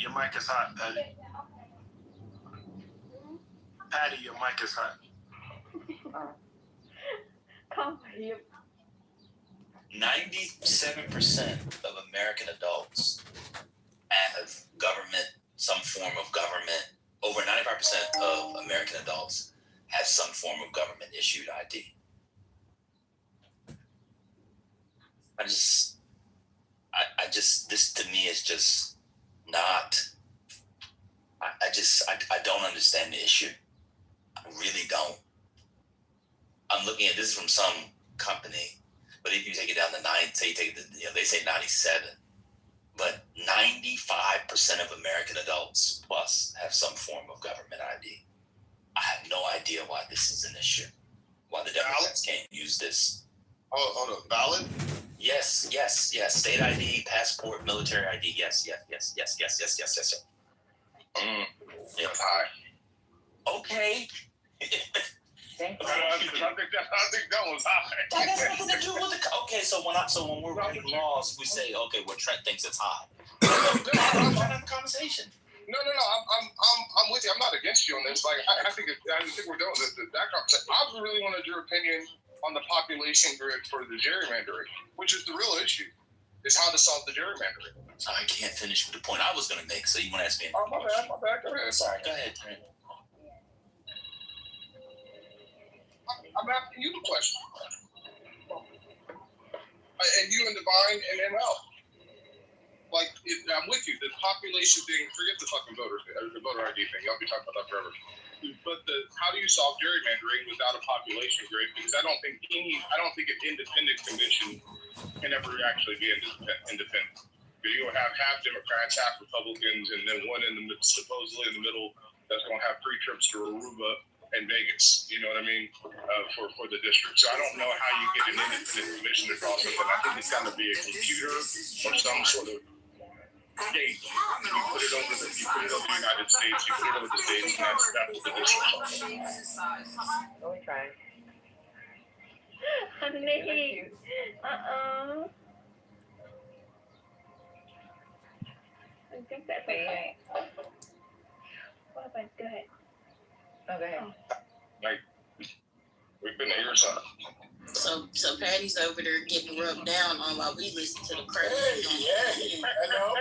Your mic is hot, Patty. Patty, your mic is hot. Come here. 97% of American adults have government, some form of government. Over 95% of American adults have some form of government issued ID. This to me is just not, I don't understand the issue. I really don't. I'm looking at this from some company, but if you take it down to they say 97, but 95% of American adults plus have some form of government ID. I have no idea why this is an issue. Why the Democrats can't use this. Oh, valid? Yes. State ID, passport, military ID. Yes. That's high. Okay. I think that was high. That has nothing to do with okay. So when we're writing laws, we say, okay, well, Trent thinks it's high. I'm trying to have a conversation. No. I'm with you. I'm not against you on this. Like, I think we're done with that conversation. I really wanted your opinion on the population grid for the gerrymandering, which is the real issue, is how to solve the gerrymandering. I can't finish with the point I was going to make, so you want to ask me? Oh, my bad. Go ahead. Sorry. Go ahead, Trent. I'm asking you the question. And you and Divine and ML. I'm with you. The population thing, forget the fucking voter ID thing. Y'all be talking about that forever. But how do you solve gerrymandering without a population grid? Because I don't think an independent commission can ever actually be independent. Because you'll have half Democrats, half Republicans, and then one supposedly in the middle that's going to have free trips to Aruba and Vegas. You know what I mean? For the district. So I don't know how you get an independent commission to draw something. I think it's got to be a computer or some sort of state. You put it over the United States. You put it over the states, and that's the district. Let me try. Honey. I think that's okay. What happened? Go ahead. Oh, go ahead. Like, we've been here or something. So Patty's over there getting rubbed down on while we listen to the crazy. Hey, I know.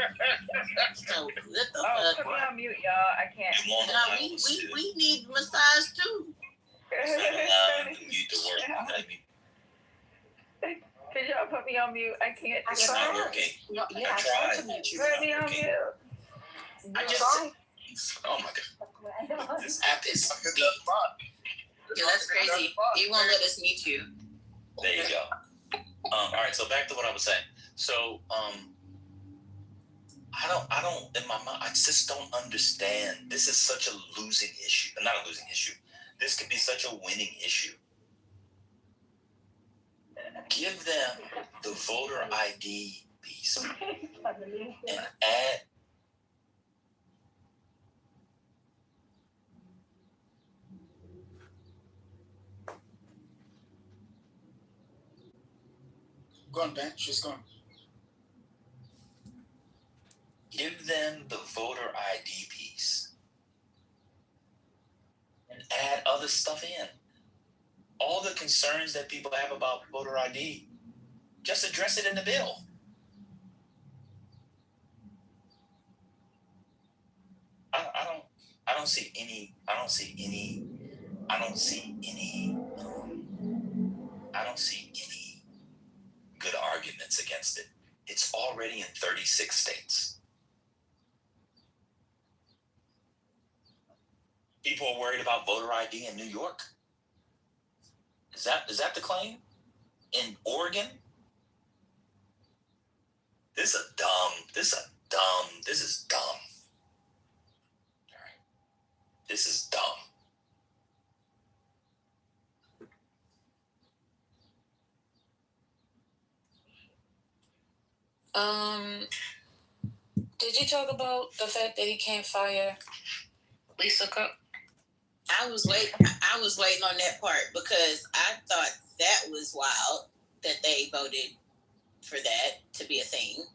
So what the Put me on mute, y'all. I can't. No, we need massage too. Could y'all put me on mute? I can't. It's not working. No, yeah, I tried. Put me on mute. Oh my God. This app is beat. Yeah, that's crazy. He won't let us meet you. There you go. All right, so back to what I was saying. So, I don't, in my mind, I just don't understand. This is such a losing issue. Not a losing issue. This could be such a winning issue. Give them the voter ID piece and add. Go on, Ben. She's gone. Give them the voter ID piece and add other stuff in. All the concerns that people have about voter ID, just address it in the bill. I don't see any good arguments against it. It's already in 36 states. People are worried about voter ID in New York. Is that the claim? In Oregon? This is dumb. All right. This is dumb. Did you talk about the fact that he can't fire Lisa Cook? I was waiting on that part because I thought that was wild that they voted for that to be a thing.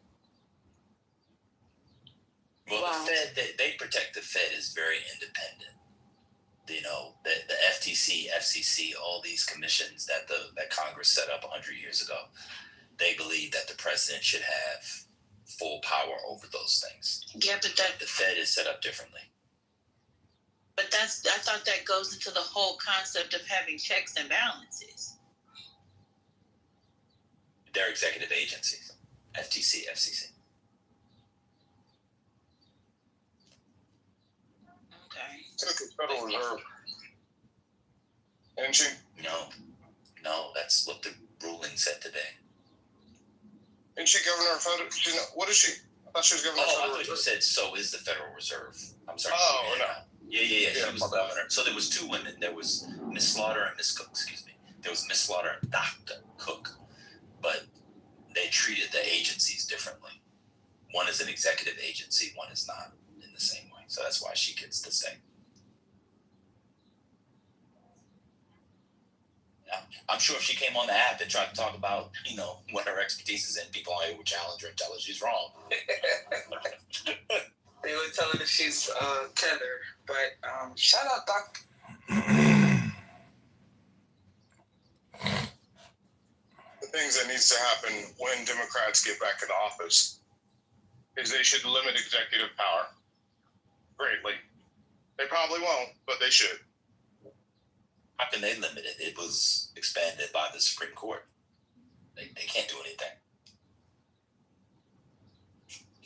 Well, Wow. the Fed, they protect the Fed is very independent. You know, the FTC, FCC, all these commissions that that Congress set up 100 years ago, they believe that the president should have full power over those things. Yeah, but The Fed is set up differently. I thought that goes into the whole concept of having checks and balances. They're executive agencies, FTC, FCC. Okay. It's the Federal Reserve. Isn't she? No, that's what the ruling said today. Isn't she governor of Federal? What is she? I thought she was governor of Oh, I Federal thought you Reserve. said so is the Federal Reserve. I'm sorry. Oh, no. Yeah. Yeah, She was my bad. governor. So there was two women. There was Miss Slaughter and Miss Cook. Excuse me. There was Miss Slaughter and Dr. Cook, but they treated the agencies differently. One is an executive agency. One is not in the same way. So that's why she gets to stay. Yeah. I'm sure if she came on the app and tried to talk about, what her expertise is in, people would challenge her and tell her she's wrong. They would tell her that she's tether, but shout out Doc. The things that needs to happen when Democrats get back in office is they should limit executive power greatly. They probably won't, but they should. How can they limit it? It was expanded by the Supreme Court. They can't do anything.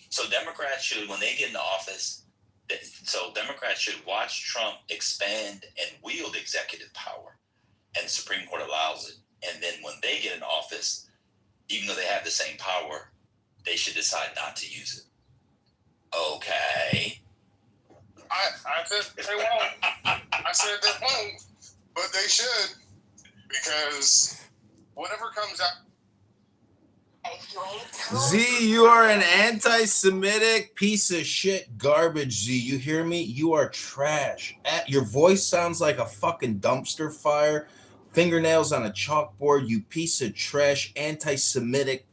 So Democrats should, when they get into office, Democrats should watch Trump expand and wield executive power, and the Supreme Court allows it. And then when they get in office, even though they have the same power, they should decide not to use it. Okay. I said they won't. I said they won't, but they should, because whatever comes out. Z, you are an anti-Semitic piece of shit garbage, Z. You hear me? You are trash. Your voice sounds like a fucking dumpster fire. Fingernails on a chalkboard, you piece of trash, anti-Semitic.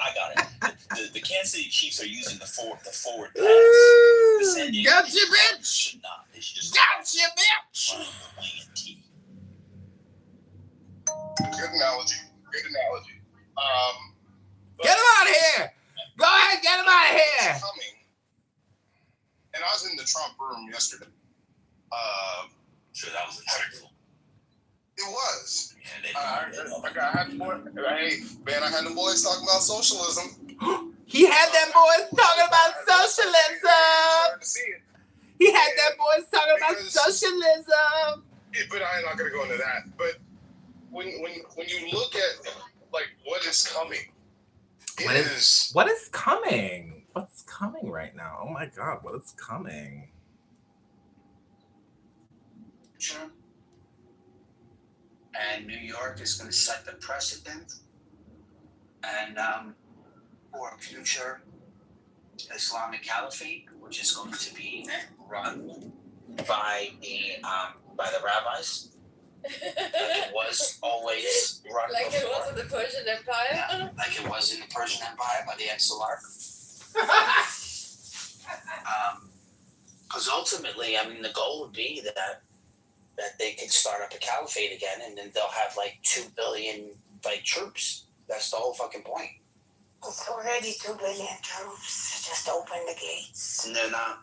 I got it. The Kansas City Chiefs are using the forward pass. The San Diego Gotcha, Chiefs bitch! should not. They should just Gotcha, bitch! run the wing and tee. Good analogy. Get him out of here! Go ahead, get him out of here! Coming, and I was in the Trump room yesterday. Sure, that was insightful. It was. Yeah, they I had the boys talking about socialism. He had them boys talking about socialism! Starting to see it. He had them boys talking about socialism! Yeah, but I'm not going to go into that. But when you look at what is coming, What is coming? What's coming right now? Oh my God, what is coming? And New York is going to set the precedent and for a future Islamic caliphate, which is going to be run by the rabbis. Like it was always run Like before. it was in the Persian Empire? Yeah, like it was in the Persian Empire by the Exilarch. Because ultimately, the goal would be that they could start up a caliphate again, and then they'll have 2 billion troops. That's the whole fucking point. It's already 2 billion troops. Just open the gates. And they're not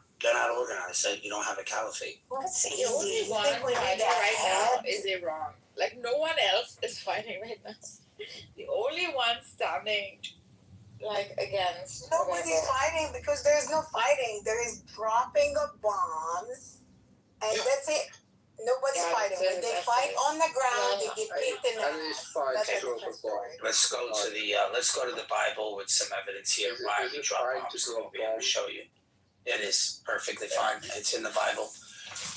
organized. So you don't have a caliphate. What's The only one fighting right now is Iran. No one else is fighting right now. The only one standing against. Nobody's fighting because there's no fighting. There is dropping of bombs, and that's it. Nobody's fighting. When they fight on the ground, they get kicked in the ass. That's a different story. Let's go to the Bible with some evidence here why we drop bombs. We'll be able to show you. It is perfectly fine. It's in the Bible.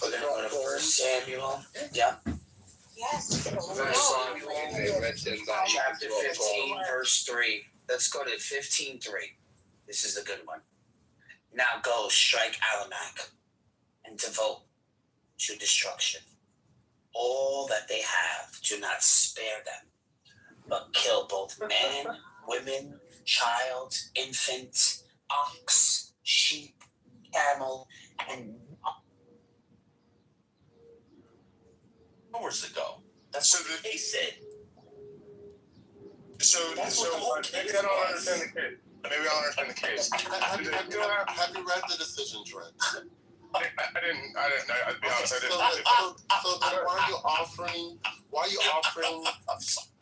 We're going to go to 1 Samuel. Yeah. Yes. Chapter 15, verse 3. Let's go to 15:3. This is the good one. Now go strike Amalek and devote to destruction all that they have. Do not spare them, but kill both men, women, child, infant, ox, sheep, camel, and hours ago. That's what the case said. So That's what the whole case maybe I don't was. understand the case. Maybe I don't understand the case. Have you read the decision, Trent? I didn't. I'd be honest. I didn't. So then why are you offering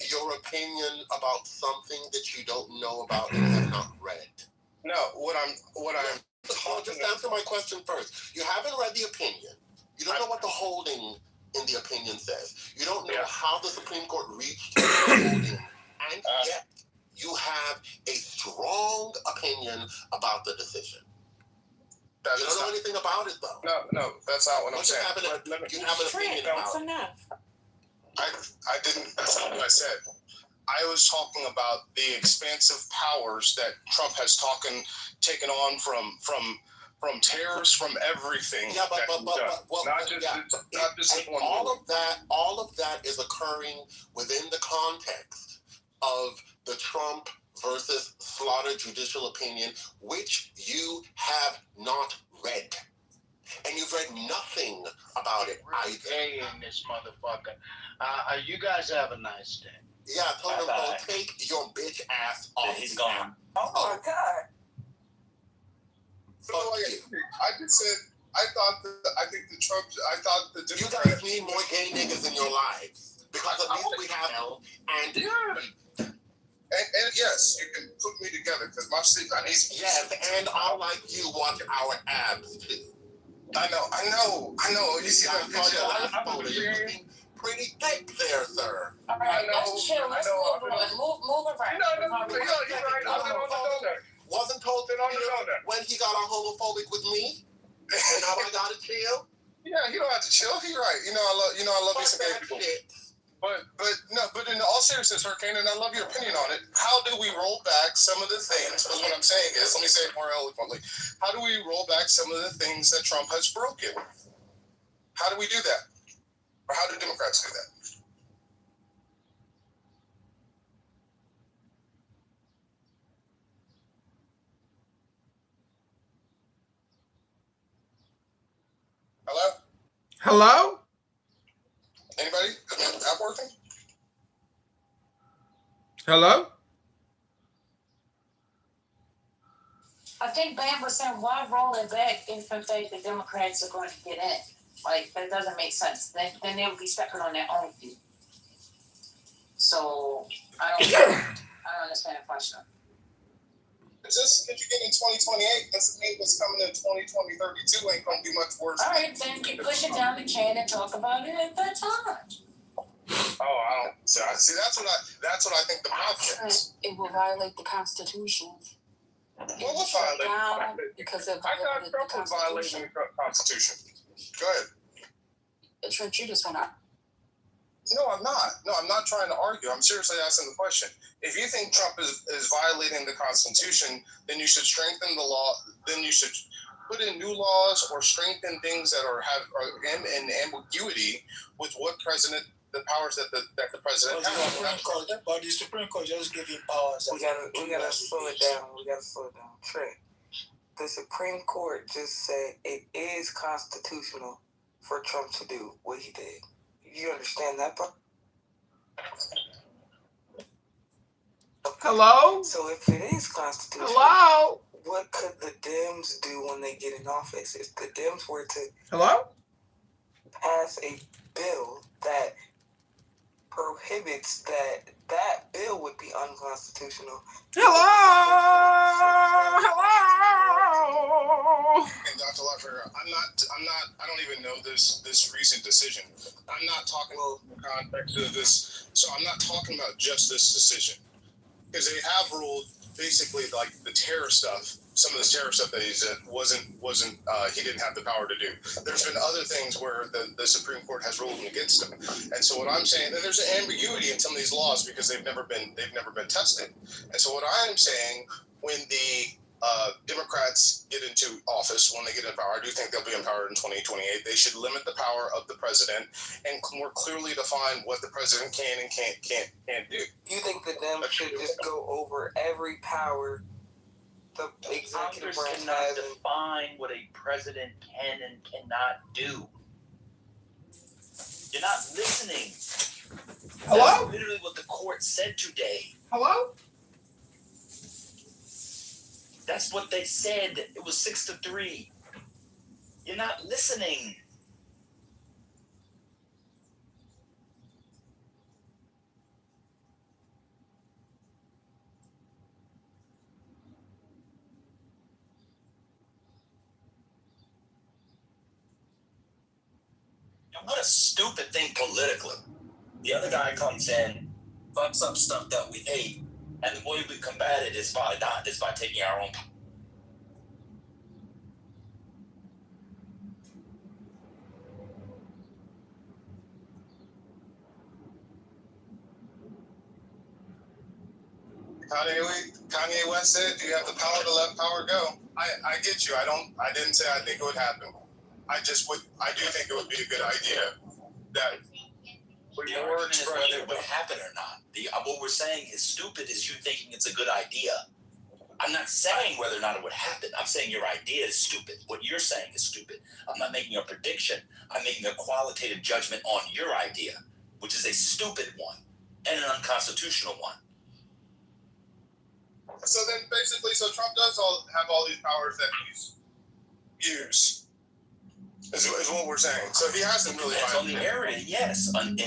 your opinion about something that you don't know about and have not read? No, what I'm Just answer my question first. You haven't read the opinion. You don't know what the holding in the opinion says. You don't know how the Supreme Court reached the holding, and yet you have a strong opinion about the decision. You don't know anything about it, though. No, that's not what I'm saying. You have an opinion about it. enough. I didn't. That's not what I said. I was talking about the expansive powers that Trump has taken on from terrorists, from everything. Yeah, but not just one. All of that is occurring within the context of the Trump versus Slaughter judicial opinion, which you have not read. And you've read nothing about it either. Hey, in this motherfucker. You guys have a nice day. Yeah, I told him, go take your bitch ass off. He's gone. Oh my God. So I just said, I thought the You Democrats guys need more gay niggas in your lives. Because at least we have and yes, you can put me together because my sleep. I need some. Yes, and all like you watch our abs too. I know. You see that picture? You're looking pretty thick there, sir. All right, let's chill. Let's move on. Move around. You're right. I've been on the donut. Wasn't told to when he got all homophobic with me, and now I gotta chill. Yeah, you don't have to chill. You're right. I love me some gay people. But in all seriousness, Hurricane, and I love your opinion on it. How do we roll back some of the things? Because what I'm saying is, let me say it more eloquently. How do we roll back some of the things that Trump has broken? How do we do that? Or how do Democrats do that? Hello? Hello? Anybody? Is that working? Hello? I think Bam was saying, why roll it back if in fact the Democrats are going to get in? Like, that doesn't make sense. Then they'll be stepping on their own feet. So, I don't understand the question. Just because you get in 2028 doesn't mean what's coming in 2032 ain't going to be much worse. All right, then you push it down the can and talk about it at that time. Oh, I don't see. That's what I think the problem is. It will violate the Constitution. Well, what's violating? Because it I violated thought the Trump was violating Constitution. the Constitution. Go ahead. Trent, you just want to. No, I'm not. No, I'm not trying to argue. I'm seriously asking the question. If you think Trump is violating the Constitution, then you should strengthen the law. Then you should put in new laws or strengthen things that are in ambiguity with what the powers that the president has. But the Supreme Court just give him powers. We gotta slow it down. Trent, the Supreme Court just said it is constitutional for Trump to do what he did. You understand that part? Hello? So if it is constitutional, Hello? what could the Dems do when they get in office? If the Dems were to pass a bill that prohibits that bill would be unconstitutional. Hello? And Dr. Laffer, I don't even know this recent decision. I'm not talking about the context of this. So I'm not talking about just this decision. Because they have ruled basically like the terror stuff. Some of the terror stuff that he said wasn't he didn't have the power to do. There's been other things where the Supreme Court has ruled against him. And so what I'm saying, that there's an ambiguity in some of these laws because they've never been tested. And so what I am saying, when the Democrats get into office, when they get in power, I do think they'll be empowered in 2028. They should limit the power of the president and more clearly define what the president can and can't do. You think the Dems should just go over every power the executive Congress branch cannot has? define what a president can and cannot do. You're not listening. Hello? That's literally what the court said today. Hello? That's what they said. It was 6-3. You're not listening. What a stupid thing politically. The other guy comes in, fucks up stuff that we hate, and the way we combat it is by taking our own. Kanye West said, "Do you have the power to let power go?" I get you. I didn't say I think it would happen. I do think it would be a good idea that The argument is whether it would happen or not. What we're saying is stupid is you thinking it's a good idea. I'm not saying whether or not it would happen. I'm saying your idea is stupid. What you're saying is stupid. I'm not making a prediction. I'm making a qualitative judgment on your idea, which is a stupid one and an unconstitutional one. So then basically, Trump does have all these powers that he's used. Is what we're saying. So he hasn't really. Depends on the area, yes. In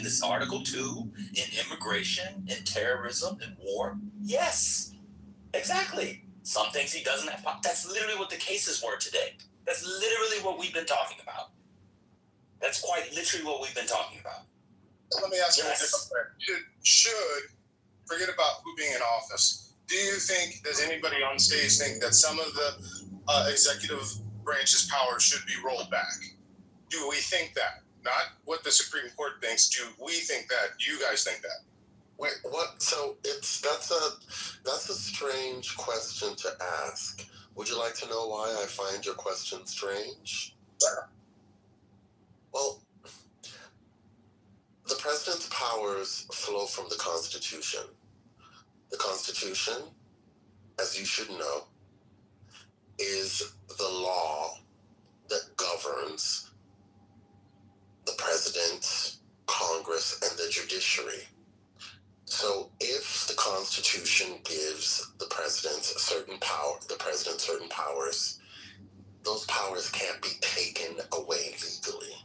this Article 2, in immigration, in terrorism, in war, yes, exactly. Some things he doesn't have. That's literally what the cases were today. That's literally what we've been talking about. That's quite literally what we've been talking about. Let me ask you a different question. Should forget about who being in office. Does anybody on stage think that some of the executive branch's power should be rolled back? Do we think that? Not what the Supreme Court thinks. Do we think that? Do you guys think that? Wait, what? So that's a strange question to ask. Would you like to know why I find your question strange? Sure. Well, the president's powers flow from the Constitution. The Constitution, as you should know, is the law that governs the president, Congress, and the judiciary. So if the Constitution gives the president certain powers, those powers can't be taken away legally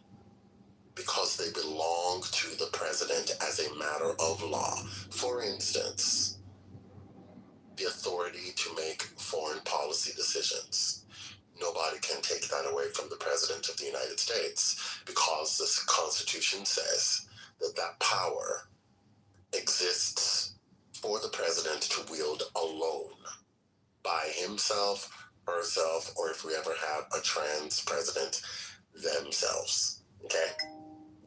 because they belong to the president as a matter of law. For instance, the authority to make foreign policy decisions. Nobody can take that away from the President of the United States because the Constitution says that power exists for the President to wield alone by himself, herself, or if we ever have a trans president, themselves. Okay?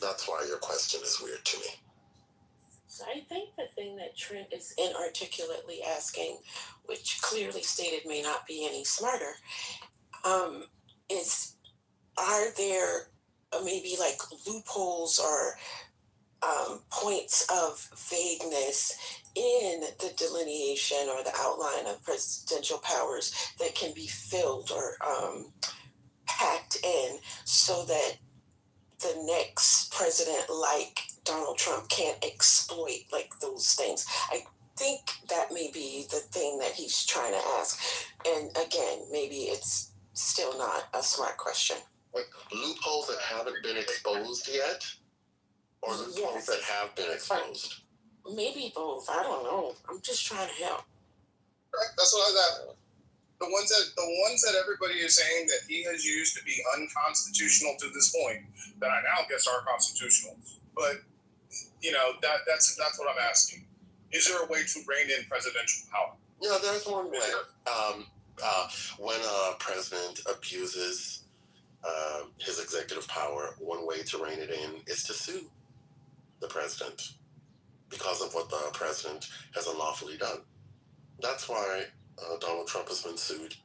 That's why your question is weird to me. So I think the thing that Trent is inarticulately asking, which clearly stated may not be any smarter, is are there maybe like loopholes or points of vagueness in the delineation or the outline of presidential powers that can be filled or packed in so that the next president like Donald Trump can't exploit like those things? I think that may be the thing that he's trying to ask. And again, maybe it's still not a smart question. Like loopholes that haven't been exposed yet? Or loopholes that have been exposed? Maybe both. I don't know. I'm just trying to help. Right. That's what I thought. The ones that everybody is saying that he has used to be unconstitutional to this point, that I now guess are constitutional. But that's what I'm asking. Is there a way to rein in presidential power? Yeah, there's one way. When a president abuses his executive power, one way to rein it in is to sue the president because of what the president has unlawfully done. That's why Donald Trump has been sued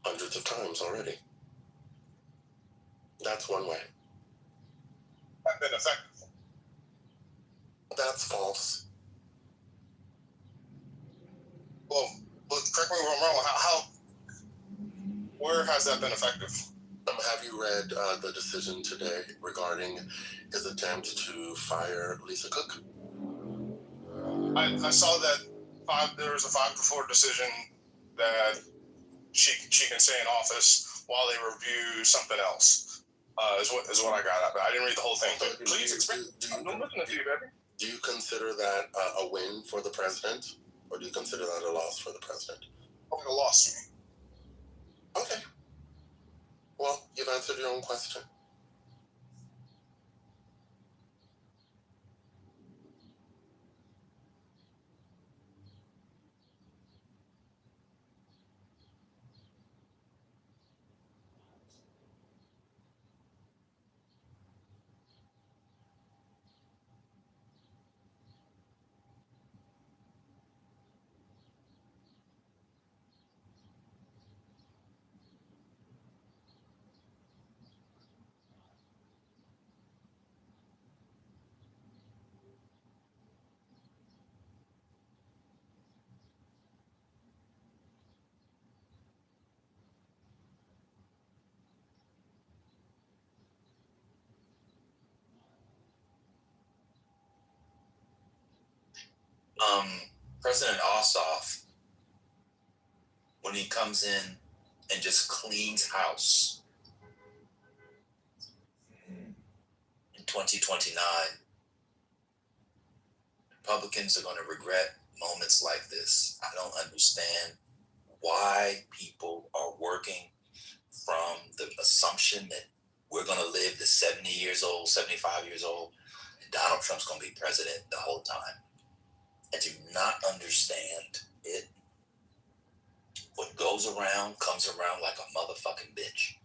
hundreds of times already. That's one way. I've been effective. That's false. Well, correct me if I'm wrong. How where has that been effective? Have you read the decision today regarding his attempt to fire Lisa Cook? I saw that there was a 5-4 decision that she can stay in office while they review something else. Is what I got. But I didn't read the whole thing. But please explain. I'm listening to you, baby. Do you consider that a win for the president, or do you consider that a loss for the president? Like a loss. Okay. Well, you've answered your own question. President Ossoff, when he comes in and just cleans house in 2029, Republicans are going to regret moments like this. I don't understand why people are working from the assumption that we're going to live to 70 years old, 75 years old, and Donald Trump's going to be president the whole time. I do not understand it. What goes around comes around like a motherfucking bitch.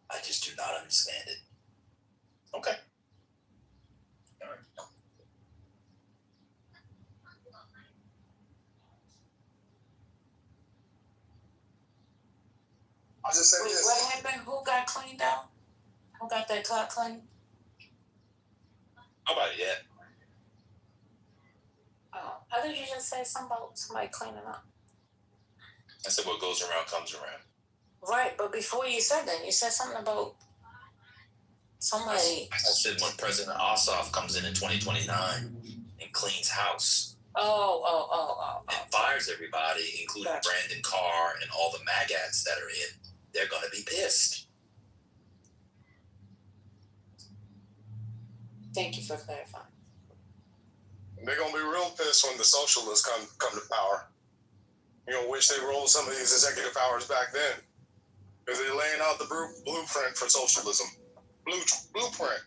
I just do not understand it. Okay. All right. No. I'll just say Wait, this. what happened? Who got cleaned out? Who got that clock cleaned? Nobody yet. Oh, I thought you just said something about somebody cleaning up. I said what goes around comes around. Right, but before you said that, you said something about somebody. I said when President Ossoff comes in 2029 and cleans house. And fires everybody, including Gotcha. Brandon Carr and all the maggots that are in. They're going to be pissed. Thank you for clarifying. They're gonna be real pissed when the socialists come to power. You know, wish they rolled some of these executive powers back then, because they're laying out the blueprint for socialism. Blueprint.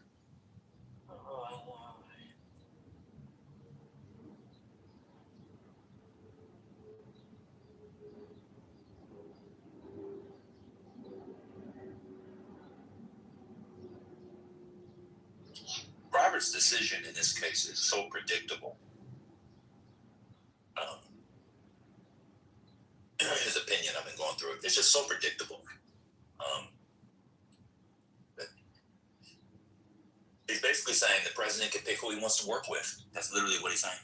Robert's decision in this case is so predictable. His opinion, I've been going through it. It's just so predictable. He's basically saying the president can pick who he wants to work with. That's literally what he's saying.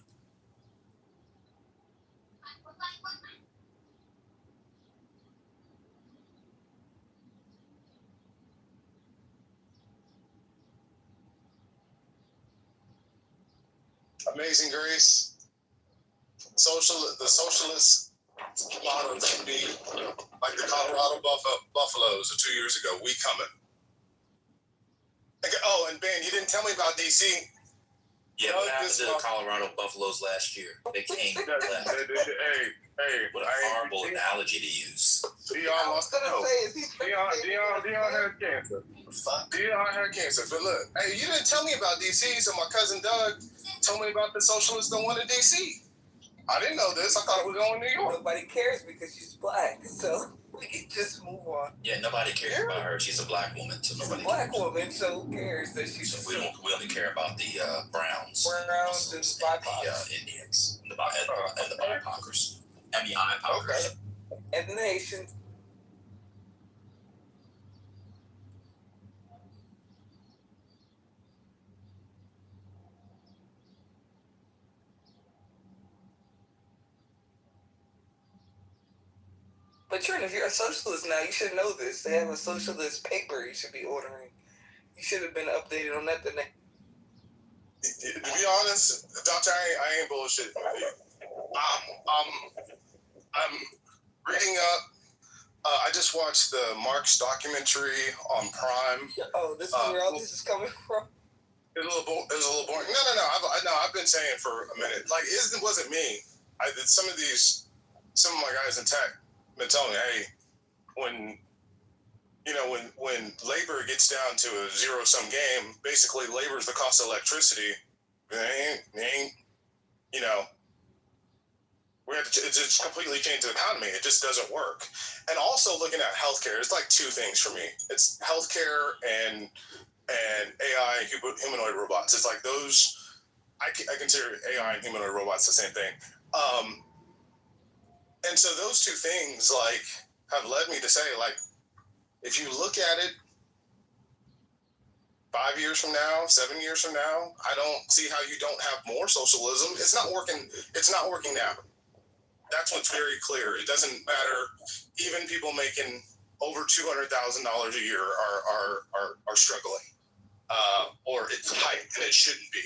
Amazing Grace. The socialists motto should be like the Colorado Buffaloes of 2 years ago. We coming. Oh, and Ben, you didn't tell me about DC. Yeah, what happened to the Colorado Buffaloes last year? They came and left. Hey, what a horrible analogy to use. Dion lost the hope. Dion had cancer. Fuck. Dion had cancer. But look, hey, you didn't tell me about DC, so my cousin Doug told me about the socialists that wanted DC. I didn't know this. I thought it was only New York. Nobody cares because she's black, so we can just move on. Yeah, nobody cares about her. She's a black woman, so nobody She's a black cares. woman, so who cares that she's So we only care about the Browns. Browns and BIPOC. The Indians and the BIPOCers. eye poppers. Okay. And the nation. But Trent, if you're a socialist now, you should know this. They have a socialist paper you should be ordering. You should have been updated on that the next. To be honest, Doctor, I ain't bullshit. I'm reading up. I just watched the Marx documentary on Prime. Oh, this is where all this is coming from. It was a little boring. No. I've been saying for a minute. Like, it wasn't me. Some of my guys in tech been telling me, hey, when labor gets down to a zero-sum game, basically labor is the cost of electricity. We have to just completely change the economy. It just doesn't work. And also looking at healthcare, it's like two things for me. It's healthcare and AI, humanoid robots. It's like those. I consider AI and humanoid robots the same thing. And so those two things have led me to say, if you look at it 5 years from now, 7 years from now, I don't see how you don't have more socialism. It's not working. It's not working now. That's what's very clear. It doesn't matter. Even people making over $200,000 a year are struggling, or it's tight, and it shouldn't be.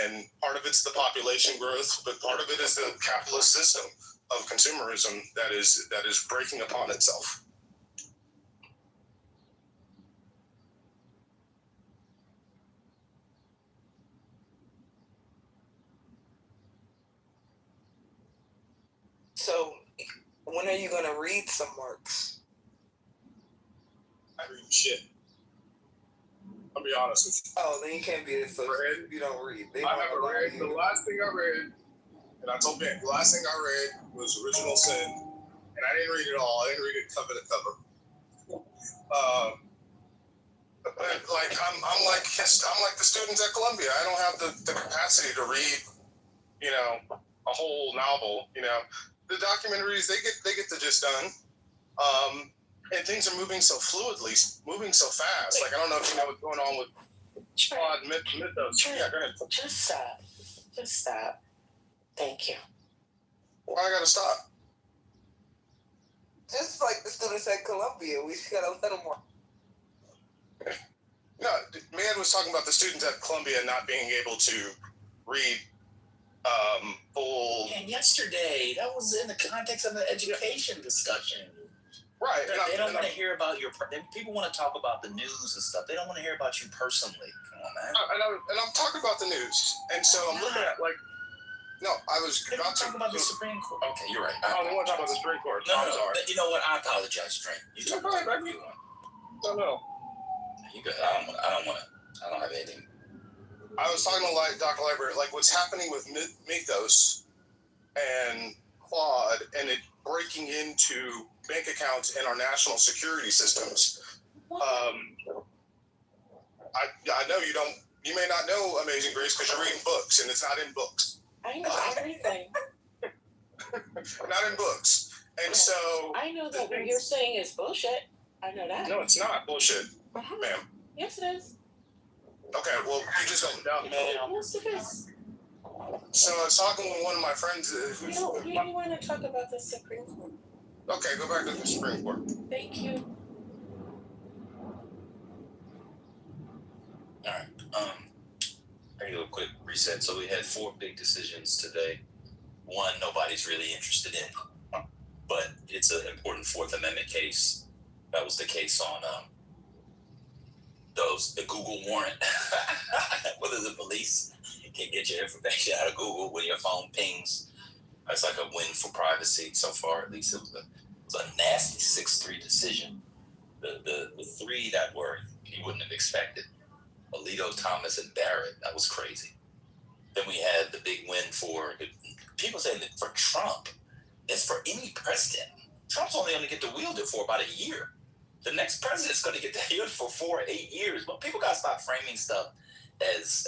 And part of it's the population growth, but part of it is the capitalist system of consumerism that is breaking upon itself. So, when are you going to read some Marx? I read shit. I'll be honest with you. Oh, then you can't be a socialist if you don't read. I haven't read. The last thing I read, and I told Ben, the last thing I read was Original Sin, and I didn't read it all. I didn't read it cover to cover. But I'm like the students at Columbia. I don't have the capacity to read, a whole novel. The documentaries, they get the gist done. And things are moving so fluidly, moving so fast. I don't know if you know what's going on with Quad Mythos. Yeah, go ahead. Just stop. Just stop. Thank you. Why I gotta stop? Just like the students at Columbia, we just gotta let them work. No, man was talking about the students at Columbia not being able to read full. And yesterday, that was in the context of an education discussion. Right. They don't want to hear about people want to talk about the news and stuff. They don't want to hear about you personally. Come on, man. And I'm talking about the news. And so I'm looking at no, I was about to talk about the Supreme Court. Okay, you're right. I don't want to talk about the Supreme Court. No, I'm sorry. You know what? I apologize, Trent. You talk about whatever you want. No. You good? I don't have anything. I was talking to Dr. Library, what's happening with Mythos and Quad, and it breaking into bank accounts and our national security systems. I know you may not know Amazing Grace because you're reading books, and it's not in books. I know everything. Not in books. And so I know that what you're saying is bullshit. I know that. No, it's not bullshit, ma'am. Yes, it is. Okay, well, you just don't doubt me. Yes, it is. So I was talking with one of my friends. You want to talk about the Supreme Court? Okay, go back to the Supreme Court. Thank you. All right. I do a quick reset. So we had 4 big decisions today. One, nobody's really interested in, but it's an important Fourth Amendment case. That was the case on the Google warrant. Whether the police can get your information out of Google when your phone pings. That's like a win for privacy so far. At least it was a nasty 6-3 decision. The 3 that were you wouldn't have expected. Alito, Thomas, and Barrett. That was crazy. Then we had the big win for people saying that for Trump. It's for any president. Trump's only going to get to wield it for about a year. The next president's going to get to wield it for 4 or 8 years. But people got to stop framing stuff as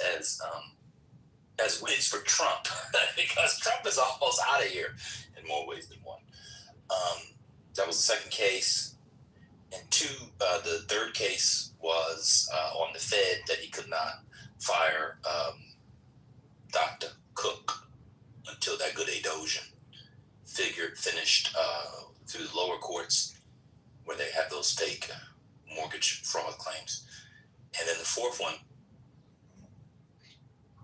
as wins for Trump because Trump is almost out of here in more ways than one. That was the second case. And the third case was on the Fed that he could not fire Dr. Cook until that good Adosian finished through the lower courts where they have those fake mortgage fraud claims. And then the fourth one,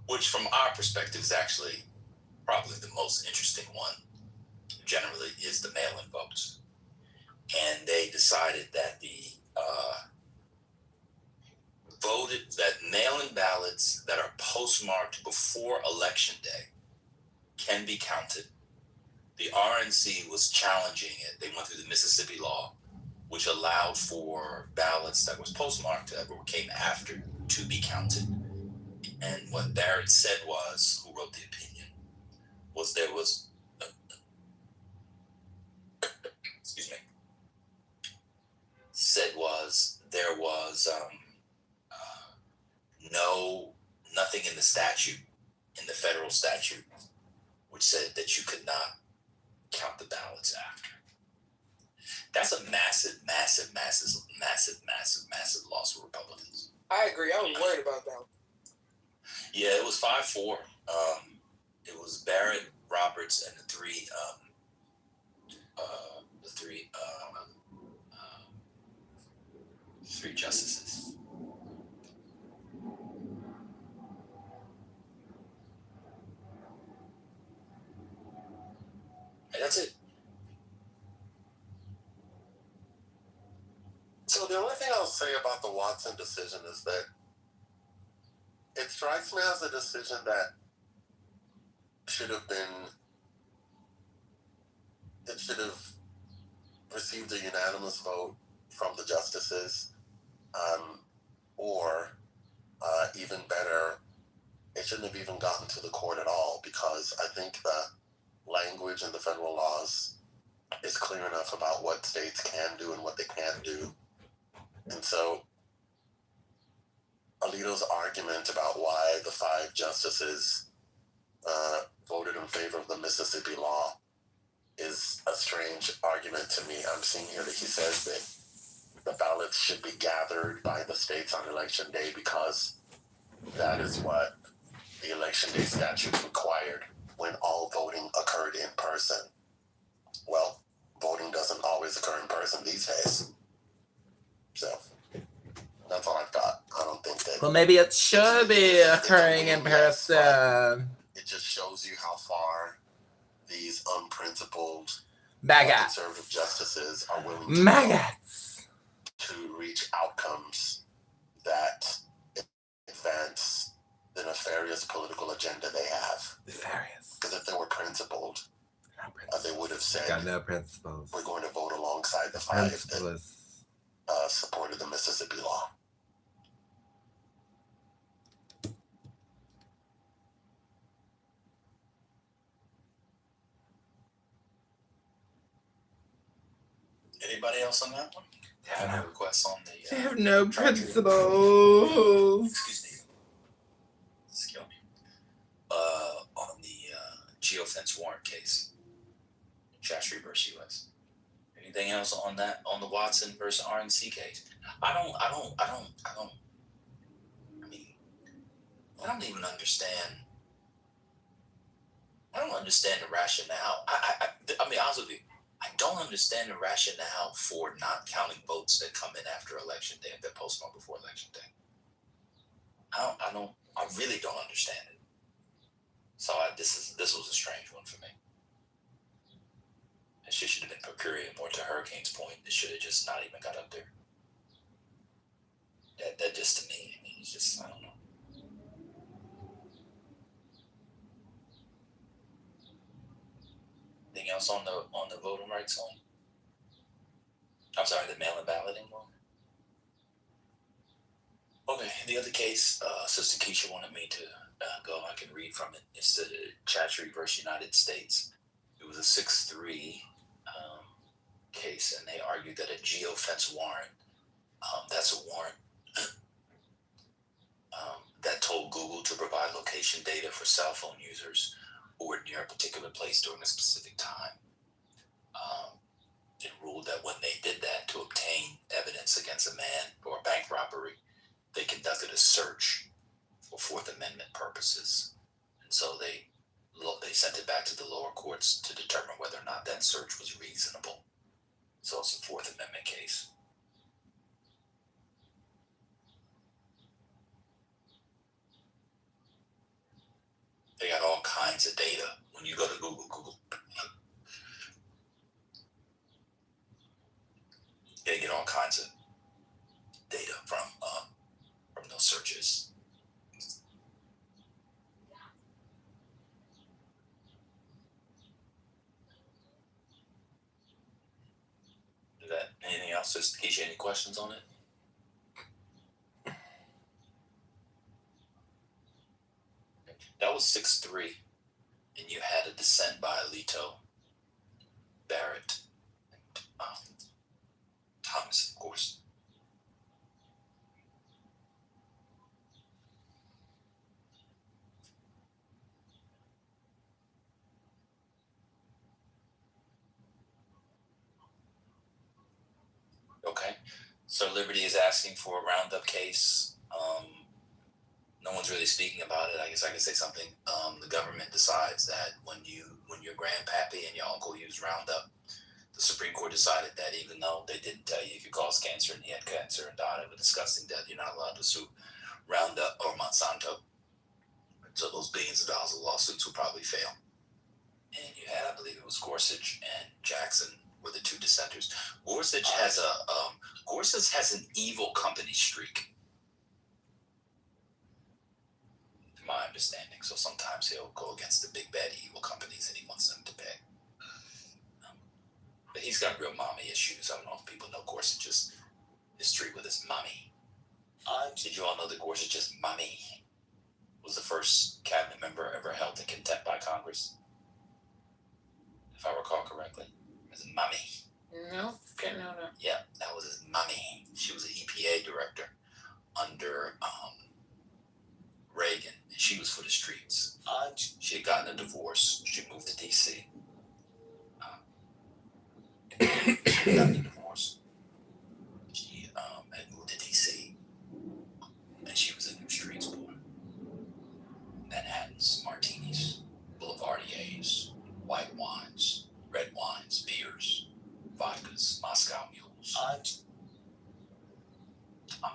which from our perspective is actually probably the most interesting one, generally, is the mail-in votes. And they decided that that mail-in ballots that are postmarked before Election Day can be counted. The RNC was challenging it. They went through the Mississippi law, which allowed for ballots that was postmarked that came after to be counted. And what Barrett said was, who wrote the opinion, was there was, excuse me, said was there was nothing in the statute, in the federal statute, which said that you could not count the ballots after. That's a massive loss for Republicans. I agree. I was worried about that. Yeah, it was 5-4. It was Barrett, Roberts, and the three justices. And that's it. So the only thing I'll say about the Watson decision is that it strikes me as a decision that should have received a unanimous vote from the justices, or even better, it shouldn't have even gotten to the court at all, because I think the language in the federal laws is clear enough about what states can do and what they can't do. And so Alito's argument about why the 5 justices voted in favor of the Mississippi law is a strange argument to me. I'm seeing here that he says that the ballots should be gathered by the states on election day because that is what the election day statute required when all voting occurred in person. Well, voting doesn't always occur in person these days. So that's all I've got. I don't think that. Well, maybe it should be occurring in person. It just shows you how far these unprincipled conservative justices are willing to go to reach outcomes that advance the nefarious political agenda they have. Nefarious. Because if they were principled, they would have said, got no principles. We're going to vote alongside the 5 that supported the Mississippi law. Anybody else on that one? Have no requests on the. They have no principles. Excuse me. On the geofence warrant case, Chastry versus U.S. Anything else on that? On the Watson versus RNC case? I don't even understand. I don't understand the rationale. I mean, honest with you, I don't understand the rationale for not counting votes that come in after election day if they're postmarked before election day. I really don't understand it. So this was a strange one for me. It should have been per curiam, more to Hurricane's point. It should have just not even got up there. That just to me, I mean, it's just, I don't know. Anything else on the voting rights one? I'm sorry, the mail-in balloting one. Okay, the other case, Sister Keisha wanted me to go. I can read from it. It's the Chastry versus United States. It was a 6-3 case, and they argued that a geofence warrant, that's a warrant that told Google to provide location data for cell phone users who were near a particular place during a specific time. It ruled that when they did that to obtain evidence against a man for a bank robbery, they conducted a search for Fourth Amendment purposes. And so they sent it back to the lower courts to determine whether or not that search was reasonable. So it's a Fourth Amendment case. They got all kinds of data. When you go to Google, they get all kinds of data from those searches. Is that anything else? Just Keisha, any questions on it? That was 6-3, and you had a dissent by Alito, Barrett, and Thomas, of course. Okay, so Liberty is asking for a roundup case. No one's really speaking about it. I guess I can say something. The government decides that when your grandpappy and your uncle use Roundup, the Supreme Court decided that even though they didn't tell you if you caused cancer and he had cancer and died of a disgusting death, you're not allowed to sue Roundup or Monsanto. So those billions of dollars of lawsuits will probably fail. And you had, I believe it was Gorsuch and Jackson were the two dissenters. Gorsuch has an evil company streak, my understanding. So sometimes he'll go against the big bad evil companies and he wants them to pay. But he's got real mommy issues. I don't know if people know Gorsuch's history with his mommy. Did you all know that Gorsuch's mommy was the first cabinet member ever held in contempt by Congress? If I recall correctly. His mommy. No, didn't know that. Yeah, that was his mommy. She was an EPA director under Reagan, and she was for the streets. She had gotten a divorce. She moved to D.C. She had gotten a divorce. She had moved to D.C. and she was in them streets, boy. Manhattans, martinis, boulevardiers, white wines, red wines, beers, vodkas, Moscow mules,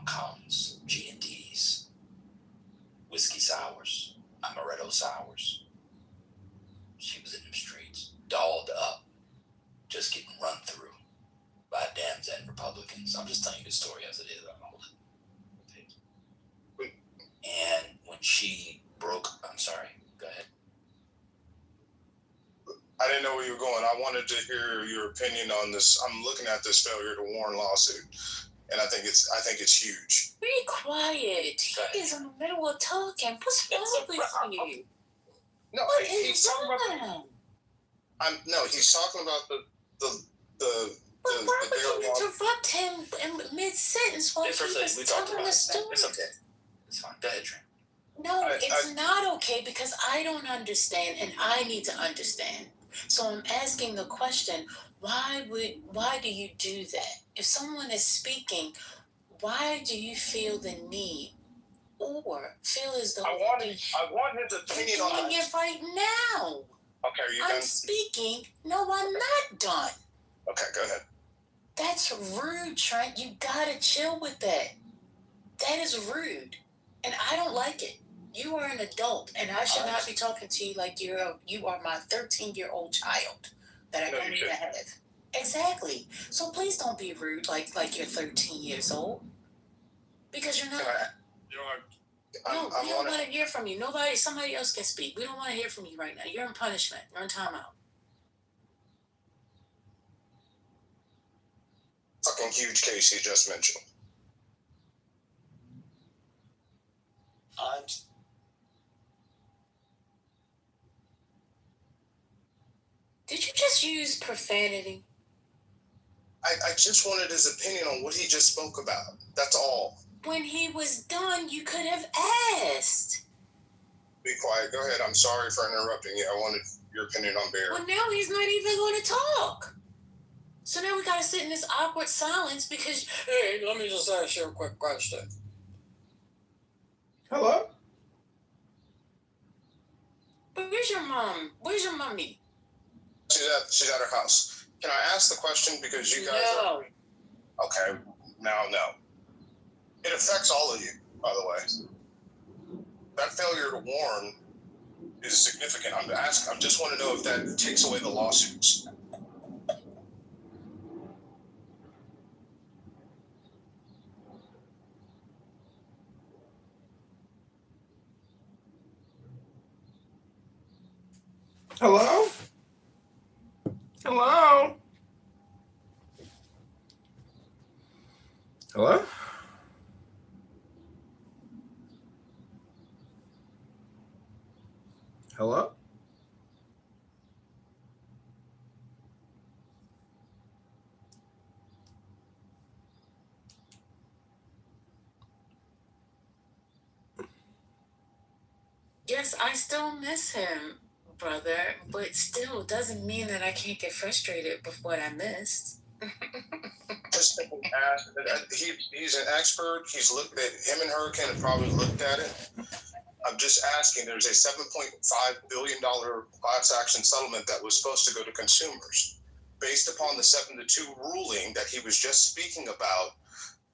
Collins, G&Ds, whiskey sours, amaretto sours. She was in them streets, dolled up, just getting run through by damn Zen Republicans. I'm just telling you the story as it is. I don't hold it. And when she broke, I'm sorry, go ahead. I didn't know where you were going. I wanted to hear your opinion on this. I'm looking at this failure to warn lawsuit, and I think it's huge. Be quiet. He is in the middle of talking. What's wrong with you? No, What he's is talking wrong? about. He's talking about the. But why would you interrupt him in mid-sentence while he was telling the story? It's okay. It's fine. Go ahead, Trent. No, it's not okay because I don't understand and I need to understand. So I'm asking the question, why do you do that? If someone is speaking, why do you feel the need or feel as though I want his opinion on doing it right now? Okay, are you I'm done? speaking. No, I'm not done. Okay, go ahead. That's rude, Trent. You gotta chill with that. That is rude. And I don't like it. You are an adult, and I should not be talking to you like you are my 13-year-old child that I don't even have. Exactly. So please don't be rude like you're 13 years old. Because you're not. No, we don't want to hear from you. Somebody else can speak. We don't want to hear from you right now. You're in punishment. You're in timeout. Fucking huge case you just mentioned. Did you just use profanity? I just wanted his opinion on what he just spoke about. That's all. when he was done, you could have asked. Be quiet. Go ahead. I'm sorry for interrupting you. I wanted your opinion on Bear. Well, now he's not even going to talk. So now we got to sit in this awkward silence because... Hey, let me just ask you a quick question. Hello? Where's your mom? Where's your mommy? She's at her house. Can I ask the question because you guys No. are... Okay. Now, no. It affects all of you, by the way. That failure to warn is significant. I just want to know if that takes away the lawsuits. Hello? Hello? Hello? Hello? Yes, I still miss him, brother, but still doesn't mean that I can't get frustrated with what I missed. Just he's an expert. He's looked at him and Hurricane have probably looked at it. I'm just asking. There's a $7.5 billion class action settlement that was supposed to go to consumers, based upon the 7-2 ruling that he was just speaking about.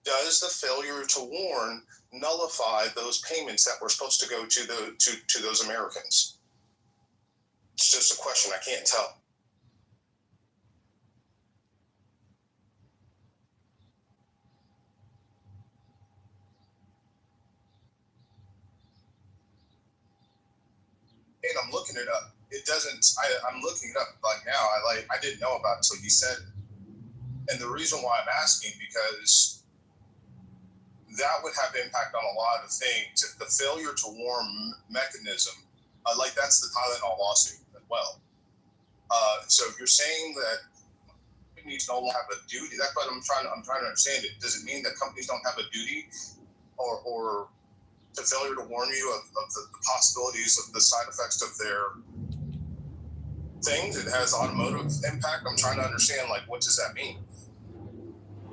Does the failure to warn nullify those payments that were supposed to go to those Americans? It's just a question. I can't tell. And I'm looking it up. It doesn't. I'm looking it up like now. I didn't know about it until you said it. And the reason why I'm asking because that would have impact on a lot of things. If the failure to warn mechanism, that's the Tylenol lawsuit as well. So if you're saying that companies don't have a duty, that's what I'm trying to understand. It does it mean that companies don't have a duty, or the failure to warn you of the possibilities of the side effects of their things? It has automotive impact. I'm trying to understand, what does that mean?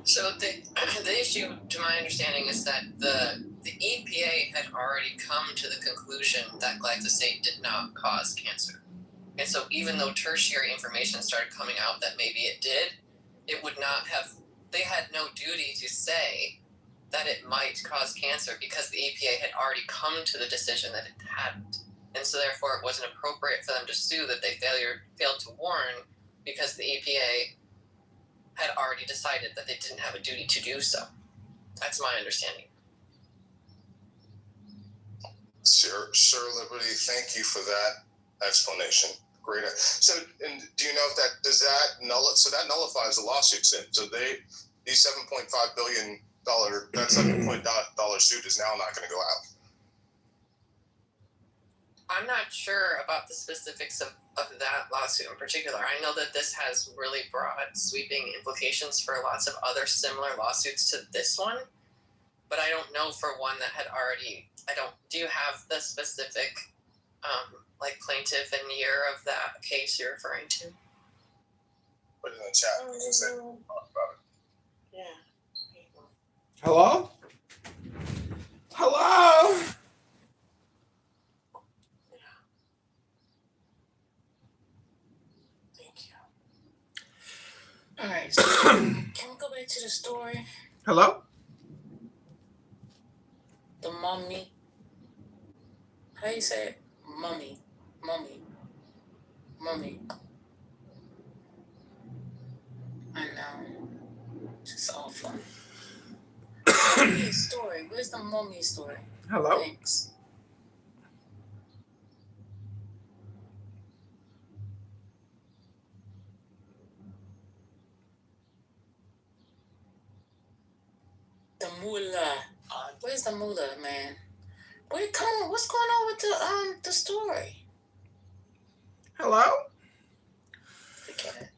So the issue, to my understanding, is that the EPA had already come to the conclusion that glyphosate did not cause cancer. And so even though tertiary information started coming out that maybe it did, it would not have, they had no duty to say that it might cause cancer because the EPA had already come to the decision that it hadn't. And so therefore it wasn't appropriate for them to sue that they failed to warn because the EPA had already decided that they didn't have a duty to do so. That's my understanding. Sir Liberty, thank you for that explanation. Great. So, and do you know if that nullifies the lawsuits then? So these $7.5 billion, that $7 billion suit is now not going to go out. I'm not sure about the specifics of that lawsuit in particular. I know that this has really broad, sweeping implications for lots of other similar lawsuits to this one, but I don't know for one that had already. Do you have the specific, plaintiff and year of that case you're referring to? Put it in the chat because they talk about it. Yeah. Hello? Hello? All right, so can we go back to the story? Hello? The mummy. How you say it? Mummy. I know. It's awful. Mummy story. Where's the mummy story? Hello? Thanks. The mullah. Where's the mullah, man? Come on, what's going on with the story? Hello? Forget it.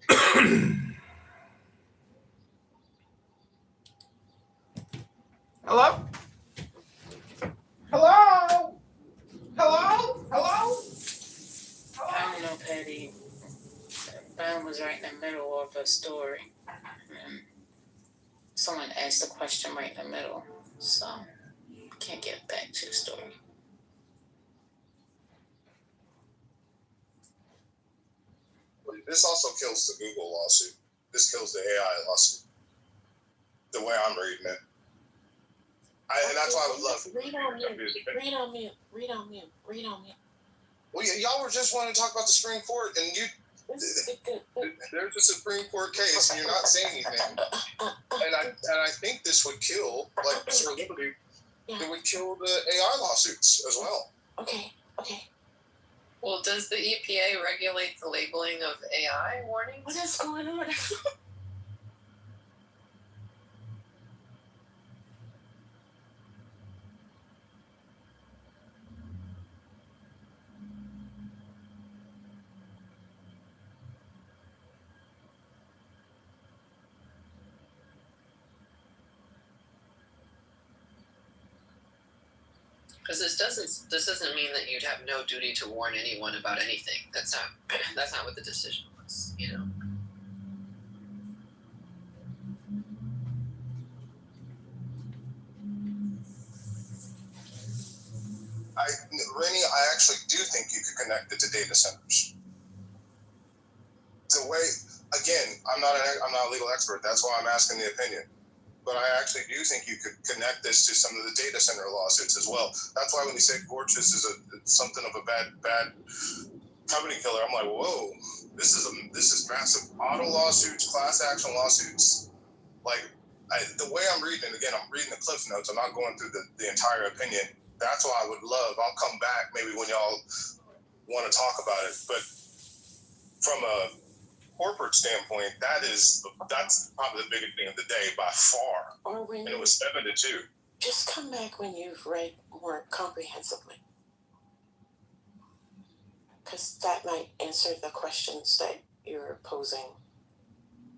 Hello? was right in the middle of a story. And someone asked a question right in the middle, so can't get back to the story. This also kills the Google lawsuit. This kills the AI lawsuit. The way I'm reading it. And that's why I would love. Read on mute. Well, y'all were just wanting to talk about the Supreme Court, and you. There's a Supreme Court case, and you're not saying anything. And I think this would kill, like Sir Liberty. It would kill the AI lawsuits as well. Okay. Well, does the EPA regulate the labeling of AI warnings? What is going on? Because this doesn't mean that you'd have no duty to warn anyone about anything. That's not what the decision was, you know. Rennie, I actually do think you could connect it to data centers. The way, again, I'm not a legal expert. That's why I'm asking the opinion. But I actually do think you could connect this to some of the data center lawsuits as well. That's why when you say Fortress is something of a bad company killer, I'm like, whoa, this is massive. Auto lawsuits, class action lawsuits. Like the way I'm reading it, again, I'm reading the cliff notes. I'm not going through the entire opinion. That's why I would love. I'll come back maybe when y'all want to talk about it. But from a corporate standpoint, that's probably the biggest thing of the day by far. Or when and it was 7-2. Just come back when you've read more comprehensively, because that might answer the questions that you're posing.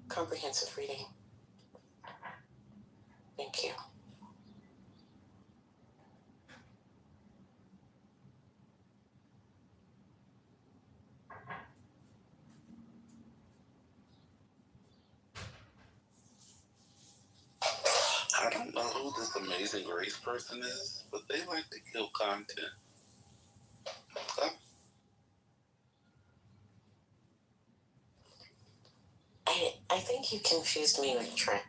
Comprehensive reading. Thank you. I don't know who this Amazing Grace person is, but they like to kill content. I think you confused me with Trent.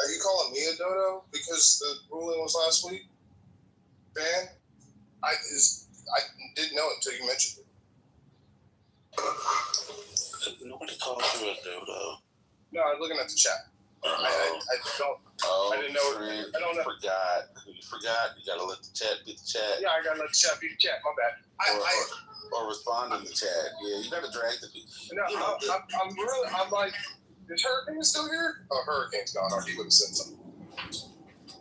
Are you calling me a dodo because the ruling was last week? Van? I didn't know it until you mentioned it. Nobody calls you a dodo. No, I'm looking at the chat. I didn't know. Trent, I don't know. You forgot. You gotta let the chat be the chat. Yeah, I gotta let the chat be the chat. My bad. Or respond in the chat. Yeah, you gotta drag the people. No, I'm like, is Hurricane still here? Oh, Hurricane's gone. Or he would have said something.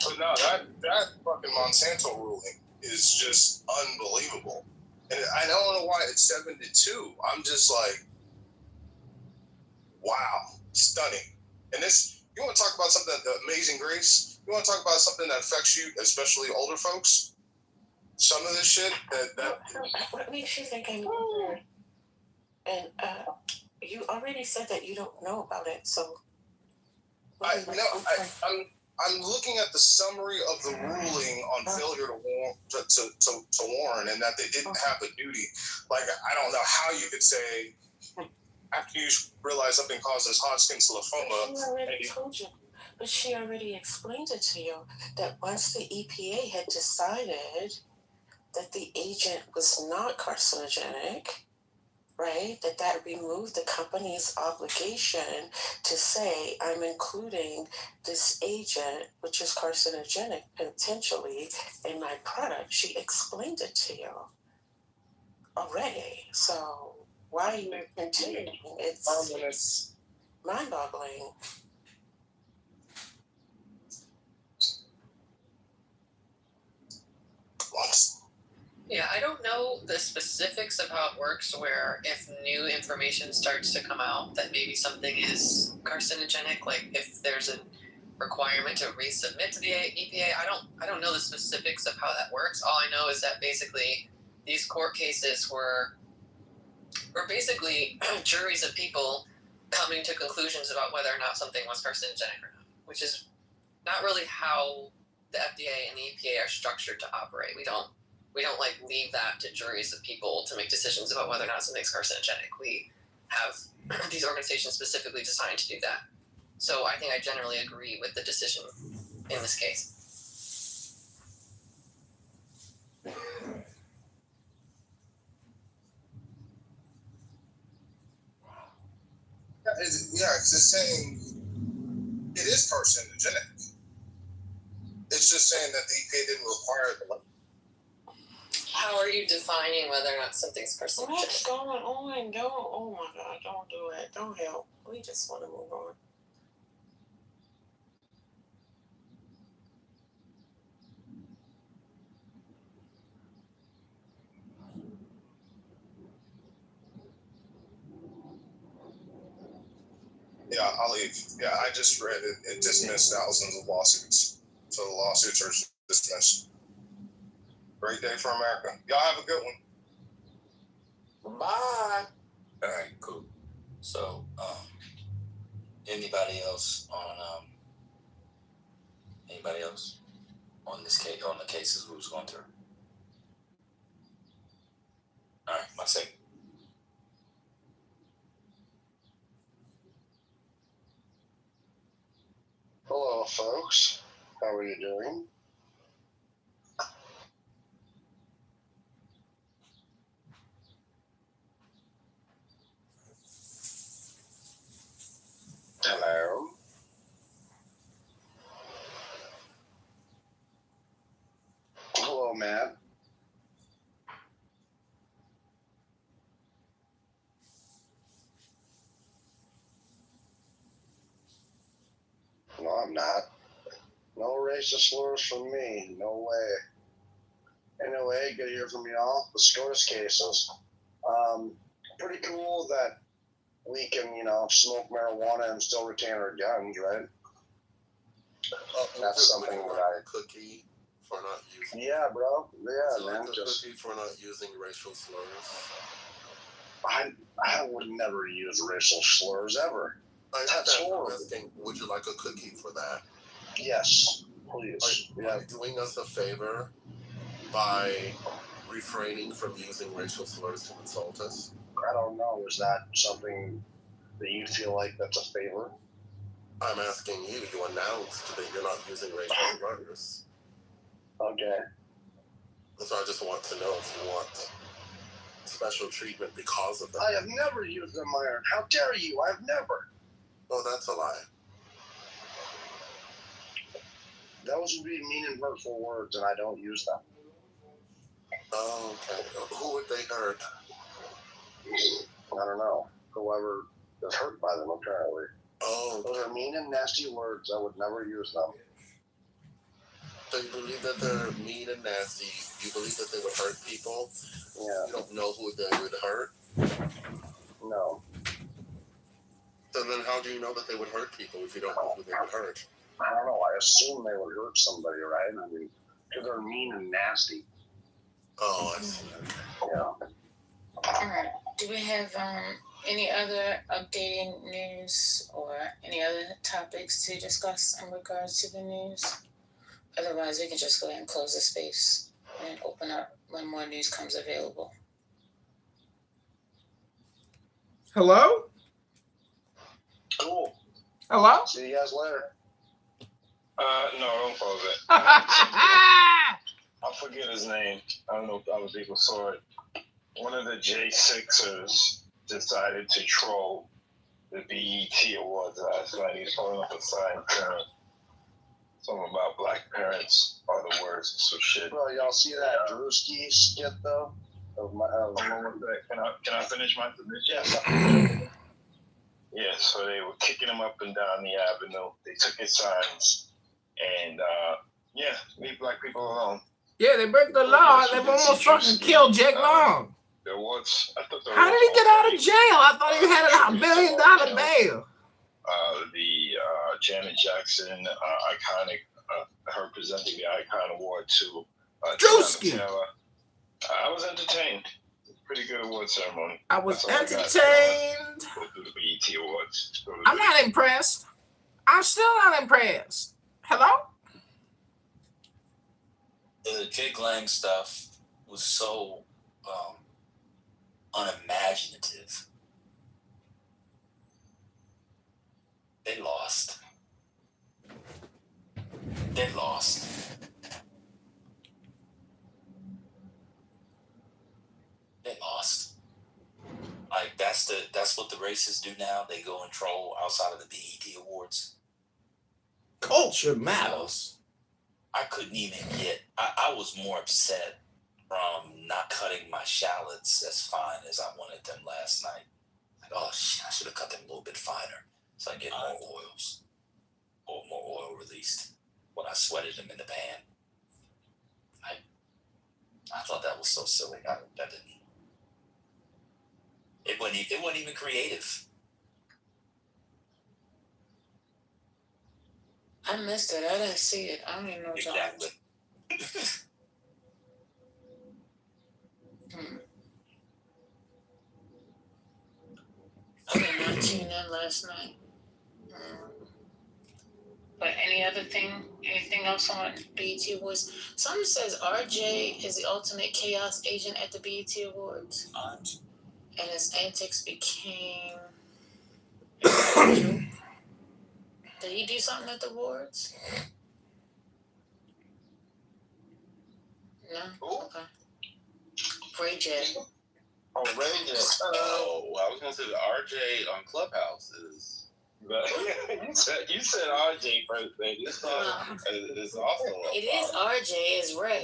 But no, that fucking Monsanto ruling is just unbelievable. And I don't know why it's 7-2. I'm just like, wow, stunning. And this, you want to talk about something, the Amazing Grace? You want to talk about something that affects you, especially older folks? Some of this shit What makes you think I'm older? And you already said that you don't know about it, so. I'm looking at the summary of the ruling on failure to warn, and that they didn't have a duty. Like, I don't know how you could say after you realize something causes Hodgkin's lymphoma. She already told you, but she already explained it to you that once the EPA had decided that the agent was not carcinogenic, right, that removed the company's obligation to say, I'm including this agent, which is carcinogenic potentially, in my product. She explained it to you already. So why are you continuing? It's mind-boggling. Yeah, I don't know the specifics of how it works, where if new information starts to come out that maybe something is carcinogenic, like if there's a requirement to resubmit to the EPA. I don't know the specifics of how that works. All I know is that basically these court cases were basically juries of people coming to conclusions about whether or not something was carcinogenic or not, which is not really how the FDA and the EPA are structured to operate. We don't like leave that to juries of people to make decisions about whether or not something's carcinogenic. We have these organizations specifically designed to do that. So I think I generally agree with the decision in this case. Because it's saying it is carcinogenic. It's just saying that the EPA didn't require the. How are you defining whether or not something's carcinogenic? What's going on? Don't. Oh my God! Don't do it. Don't help. We just want to move on. Yeah, I'll leave. Yeah, I just read it. It dismissed thousands of lawsuits. So the lawsuits are dismissed. Great day for America. Y'all have a good one. Bye. All right, cool. So, anybody else on this case, on the cases we was going through? All right, my second. Hello, folks. How are you doing? Hello. Hello, Matt. No, I'm not. No racist slurs from me. No way. Anyway, good to hear from y'all. The SCOTUS cases. Pretty cool that we can, smoke marijuana and still retain our guns, right? That's something that I. Cookie for not using. Yeah, bro. Yeah, so man. Like just cookie for not using racial slurs. I would never use racial slurs ever. That's horrible. I'm asking, would you like a cookie for that? Yes, please. Are you doing us a favor by refraining from using racial slurs to insult us? I don't know. Is that something that you feel like that's a favor? I'm asking you to announce that you're not using racial slurs. Okay. So I just want to know if you want special treatment because of that. I have never used them, Iron. How dare you? I have never. Oh, that's a lie. Those would be mean and hurtful words, and I don't use them. Oh, okay. Who would they hurt? I don't know. Whoever is hurt by them, apparently. Oh. Those are mean and nasty words. I would never use them. So you believe that they're mean and nasty. You believe that they would hurt people? Yeah. You don't know who they would hurt? No. So then how do you know that they would hurt people if you don't know who they would hurt? I don't know. I assume they would hurt somebody, right? I mean, because they're mean and nasty. Oh, I see. Yeah. All right. Do we have any other updating news or any other topics to discuss in regards to the news? Otherwise, we can just go ahead and close the space and open up when more news comes available. Hello? Cool. Hello? See you guys later. No, don't close it. I forget his name. I don't know if other people saw it. One of the J6ers decided to troll the BET Awards last night. He's holding up a sign saying something about black parents are the worst or some shit. Bro, y'all see that Drewski skit though? Can I finish my submission? Yes. Yeah, so they were kicking him up and down the avenue. They took his signs and leave black people alone. Yeah, they break the law. They almost fucking killed Jake Long. There was. How did he get out of jail? I thought he had $1 billion bail. The Janet Jackson iconic, her presenting the Icon Award to Drewski. I was entertained. Pretty good award ceremony. I was That's all I got. entertained. Go through the BET Awards. I'm not impressed. I'm still not impressed. Hello? The Jake Lang stuff was so unimaginative. They lost. They lost. They lost. Like that's what the racists do now. They go and troll outside of the BET Awards. Culture matters. I couldn't even get. I was more upset from not cutting my shallots as fine as I wanted them last night. Like, oh shit, I should have cut them a little bit finer so I get more oils or more oil released when I sweated them in the pan. I thought that was so silly. It wasn't even creative. I missed it. I didn't see it. I don't even know what Exactly. I did not tune in last night. But anything else on BET Awards? Someone says RJ is the ultimate chaos agent at the BET Awards. And his antics became a joke. Did he do something at the awards? No? Okay. Ray J. Oh, Ray J. Oh, I was gonna say the RJ on Clubhouse is. But you said RJ first thing. This song is also. It is RJ, is Ray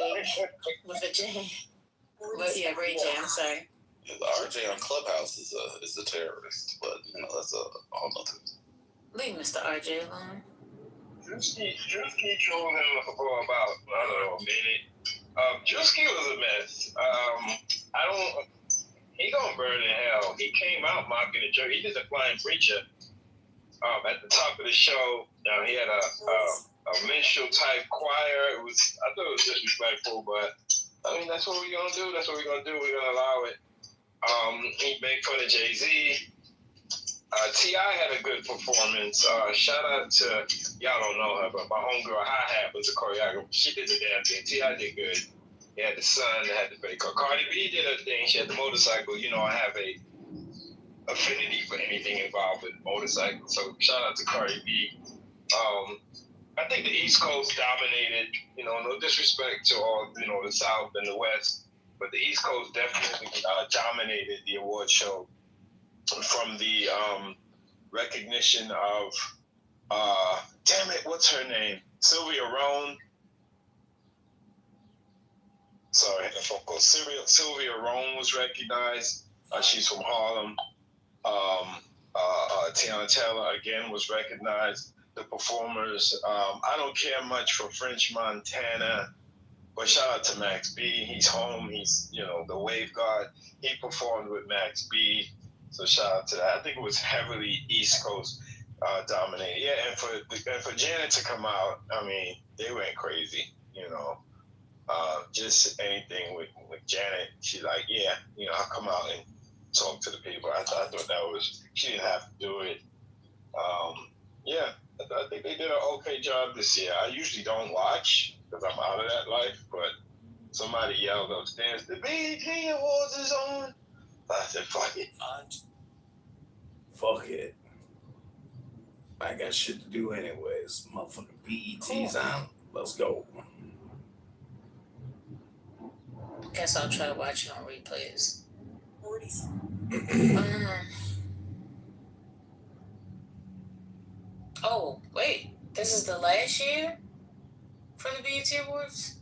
with a J. But yeah, Ray J. I'm sorry. Yeah, the RJ on Clubhouse is a terrorist, but that's a whole nother. Leave Mr. RJ alone. Drewski trolling him for about, I don't know, a minute. Drewski was a mess. He gonna burn in hell. He came out mocking the church. He did the flying preacher at the top of the show. He had a minstrel type choir. I thought it was disrespectful, but I mean, that's what we're gonna do. That's what we're gonna do. We're gonna allow it. He made fun of Jay-Z. T.I. had a good performance. Shout out to, y'all don't know her, but my homegirl Hi-Hat was a choreographer. She did the damn thing. T.I. did good. He had the son that had the fake car. Cardi B did her thing. She had the motorcycle. I have a affinity for anything involved with motorcycles. So shout out to Cardi B. I think the East Coast dominated. No disrespect to all, the South and the West, but the East Coast definitely dominated the award show. From the recognition of, damn it, what's her name? Sylvia Rhone. Sorry, Sylvia Rhone was recognized. She's from Harlem. Tiana Taylor again was recognized. The performers. I don't care much for French Montana, but shout out to Max B. He's home. He's the Wave God. He performed with Max B. So shout out to that. I think it was heavily East Coast dominated. Yeah, and for Janet to come out, I mean, they went crazy. Just anything with Janet. She's like, yeah, I'll come out and talk to the people. I thought that she didn't have to do it. Yeah, I think they did an okay job this year. I usually don't watch because I'm out of that life, but somebody yelled upstairs, the BET Awards is on. I said, fuck it. Fuck it. I got shit to do anyways. Motherfucking BET's on. Let's go. Guess I'll try to watch it on replays. Oh, wait. This is the last year for the BET Awards?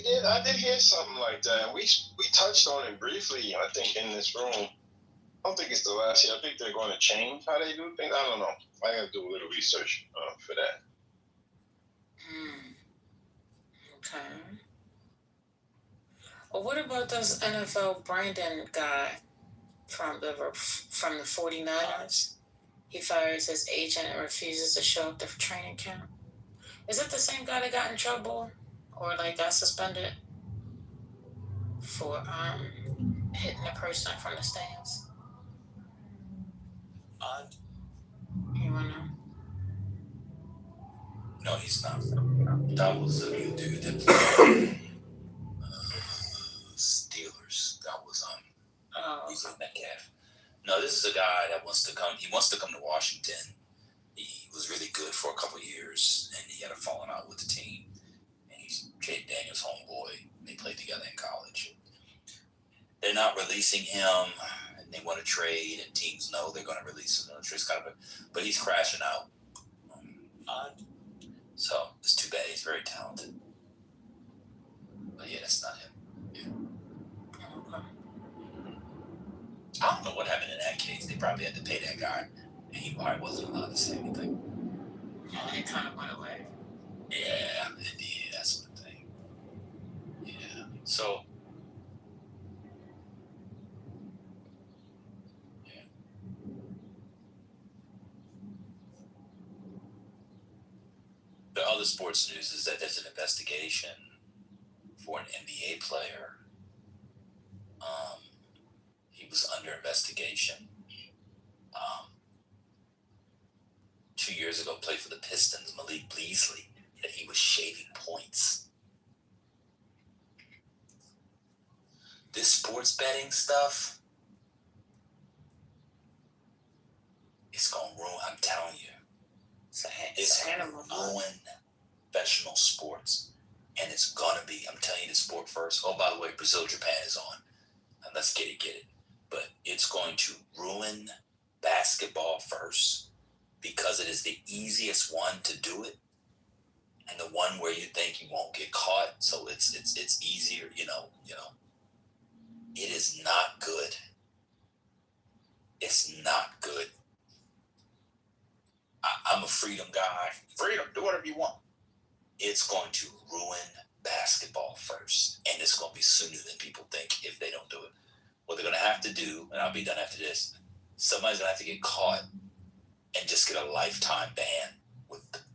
Yeah, I did hear something like that. We touched on it briefly, I think, in this room. I don't think it's the last year. I think they're going to change how they do things. I don't know. I got to do a little research for that. Okay. Well, what about this NFL Brandon guy from the 49ers? He fires his agent and refuses to show up to training camp. Is it the same guy that got in trouble or like got suspended for hitting a person from the stands? You wanna? No, he's not. That was a new dude that played Steelers. That was he's in Metcalf. No, this is a guy that wants to come. He wants to come to Washington. He was really good for a couple of years, and he had a falling out with the team. And he's Jay Daniels' homeboy. They played together in college. They're not releasing him, and they want to trade, and teams know they're going to release him. It's kind of but he's crashing out. So it's too bad. He's very talented. But yeah, that's not him. Yeah. I don't know what happened in that case. They probably had to pay that guy, and he probably wasn't allowed to say anything. And it kind of went away. Yeah, indeed, that sort of thing. Yeah. So, yeah. The other sports news is that there's an investigation for an NBA player. He was under investigation. 2 years ago, played for the Pistons, Malik Beasley, that he was shaving points. This sports betting stuff, it's going to ruin, I'm telling you. It's going to ruin professional sports. And it's going to be, I'm telling you the sport first. Oh, by the way, Brazil-Japan is on. And let's get it. But it's going to ruin basketball first because it is the easiest one to do it. And the one where you think you won't get caught. So it's easier, you know. It is not good. It's not good. I'm a freedom guy. Freedom, do whatever you want. It's going to ruin basketball first. And it's going to be sooner than people think if they don't do it. What they're going to have to do, and I'll be done after this, somebody's going to have to get caught and just get a lifetime ban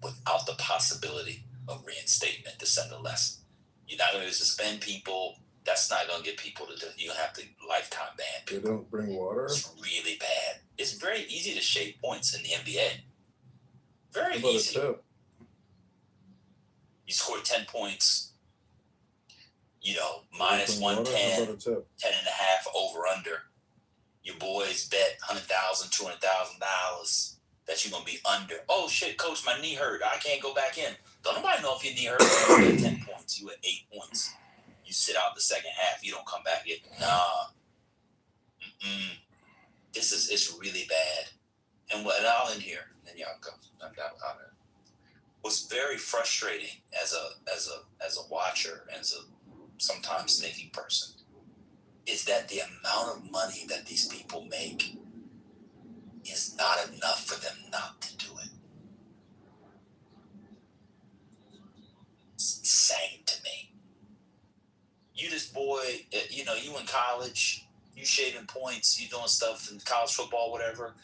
without the possibility of reinstatement to send a lesson. You're not going to suspend people. That's not going to get people to do it. You're going to have to lifetime ban people. They don't bring water? It's really bad. It's very easy to shave points in the NBA. Very How about easy. a tip? You score 10 points, minus 110, 10 and a half over under. Your boys bet $100,000, $200,000 that you're going to be under. Oh, shit, coach, my knee hurt. I can't go back in. Don't nobody know if your knee hurt. You at 10 points. You at 8 points. You sit out the second half. You don't come back in. Nah. It's really bad. And I'll end here. And then y'all go. I'm down with it. Was very frustrating as a watcher, as a sometimes thinking person, is that the amount of money that these people make is not enough for them not to do it. It's insane to me. You this boy, you in college, you shaving points, you doing stuff in college football, whatever.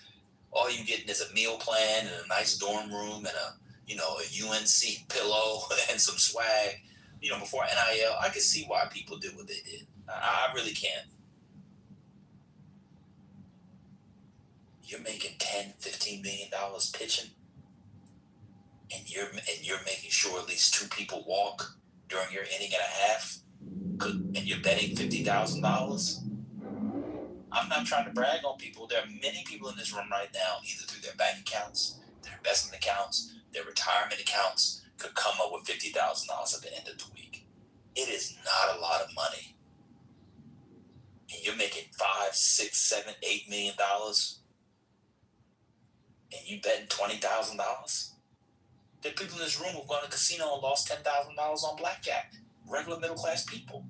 All you getting is a meal plan and a nice dorm room and a UNC pillow and some swag. Before NIL, I could see why people did what they did. I really can. You're making $10, $15 million pitching, and you're making sure at least 2 people walk during your inning and a half, and you're betting $50,000. I'm not trying to brag on people. There are many people in this room right now, either through their bank accounts, their investment accounts, their retirement accounts, could come up with $50,000 at the end of the week. It is not a lot of money. And you're making $5, $6, $7, $8 million, and you betting $20,000. There are people in this room who've gone to the casino and lost $10,000 on blackjack. Regular middle class people.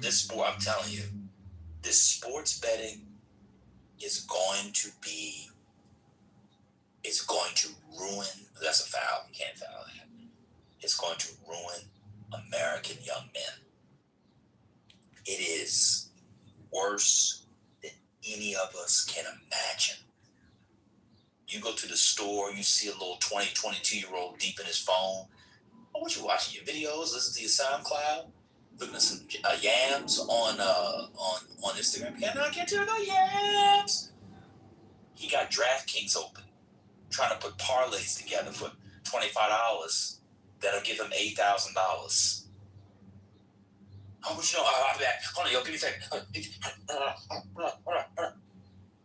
This sport, I'm telling you, this sports betting is going to ruin, that's a foul, you can't foul that. It's going to ruin American young men. It is worse than any of us can imagine. You go to the store, you see a little 20, 22-year-old deep in his phone. Oh, what you watching? Your videos? Listen to your SoundCloud? Looking at some yams on Instagram? Yeah, no, I can't tell no yams. He got DraftKings open, trying to put parlays together for $25 that'll give him $8,000. Oh, but you know, I'll be back. Hold on, yo, give me a second.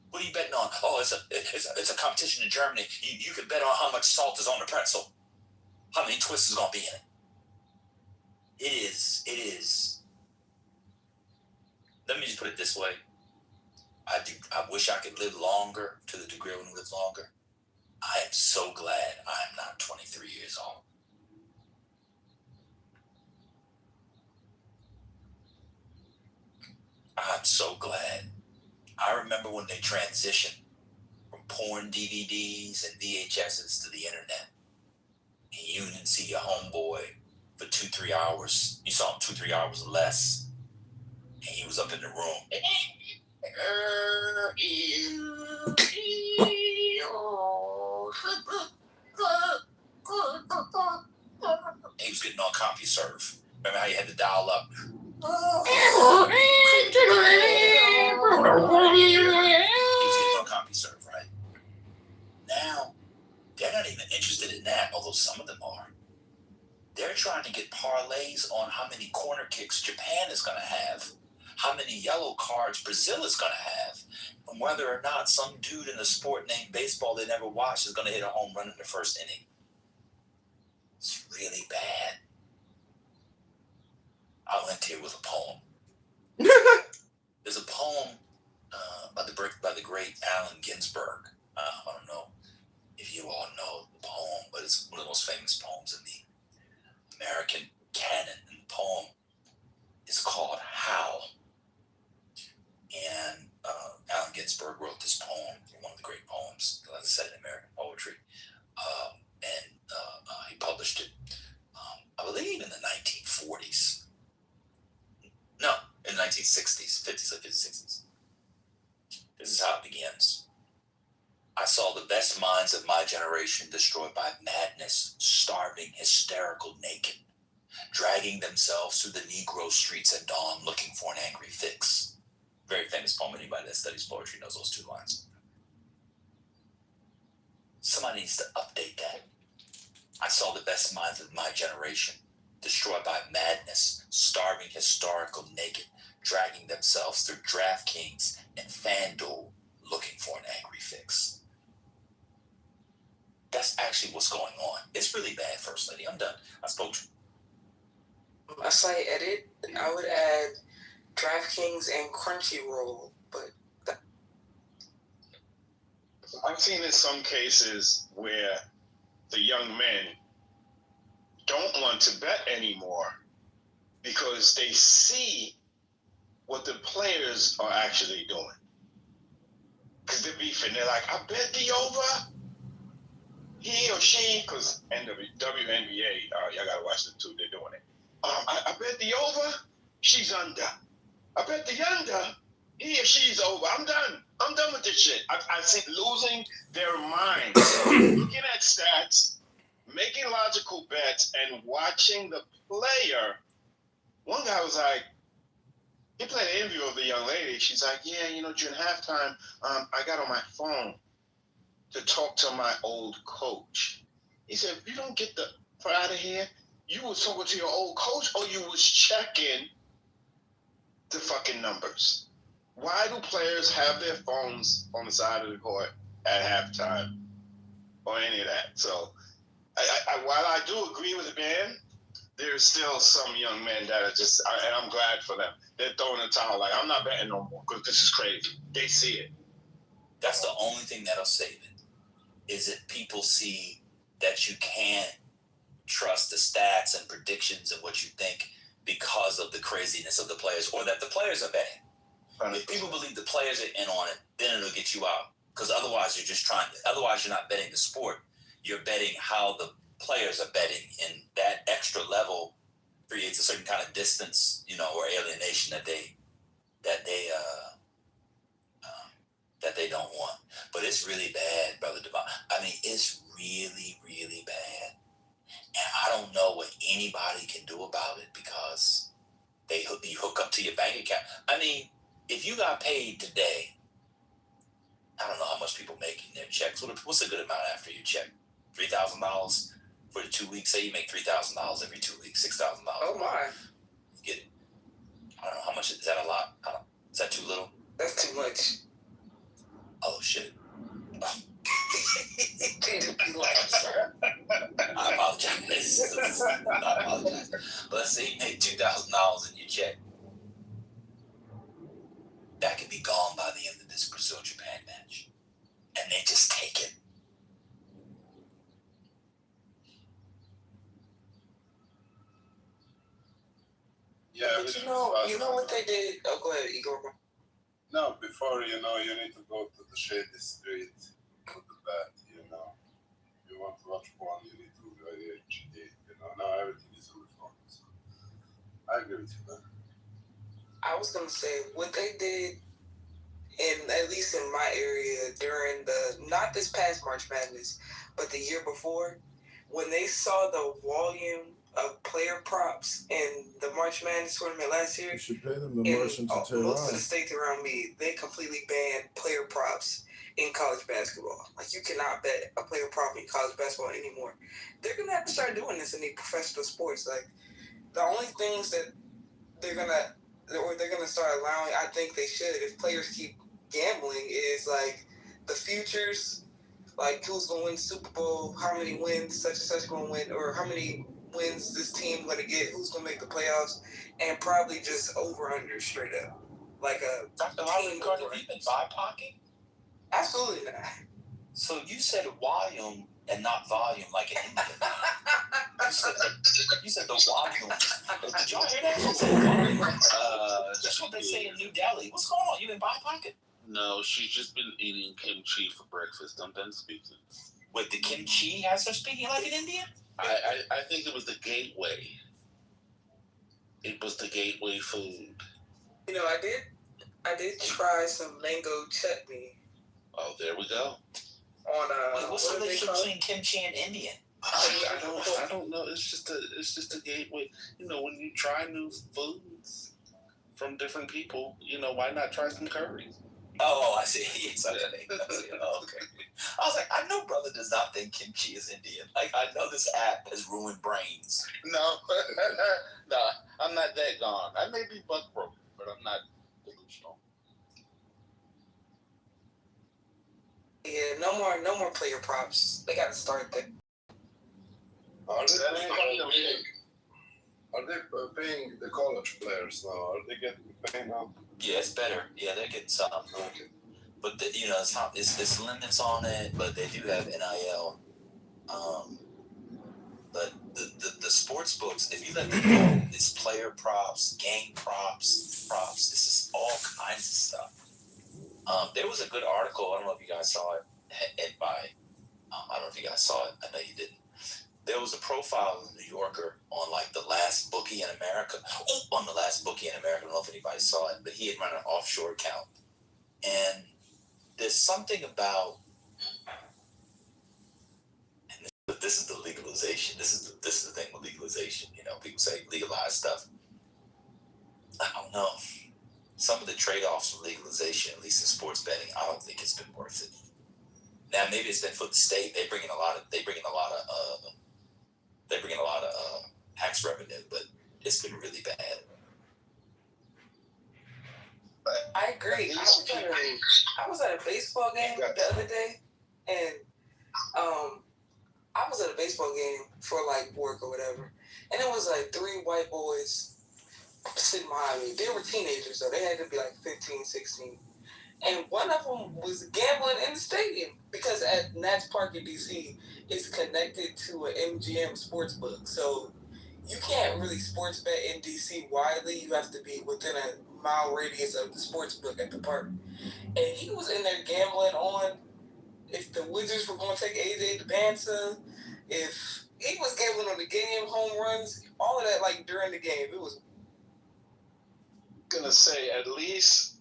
What are you betting on? Oh, it's a competition in Germany. You can bet on how much salt is on the pretzel, how many twists is gonna be in it. It is. Let me just put it this way. I wish I could live longer, to the degree I want to live longer. I am so glad I am not 23 years old. I'm so glad. I remember when they transitioned from porn DVDs and VHSs to the internet. And you didn't see your homeboy for 2-3 hours. You saw him 2-3 hours less. And he was up in the room. He was getting on CompuServe. Remember how you had to dial up? He was getting on CompuServe, right? Now, they're not even interested in that, although some of them are. They're trying to get parlays on how many corner kicks Japan is going to have, how many yellow cards Brazil is going to have, and whether or not some dude in a sport named baseball they never watched is going to hit a home run in the first inning. It's really bad. I'll end here with a poem. There's a poem by the great Allen Ginsberg. I don't know if you all know the poem, but it's one of the most famous poems in the American canon. And the poem is called How. And Allen Ginsberg wrote this poem, one of the great poems, as I said, in American poetry. He published it, I believe, in the 1940s. No, in the 1960s, 50s, 60s. This is how it begins. I saw the best minds of my generation destroyed by madness, starving, hysterical, naked, dragging themselves through the Negro streets at dawn looking for an angry fix. Very famous poem. Anybody that studies poetry knows those two lines. Somebody needs to update that. I saw the best minds of my generation destroyed by madness, starving, hysterical, naked, dragging themselves through DraftKings and FanDuel looking for an angry fix. That's actually what's going on. It's really bad, First Lady. I'm done. I spoke to you. A slight edit. I would add DraftKings and Crunchyroll, but I've seen in some cases where the young men don't want to bet anymore because they see what the players are actually doing. Because they're beefing. They're like, I bet the over. He or she, because WNBA, y'all got to watch the two, they're doing it. I bet the over, she's under. I bet the under, he or she's over. I'm done. I'm done with this shit. I think losing their minds, looking at stats, making logical bets, and watching the player. One guy was like, he played an interview of the young lady. She's like, yeah, during halftime, I got on my phone to talk to my old coach. He said, if you don't get the fuck out of here, you was talking to your old coach or you was checking the fucking numbers. Why do players have their phones on the side of the court at halftime or any of that? So while I do agree with the man, there's still some young men that are just, and I'm glad for them, they're throwing the towel like, I'm not betting no more because this is crazy. They see it. That's the only thing that'll save it. Is that people see that you can't trust the stats and predictions and what you think because of the craziness of the players, or that the players are betting. 100%. If people believe the players are in on it, then it'll get you out. Because otherwise you're not betting the sport. You're betting how the players are betting, and that extra level creates a certain kind of distance, or alienation that they that they don't want. But it's really bad, Brother Devon. I mean, it's really, really bad. And I don't know what anybody can do about it because you hook up to your bank account. I mean, if you got paid today, I don't know how much people make in their checks. What's a good amount after your check? $3,000 for the 2 weeks. Say you make $3,000 every 2 weeks, $6,000. Oh my! You get, I don't know how much is that. A lot? Is that too little? That's too much. Oh shit! I apologize. I apologize. But let's say you make $2,000 in your check. That could be gone by the end of this Brazil-Japan match. And they just take it. Yeah, but you know what they did? Oh, go ahead, Igor. No, before, you need to go to the shady street with the bat, You want to watch porn, you need to go to HD, Now everything is on the phone. So I agree with you, man. I was going to say, what they did, at least in my area, during not this past March Madness, but the year before, when they saw the volume of player props in the March Madness tournament last year, You should pay them the Martian to Tehran. Most of the states around me, they completely banned player props in college basketball. Like, you cannot bet a player prop in college basketball anymore. They're going to have to start doing this in the professional sports. Like, the only things that they're going to start allowing, I think they should, if players keep gambling, is like the futures, like who's going to win the Super Bowl, how many wins such and such going to win, or how many wins this team going to get, who's going to make the playoffs, and probably just over-under straight up. Like a Dr. Harvey Carter, have you been BIPOCing? Absolutely not. So you said volume and not volume like an Indian. You said the volume. Did y'all hear that? You said volume. That's what they say in New Delhi. What's going on? You been BIPOCing? No, she's just been eating kimchi for breakfast. I'm done speaking. Wait, the kimchi has her speaking like an Indian? I think it was the gateway. It was the gateway food. I did try some mango chutney. Oh, there we go. Wait, what's the relationship between kimchi and Indian? I don't know. It's just a gateway. When you try new foods from different people, why not try some curry? Oh, I see. Yes, okay. Oh, okay. I was like, I know brother does not think kimchi is Indian. Like, I know this app has ruined brains. No, no, I'm not that gone. I may be buck broken, but I'm not delusional. Yeah, no more player props. They got to start there. Are they paying the college players now? Are they getting paid now? Yeah, it's better. Yeah, they're getting some. Okay. But it's limits on it, but they do have NIL. But the sports books, if you let them know, it's player props, game props. This is all kinds of stuff. There was a good article. I don't know if you guys saw it. I don't know if you guys saw it. I know you didn't. There was a profile in the New Yorker on like the last bookie in America. On the last bookie in America. I don't know if anybody saw it, but he had run an offshore account. And there's something about, and this is the legalization. This is the thing with legalization. People say legalize stuff. I don't know. Some of the trade-offs from legalization, at least in sports betting, I don't think it's been worth it. Now maybe it's been for the state. They bring in a lot of tax revenue, but it's been really bad. I agree. I was at a baseball game the other day, and I was at a baseball game for like work or whatever, and it was like 3 white boys sitting behind me. They were teenagers, though. They had to be like 15, 16. And one of them was gambling in the stadium because at Nats Park in D.C., it's connected to an MGM sports book. So you can't really sports bet in D.C. widely. You have to be within a mile radius of the sports book at the park. And he was in there gambling on if the Wizards were going to take AJ DeBanza, if he was gambling on the game, home runs, all of that, like during the game. It was gonna say at least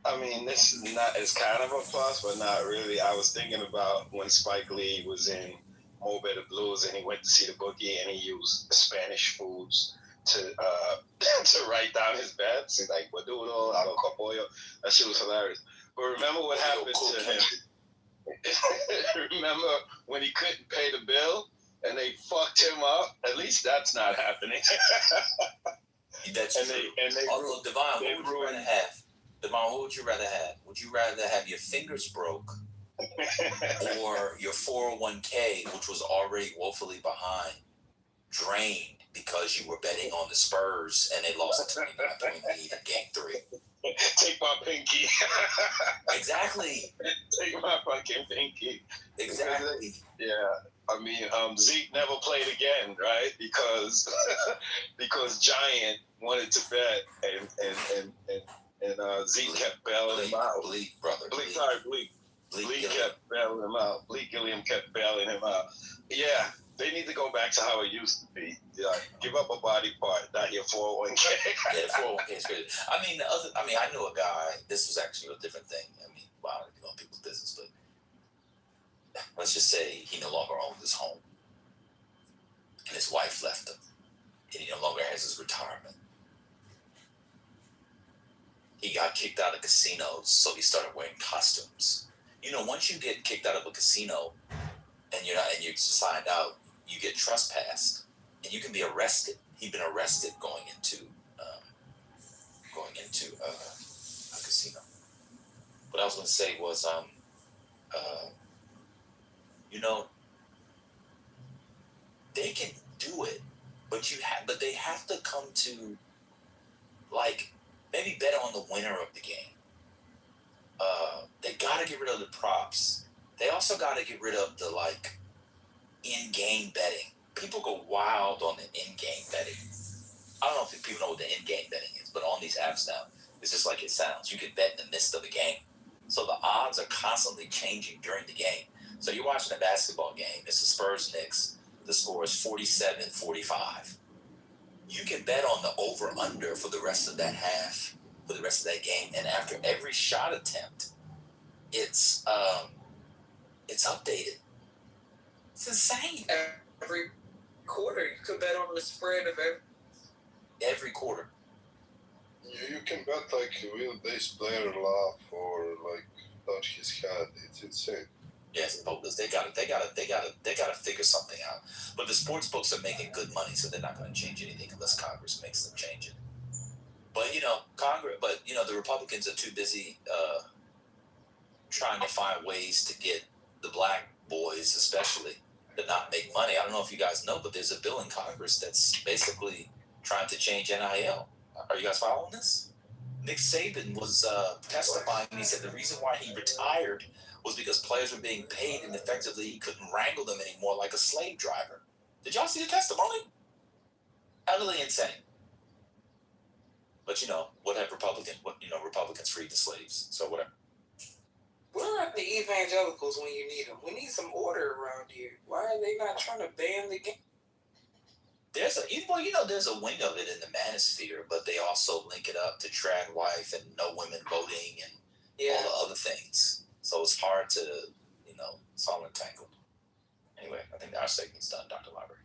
I mean, this is not is kind of a plus, but not really. I was thinking about when Spike Lee was in Mo Better Blues, and he went to see the bookie, and he used Spanish foods to to write down his bets. He's like, "Guadudo, alo capollo." That shit was hilarious. But remember what happened to him? Remember when he couldn't pay the bill and they fucked him up? At least that's not happening. That's and true. They although, Devon, what would you rather have? Devon, what would you rather have? Would you rather have your fingers broke or your 401k, which was already woefully behind, drained because you were betting on the Spurs and they lost a 29-point lead in Game 3? Take my pinky. Exactly. Take my fucking pinky. Exactly. Yeah. I mean, Zeke never played again, right? Because Giant wanted to bet, and Zeke kept bailing him out. Bleak kept bailing him out. Bleak Gilliam kept bailing him out. Yeah, they need to go back to how it used to be. Yeah, give up a body part, not your 401k. Yeah, 401k is good. I know a guy. This was actually a different thing. I mean, wow, I don't know people's business, but let's just say he no longer owns his home, and his wife left him, and he no longer has his retirement. He got kicked out of casinos, so he started wearing costumes. You know, once you get kicked out of a casino and you're signed out, you get trespassed, and you can be arrested. He'd been arrested going into a casino. What I was going to say was, they can do it, but they have to come to, like, maybe bet on the winner of the game. They got to get rid of the props. They also got to get rid of the, like, in-game betting. People go wild on the in-game betting. I don't know if people know what the in-game betting is, but on these apps now, it's just like it sounds. You can bet in the midst of the game. So the odds are constantly changing during the game. So you're watching a basketball game. It's the Spurs-Knicks. The score is 47-45. You can bet on the over-under for the rest of that half, for the rest of that game. And after every shot attempt, it's updated. It's insane. Every quarter, you could bet on the spread of every quarter. You can bet like, will this player laugh or like touch his head? It's insane. Yes, bogus. They gotta figure something out. But the sports books are making good money, so they're not going to change anything unless Congress makes them change it. But the Republicans are too busy trying to find ways to get the black boys, especially, to not make money. I don't know if you guys know, but there's a bill in Congress that's basically trying to change NIL. Are you guys following this? Nick Saban was testifying, and he said the reason why he retired was because players were being paid, and effectively he couldn't wrangle them anymore like a slave driver. Did y'all see the testimony? Utterly insane. But what have Republicans freed the slaves, so whatever. Where are the evangelicals when you need them? We need some order around here. Why are they not trying to ban the game? There's a wing of it in the manosphere, but they also link it up to trad wife and no women voting and all the other things. So it's hard to, it's all entangled. Anyway, I think our segment's done, Dr. Library.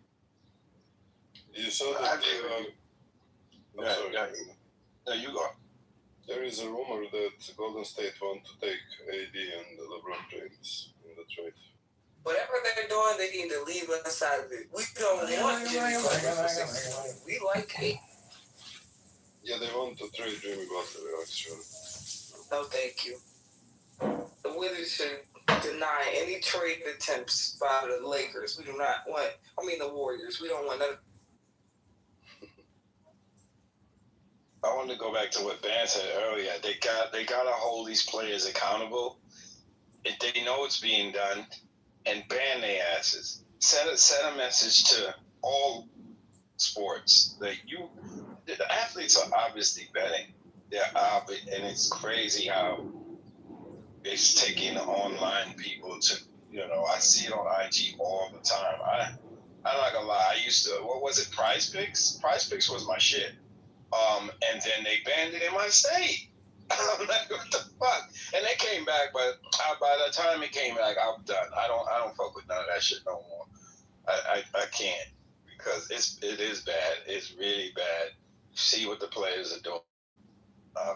You saw that. No, you go. There is a rumor that Golden State want to take AD and LeBron James in the trade. Whatever they're doing, they need to leave us out of it. We don't want Jimmy Butler for 6 months. We like it. Yeah, they want to trade Jimmy Butler, actually. No, thank you. The Wizards should deny any trade attempts by the Lakers. We do not want, the Warriors. We don't want none. I wanted to go back to what Ban said earlier. They gotta hold these players accountable. If they know it's being done, and ban their asses. Send a message to all sports that the athletes are obviously betting. And it's crazy how it's taking online people to, I see it on IG all the time. I'm not gonna lie. I used to, what was it, Prize Picks? Prize Picks was my shit. And then they banned it in my state. I'm like, what the fuck? And they came back, but by the time it came back, I'm done. I don't fuck with none of that shit no more. I can't, because it is bad. It's really bad. See what the players are doing.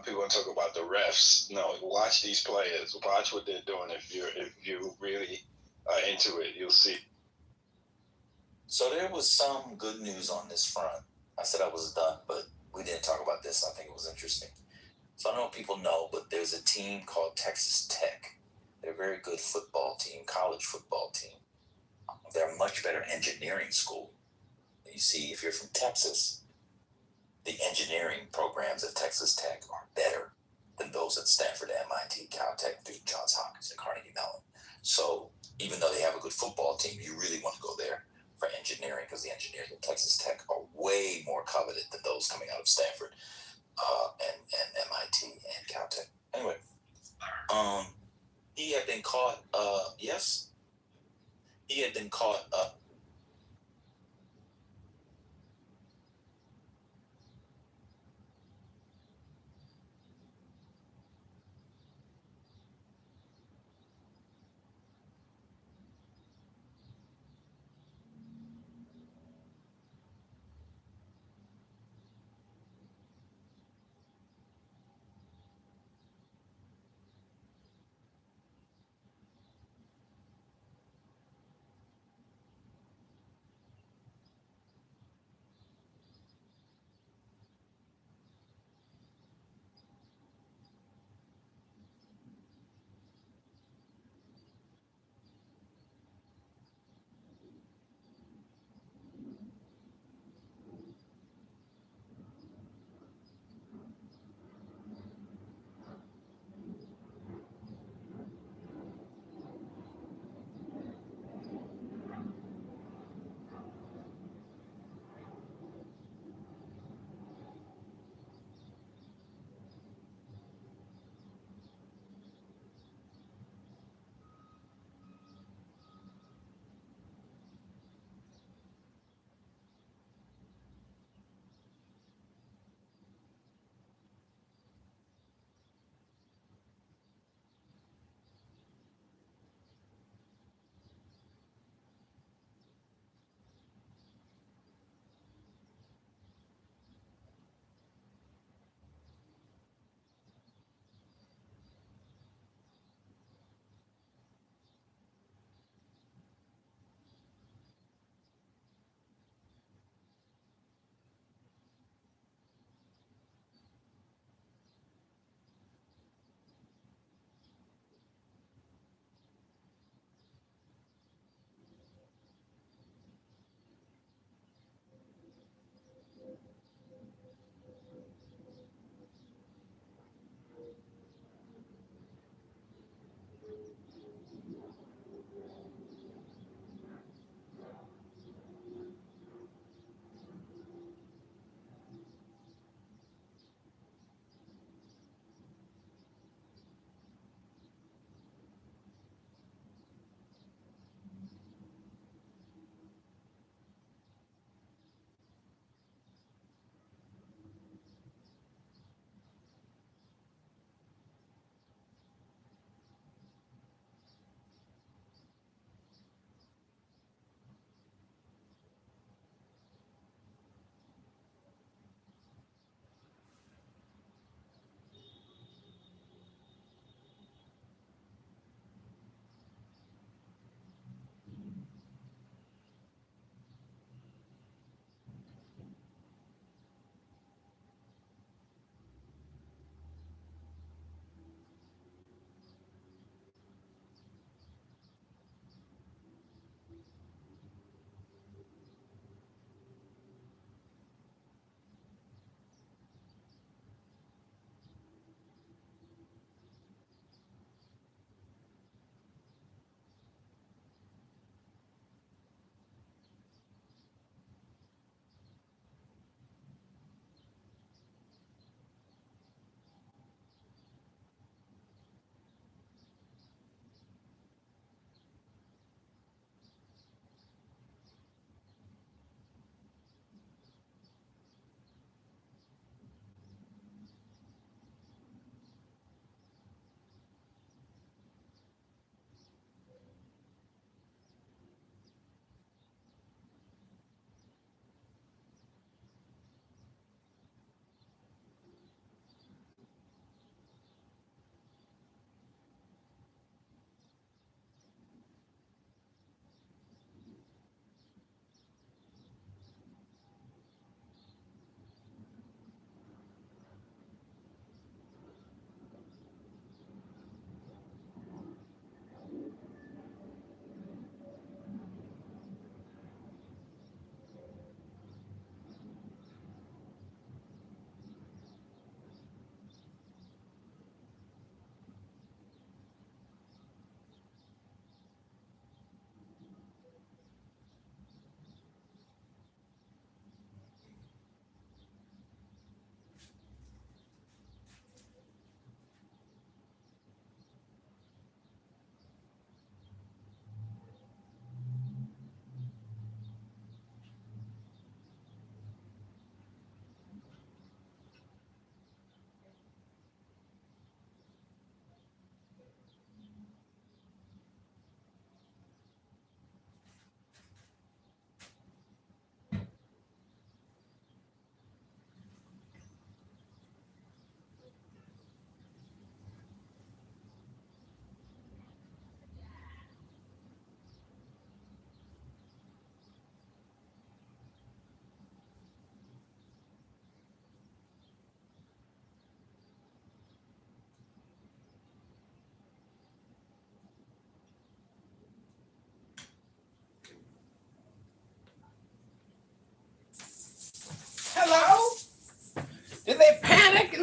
People talk about the refs. No, watch these players. Watch what they're doing. If you really are into it, you'll see. So there was some good news on this front. I said I was done, but we didn't talk about this. I think it was interesting. So I don't know if people know, but there's a team called Texas Tech. They're a very good football team, college football team. They're a much better engineering school. You see, if you're from Texas, the engineering programs at Texas Tech are better than those at Stanford, MIT, Caltech, Duke, Johns Hopkins, and Carnegie Mellon. So even though they have a good football team, you really want to go there for engineering, because the engineers at Texas Tech are way more coveted than those coming out of Stanford and MIT and Caltech. Anyway, he had been caught. Yes, he had been caught up.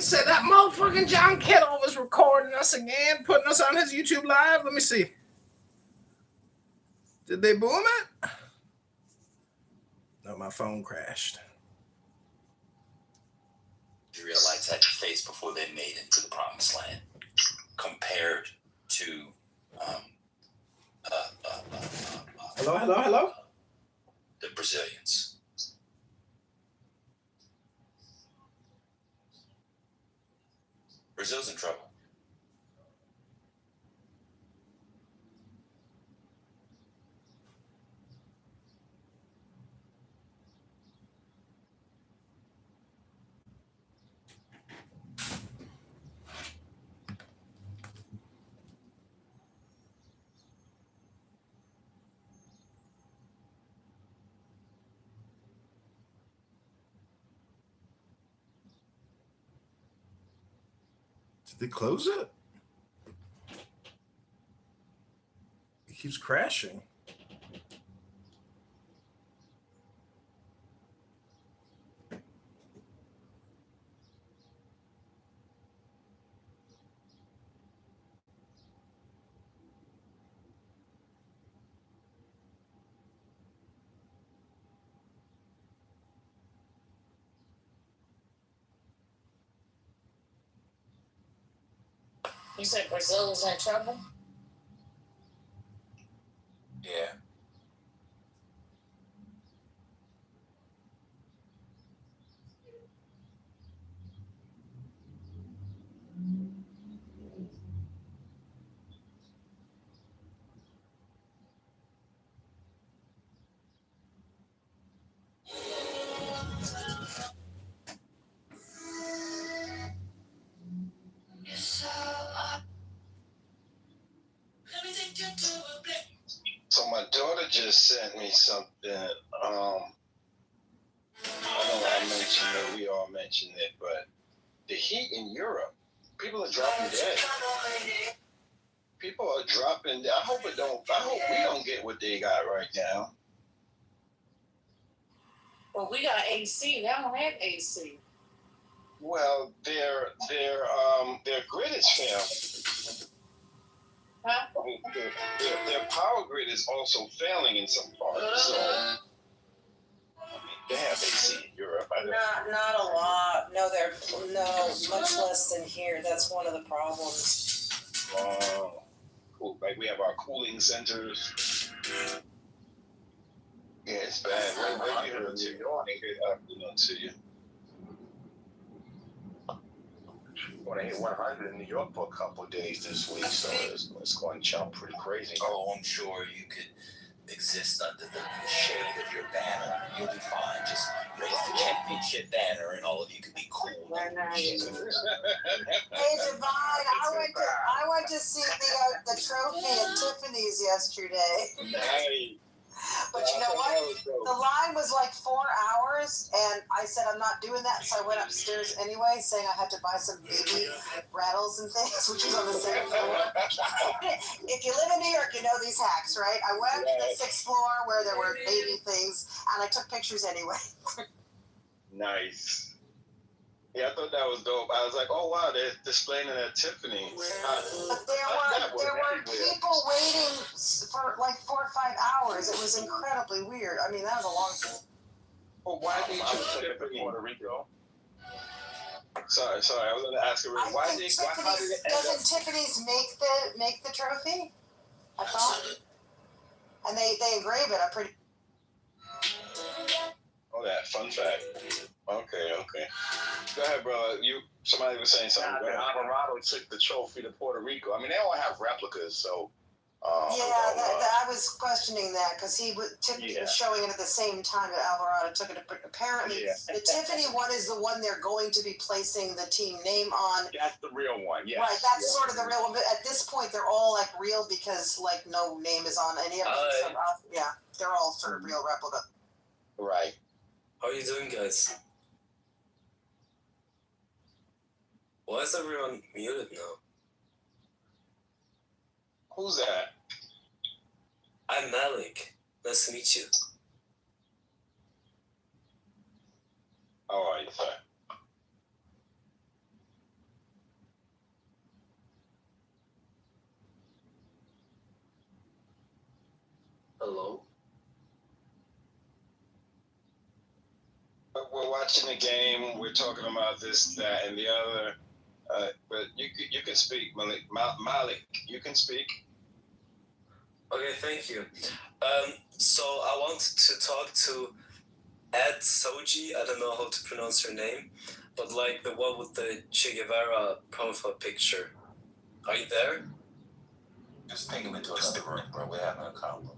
said that motherfucking John Kittle was recording us again, putting us on his YouTube live. Let me see. Did they boom it? No, my phone crashed. Israelites had to face before they made it to the promised land, compared to Hello. The Brazilians. Brazil's in trouble. Did they close it? It keeps crashing. You said Brazil was in trouble? Yeah. So my daughter just sent me something. I know I mentioned it, we all mentioned it, but the heat in Europe, people are dropping dead. People are dropping dead. I hope we don't get what they got right now. Well, we got AC. They don't have AC. Well, their grid is failing. Huh? Their power grid is also failing in some parts. So they have AC in Europe. Not a lot. No, much less than here. That's one of the problems. Cool. Like we have our cooling centers. Yeah, it's bad. Where you heard to? To you. When I hit 100 in New York for a couple of days this week, so it's going to jump pretty crazy. Oh, I'm sure you could exist under the shade of your banner. You'll be fine. Just raise the championship banner and all of you could be cool. Hey, Divine, I went to see the trophy at Tiffany's yesterday. Nice. But you know what? The line was like 4 hours, and I said I'm not doing that, so I went upstairs anyway, saying I had to buy some baby rattles and things, which was on the second floor. If you live in New York, you know these hacks, right? I went to the 6th floor where there were baby things, and I took pictures anyway. Nice. Yeah, I thought that was dope. I was like, oh wow, they're displaying it at Tiffany's. But there were people waiting for like 4 or 5 hours. It was incredibly weird. I mean, that was a long time. Well, why did you pick Puerto Rico? Sorry, I was going to ask you. Doesn't Tiffany's make the trophy? I thought, and they engrave it. I'm pretty. Oh, that fun fact. Okay. Go ahead, bro. Somebody was saying something. Alvarado took the trophy to Puerto Rico. I mean, they all have replicas, so. I was questioning that because Tiffany was showing it at the same time that Alvarado took it. Apparently, the Tiffany one is the one they're going to be placing the team name on. That's the real one, yes. Right, that's sort of the real one. But at this point, they're all like real because like no name is on any of them. So, they're all sort of real replica. Right. How are you doing, guys? Why is everyone muted now? Who's that? I'm Malik. Nice to meet you. How are you, sir? Hello? We're watching the game. We're talking about this, that, and the other. But you can speak, Malik. Malik, you can speak. Okay, thank you. So I wanted to talk to Ed Soji. I don't know how to pronounce her name, but like the one with the Che Guevara profile picture. Are you there? Just ping him into another room, bro. We're having a convo.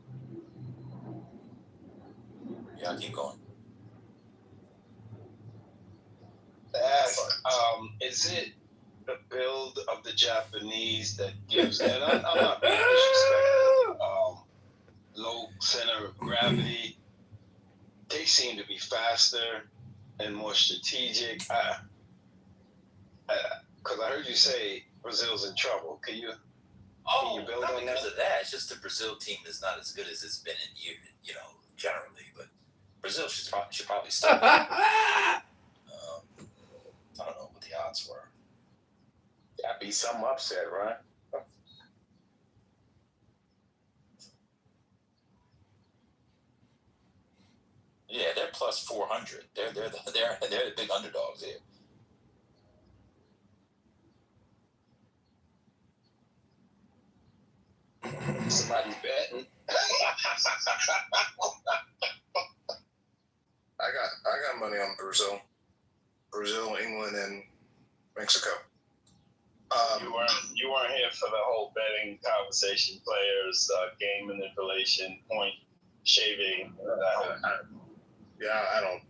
Yeah, keep going. Is it the build of the Japanese that gives, and I'm not being disrespectful, low center of gravity? They seem to be faster and more strategic. Because I heard you say Brazil's in trouble. Can you build Not on because that? of that. It's just the Brazil team is not as good as it's been in years, generally. But Brazil should probably start. I don't know what the odds were. That'd be some upset, right? Yeah, they're plus 400. They're the big underdogs here. Somebody's betting. I got money on Brazil, England, and Mexico. You weren't here for the whole betting conversation. Players, game manipulation, point shaving. I don't.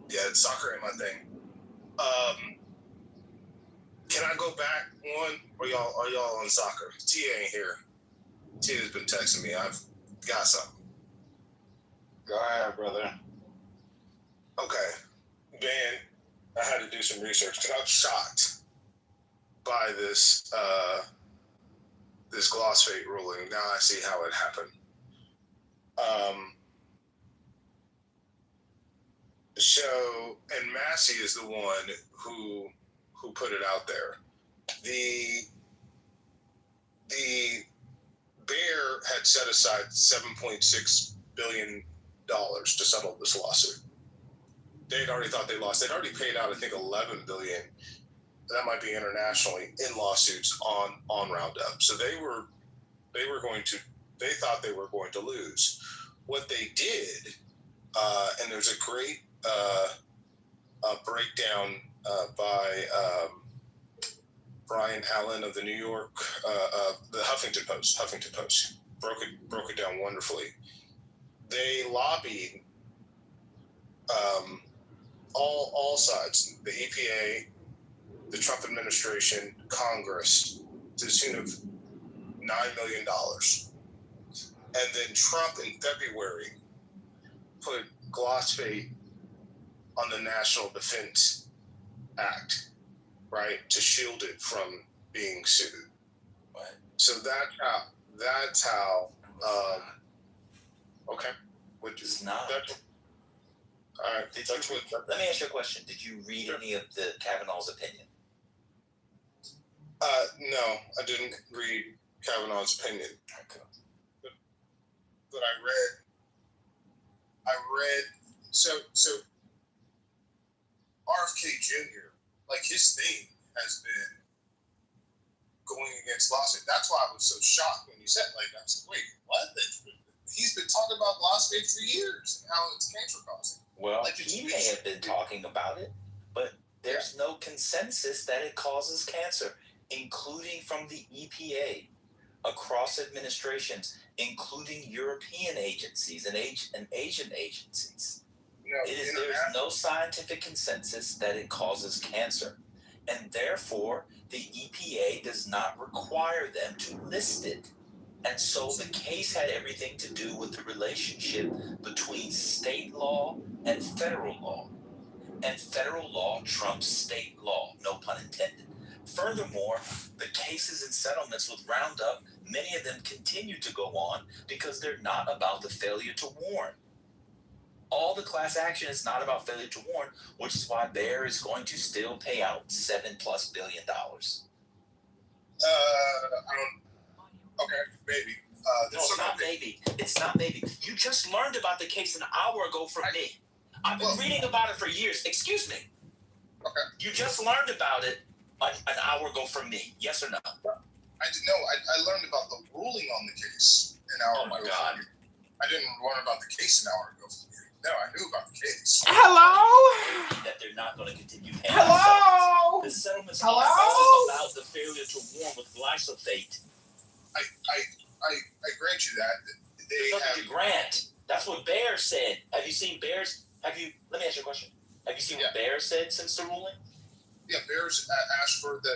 Yeah, soccer ain't my thing. Can I go back one? Are y'all on soccer? Tia ain't here. Tia's been texting me. I've got something. Go ahead, brother. Okay, Ben, I had to do some research because I'm shocked by this this glossate ruling. Now I see how it happened. So, and Massey is the one who put it out there. The Bear had set aside $7.6 billion to settle this lawsuit. They'd already thought they lost. They'd already paid out, I think, $11 billion. That might be internationally in lawsuits on Roundup. So they thought they were going to lose. What they did, and there's a great breakdown by Brian Allen of the New York, the Huffington Post broke it down wonderfully. They lobbied all sides, the EPA, the Trump administration, Congress, to the tune of $9 million. And then Trump in February put glossate on the National Defense Act, right, to shield it from being sued. Right. So that's how. Okay. It's not. All right. Let me ask you a question. Did you read any of the Kavanaugh's opinion? No, I didn't read Kavanaugh's opinion. Okay. But I read. So RFK Jr., like his thing has been going against lawsuit. That's why I was so shocked when you said like that. I was like, wait, what? He's been talking about glyphosate for years and how it's cancer causing. Well, like he may have been talking about it, but there's no consensus that it causes cancer, including from the EPA, across administrations, including European agencies and Asian agencies. There's no scientific consensus that it causes cancer, and therefore the EPA does not require them to list it. And so the case had everything to do with the relationship between state law and federal law. And federal law trumps state law, no pun intended. Furthermore, the cases and settlements with Roundup, many of them continue to go on because they're not about the failure to warn. All the class action is not about failure to warn, which is why Bayer is going to still pay out $7+ billion. Okay, maybe. No, it's not maybe. It's not maybe. You just learned about the case an hour ago from me. I've been reading about it for years. Excuse me. Okay. You just learned about it an hour ago from me. Yes or no? I didn't know. I learned about the ruling on the case an hour ago. Oh my God. I didn't learn about the case an hour ago. No, I knew about the case. Hello? That they're not going to continue paying Hello? the settlements. Hello? All about the failure to warn with glyphosate. I grant you that. There's nothing to grant. That's what Bear said. Have you seen Bear's? Let me ask you a question. Have you seen what Bear said since the ruling? Yeah, Bears asked for to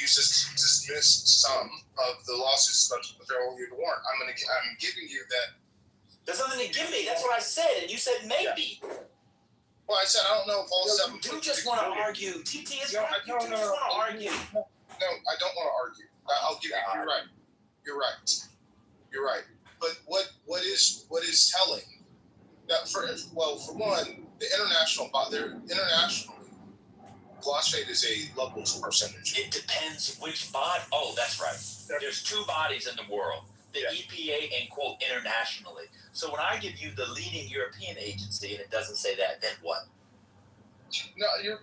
use this to dismiss some of the lawsuits about the failure to warn. I'm giving you that. There's nothing to give me. That's what I said, and you said maybe. Yeah. Well, I said I don't know if all seven. You just want to argue. TT is right. You just want to argue. No, I don't want to argue. I'll give you. You're right. You're right. You're right. But what is telling that for one, internationally, glyphosate is a level percentage. It depends which body. Oh, that's right. There's two bodies in the world: the EPA and quote internationally. So when I give you the leading European agency and it doesn't say that, then what? No, you're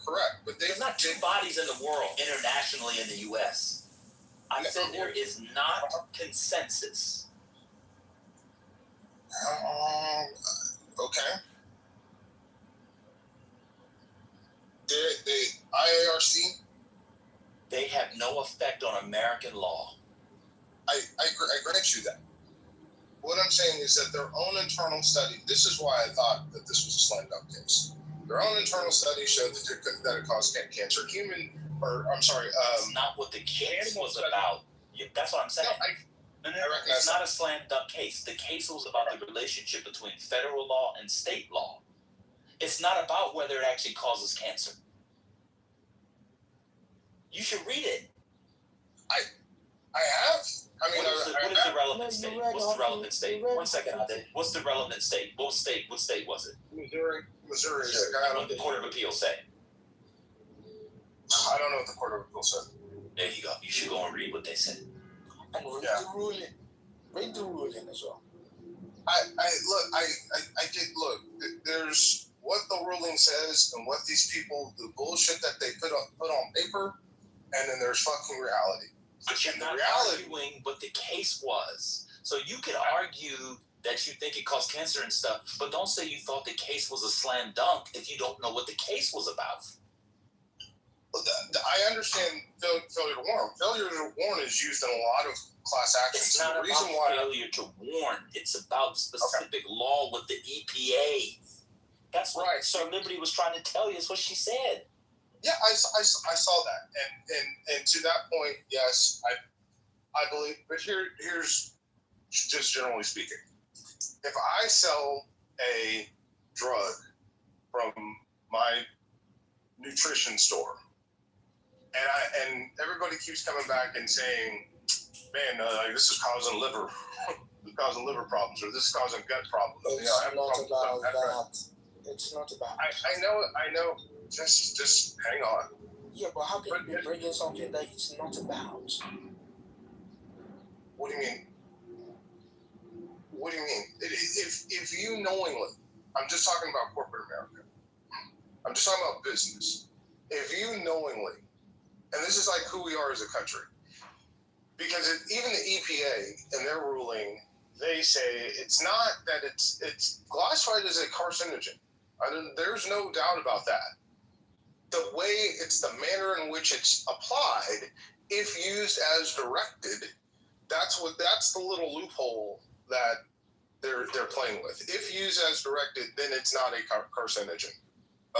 correct. But there's not two bodies in the world internationally in the U.S. I said there is not consensus. Okay. The IARC? They have no effect on American law. I grant you that. What I'm saying is that their own internal study, this is why I thought that this was a slam dunk case. Their own internal study showed that it caused cancer. That's not what the case was about. That's what I'm saying. No, it's not a slam dunk case. The case was about the relationship between federal law and state law. It's not about whether it actually causes cancer. You should read it. I have. I mean, what is the relevant state? What's the relevant state? 1 second, Ade. What's the relevant state? What state was it? Missouri. What did the Court of Appeals say? I don't know what the Court of Appeals said. There you go. You should go and read what they said. And read the ruling. Read the ruling as well. There's what the ruling says and what these people, the bullshit that they put on paper, and then there's fucking reality. But you're not arguing what the case was. So you could argue that you think it caused cancer and stuff, but don't say you thought the case was a slam dunk if you don't know what the case was about. I understand failure to warn. Failure to warn is used in a lot of class actions. It's not about failure to warn. It's about specific law with the EPA. That's what Sir Liberty was trying to tell you. Is what she said. Yeah, I saw that, and to that point, yes, I believe. But here's just generally speaking, if I sell a drug from my nutrition store, and everybody keeps coming back and saying, "Man, this is causing liver problems, or this is causing gut problems." It's not about. I know. Just hang on. Yeah, but how can you be bringing something that it's not about? What do you mean? What do you mean? If you knowingly, I'm just talking about corporate America. I'm just talking about business. If you knowingly, and this is like who we are as a country, because even the EPA in their ruling, they say it's not that it's glyphosate is a carcinogen. There's no doubt about that. The way it's the manner in which it's applied, if used as directed, that's the little loophole that they're playing with. If used as directed, then it's not a carcinogen.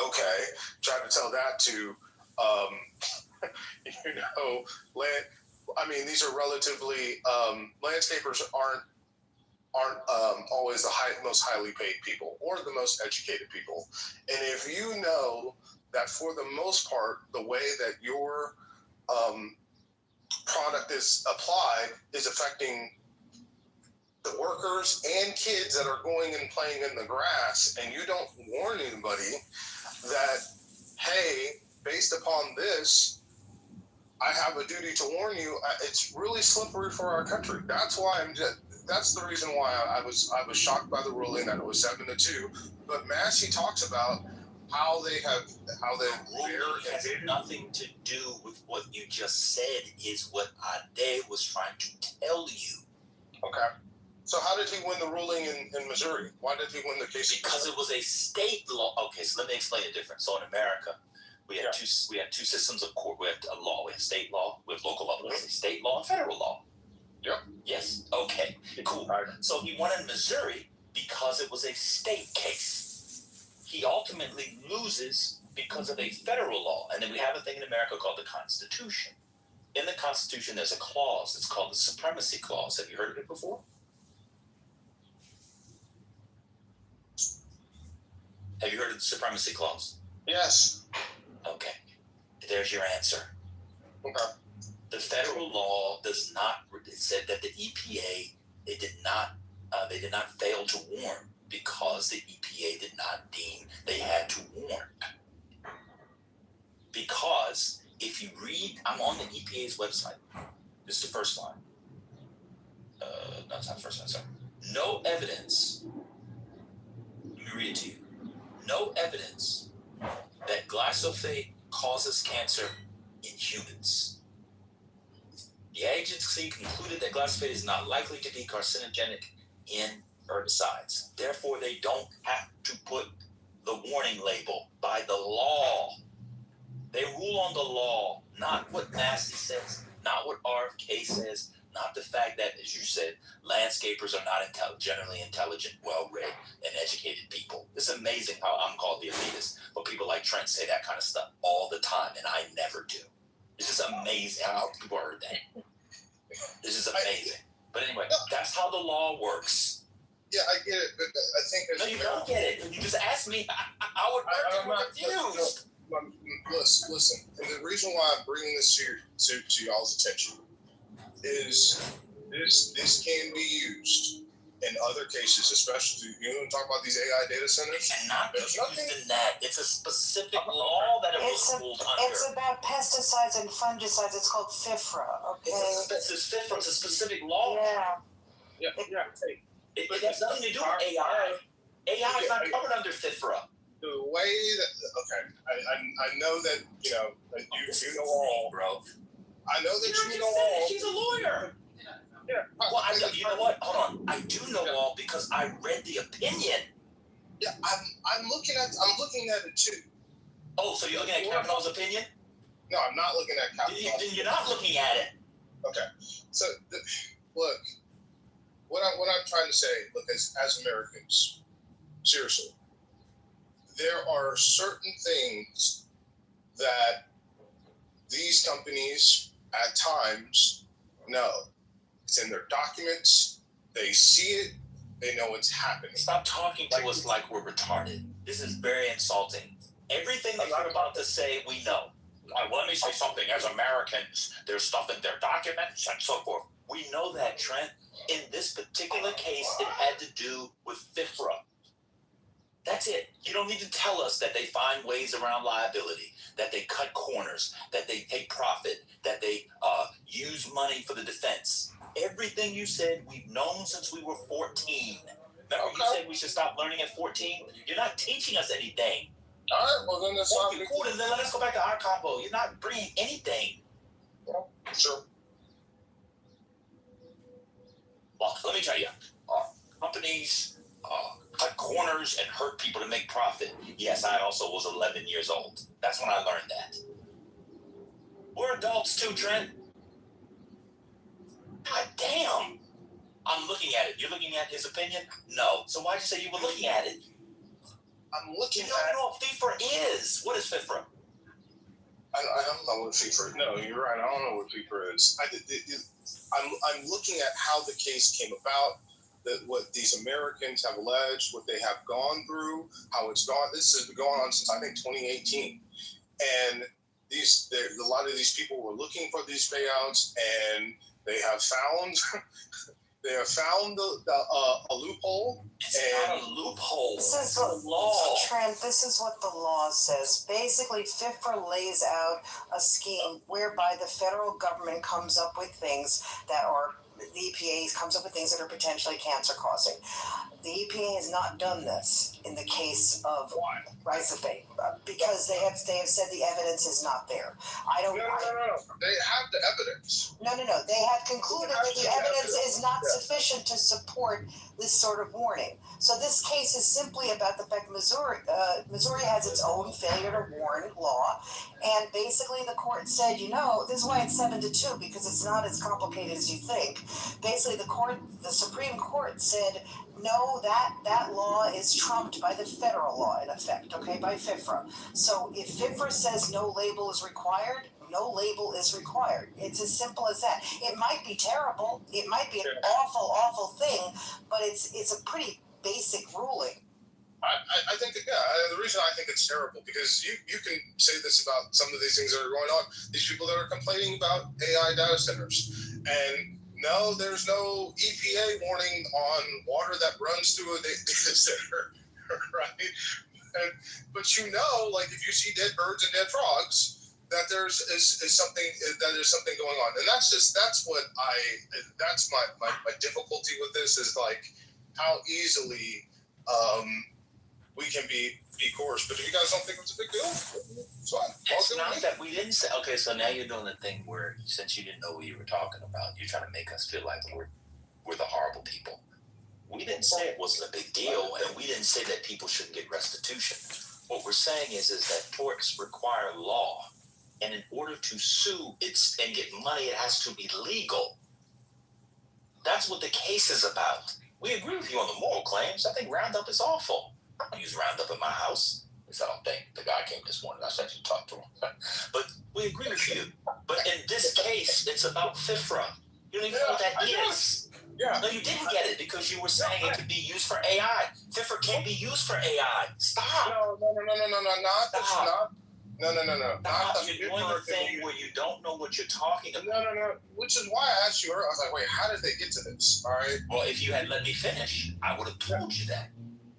Okay, try to tell that to, these are relatively landscapers aren't always the most highly paid people or the most educated people, and if you know that for the most part, the way that your product is applied is affecting the workers and kids that are going and playing in the grass, and you don't warn anybody that, hey, based upon this, I have a duty to warn you. It's really slippery for our country. That's why that's the reason why I was shocked by the ruling that it was 7-2. But Massey talks about how they has nothing to do with what you just said. Is what Ade was trying to tell you. Okay. So how did he win the ruling in Missouri? Why did he win the case? Because it was a state law. Okay, so let me explain the difference. So in America, we have two systems of court. We have a law. We have state law. We have local law. We have state law and federal law. Yep. Yes. Okay. Cool. So he won in Missouri because it was a state case. He ultimately loses because of a federal law. And then we have a thing in America called the Constitution. In the Constitution, there's a clause. It's called the Supremacy Clause. Have you heard of it before? Have you heard of the Supremacy Clause? Yes. Okay. There's your answer. Okay. The federal law does not. It said that the EPA they did not fail to warn because the EPA did not deem they had to warn. Because if you read, I'm on the EPA's website. This is the first line. No, it's not the first line. Sorry. No evidence. Let me read it to you. No evidence that glyphosate causes cancer in humans. The agency concluded that glyphosate is not likely to be carcinogenic in herbicides. Therefore, they don't have to put the warning label by the law. They rule on the law, not what Massey says, not what RFK says, not the fact that, as you said, landscapers are not generally intelligent, well-read, and educated people. It's amazing how I'm called the elitist, but people like Trent say that kind of stuff all the time, and I never do. It's just amazing how people heard that. It's just amazing. But anyway, that's how the law works. Yeah, I get it, but I think... No, you don't get it. You just asked me. I would be confused. Listen, and the reason why I'm bringing this to y'all's attention is this can be used in other cases, especially, you know, talk about these AI data centers. And not be used in that. It's a specific law that it was ruled under. It's about pesticides and fungicides. It's called FIFRA, okay? It's FIFRA. It's a specific law. Yeah. It has nothing to do with AI. AI is not covered under FIFRA. The way that, okay, I know that, you know, that you know all, bro. I know that you know all. She's a lawyer. Yeah. Well, you know what? Hold on. I do know all because I read the opinion. Yeah, I'm looking at it too. Oh, so you're looking at Kavanaugh's opinion? No, I'm not looking at Kavanaugh. Then you're not looking at it. Okay. So, look, what I'm trying to say, look, as Americans, seriously, there are certain things that these companies at times know. It's in their documents. They see it. They know it's happening. Stop talking to us like we're retarded. This is very insulting. Everything that you're about to say, we know. Well, let me say something. As Americans, there's stuff in their documents and so forth. We know that, Trent. In this particular case, it had to do with FIFRA. That's it. You don't need to tell us that they find ways around liability, that they cut corners, that they take profit, that they use money for the defense. Everything you said, we've known since we were 14. Remember you said we should stop learning at 14? You're not teaching us anything. All right, well then that's not cool. And then let's go back to our combo. You're not bringing anything. Well, sure. Well, let me tell you, companies cut corners and hurt people to make profit. Yes, I also was 11 years old. That's when I learned that. We're adults too, Trent. God damn. I'm looking at it. You're looking at his opinion? No. So why'd you say you were looking at it? I'm looking at... You don't know what FIFRA is. What is FIFRA? I don't know what FIFRA is. No, you're right. I don't know what FIFRA is. I'm looking at how the case came about, what these Americans have alleged, what they have gone through, how it's gone. This has been going on since, I think, 2018. And a lot of these people were looking for these payouts, and they have found They have found a loophole. It's not a loophole. This is the law. Trent, this is what the law says. Basically, FIFRA lays out a scheme whereby the federal government comes up with things that are, the EPA comes up with things that are potentially cancer causing. The EPA has not done this in the case of glyphosate because they have said the evidence is not there. No. They have the evidence. No. They have concluded that the evidence is not sufficient to support this sort of warning. So this case is simply about the fact Missouri has its own failure to warn law, and basically the court said, this is why it's 7-2 because it's not as complicated as you think. Basically, the Supreme Court said, no, that law is trumped by the federal law in effect, okay, by FIFRA. So if FIFRA says no label is required, no label is required. It's as simple as that. It might be terrible. It might be an awful, awful thing, but it's a pretty basic ruling. I think the reason I think it's terrible because you can say this about some of these things that are going on. These people that are complaining about AI data centers, and no, there's no EPA warning on water that runs through a data center, right? But like if you see dead birds and dead frogs, that there's something going on, and that's my difficulty with this is like how easily we can be coerced. But if you guys don't think it's a big deal, it's fine. It's not that we didn't say. Okay, so now you're doing the thing where since you didn't know what you were talking about, you're trying to make us feel like we're the horrible people. We didn't say it wasn't a big deal, and we didn't say that people shouldn't get restitution. What we're saying is that torts require law, and in order to sue and get money, it has to be legal. That's what the case is about. We agree with you on the moral claims. I think Roundup is awful. I don't use Roundup in my house. At least I don't think. The guy came this morning. I said you talk to him. But we agree with you. But in this case, it's about FIFRA. You don't even know what that is. Yeah. No, you didn't get it because you were saying it could be used for AI. FIFRA can't be used for AI. Stop. No. You're doing the thing where you don't know what you're talking about. No. Which is why I asked you earlier. I was like, wait, how did they get to this? All right. Well, if you had let me finish, I would have told you that.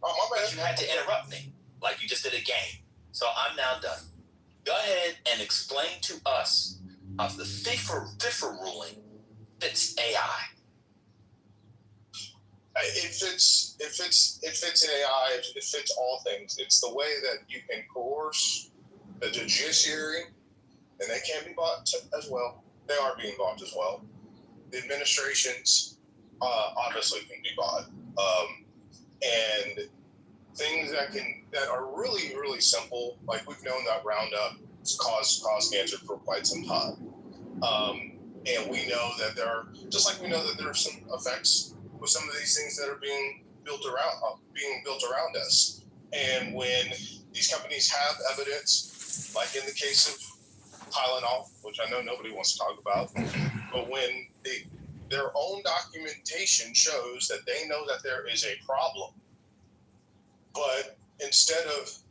Oh, my bad. But you had to interrupt me like you just did a game. So I'm now done. Go ahead and explain to us how the FIFA ruling fits AI. It fits in AI. It fits all things. It's the way that you can coerce the judiciary, and they can be bought as well. They are being bought as well. The administrations obviously can be bought, and things that are really, really simple. Like we've known that Roundup caused cancer for quite some time, and we know that we know that there are some effects with some of these things that are being built around us. And when these companies have evidence, like in the case of Tylenol, which I know nobody wants to talk about, but when their own documentation shows that they know that there is a problem, but instead of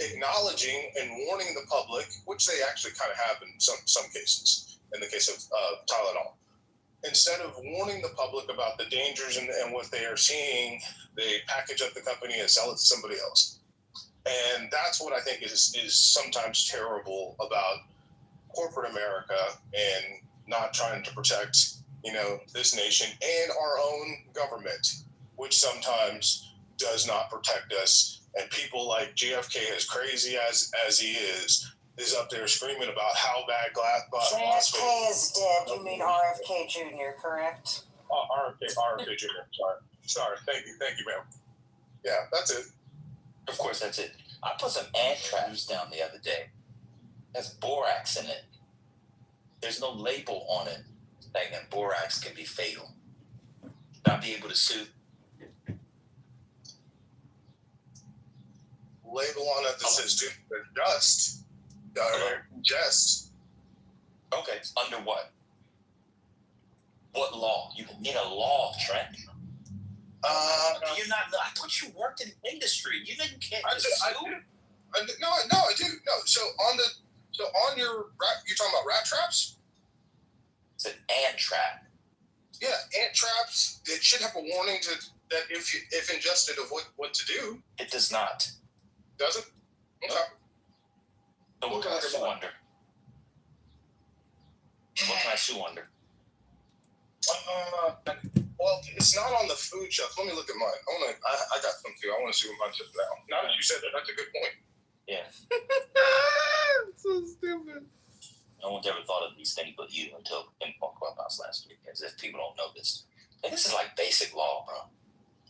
acknowledging and warning the public, which they actually kind of have in some cases, in the case of Tylenol, instead of warning the public about the dangers and what they are seeing, they package up the company and sell it to somebody else. And that's what I think is sometimes terrible about corporate America and not trying to protect, this nation and our own government, which sometimes does not protect us. And people like JFK, as crazy as he is up there screaming about how bad JFK is dead. You mean RFK Jr., correct? RFK Jr. Sorry. Thank you, ma'am. Yeah, that's it. Of course, that's it. I put some ant traps down the other day. There's borax in it. There's no label on it saying that borax can be fatal. Should I be able to sue? Label on it that says dust. Just. Okay, under what? What law? You need a law, Trent. Do you not know? I thought you worked in industry. You didn't get sue. I do. No. So on your you're talking about rat traps? It's an ant trap. Yeah, ant traps. It should have a warning that if ingested of what to do. It does not. Does it? Okay. So what can I sue under? What can I sue under? Well, it's not on the food shelf. Let me look at mine. I got some too. I want to see what mine says now. Now that you said that, that's a good point. Yeah. So stupid. No one's ever thought of these things but you until in Clubhouse last week, as if people don't know this. And this is like basic law, bro.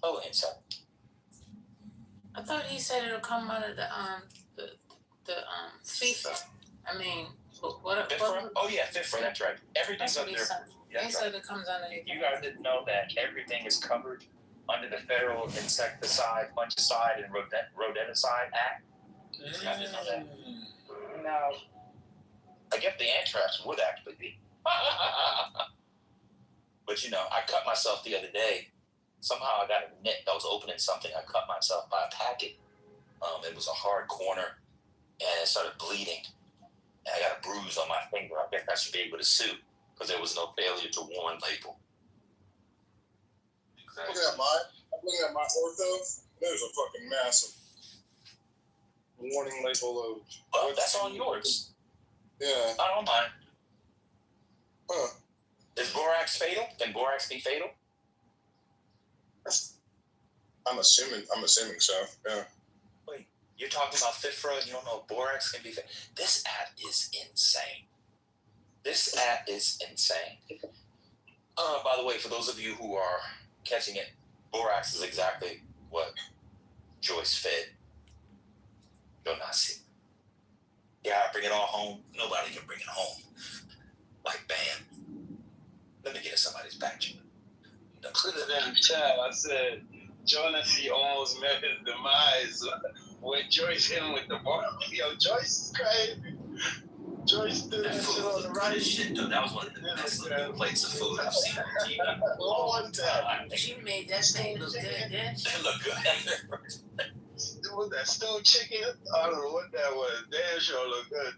Oh, inside. I thought he said it'll come out of the FIFA. I mean, what? FIFRA? Oh yeah, FIFRA. That's right. Everything's That's up what he there. said. Yeah, He said it comes underneath. You guys didn't know that everything is covered under the Federal Insecticide, Fungicide, and Rodenticide Act? I didn't know that. No. I guess the anthrax would actually be. But you know, I cut myself the other day. Somehow I got a nick. I was opening something. I cut myself by a packet. It was a hard corner, and it started bleeding. And I got a bruise on my finger. I guess I should be able to sue because there was no failure to warn label. Exactly. I'm looking at my ortho. There's a fucking massive warning label of. Well, that's on yours. Yeah. I don't mind. Huh. Is borax fatal? Can borax be fatal? I'm assuming so. Yeah. Wait, you're talking about FIFRA and you don't know if borax can be fatal? This app is insane. This app is insane. By the way, for those of you who are catching it, borax is exactly what Joyce fed Joe Nasi. Yeah, I bring it all home. Nobody can bring it home. Like, bam. Let me get somebody's back. Put it in the chat. I said, Jonas, almost met his demise when Joyce hit him with the ball. Yo, Joyce is crazy. Joyce did that shit on the right. Shit, dude, that was one of the best looking plates of food I've seen on TV. Long time. She made that thing look good, didn't she? It looked good. Was that stone chicken? I don't know what that was. Damn sure looked good.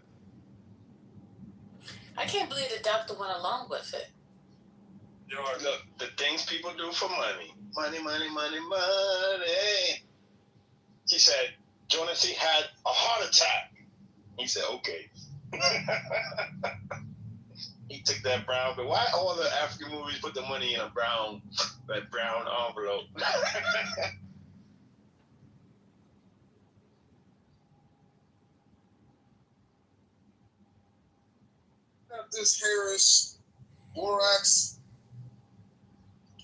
I can't believe the doctor went along with it. Look, the things people do for money. Money, money, money, money. He said, Jonas, he had a heart attack. He said, okay. He took that brown, but why all the African movies put the money in that brown envelope? This Harris borax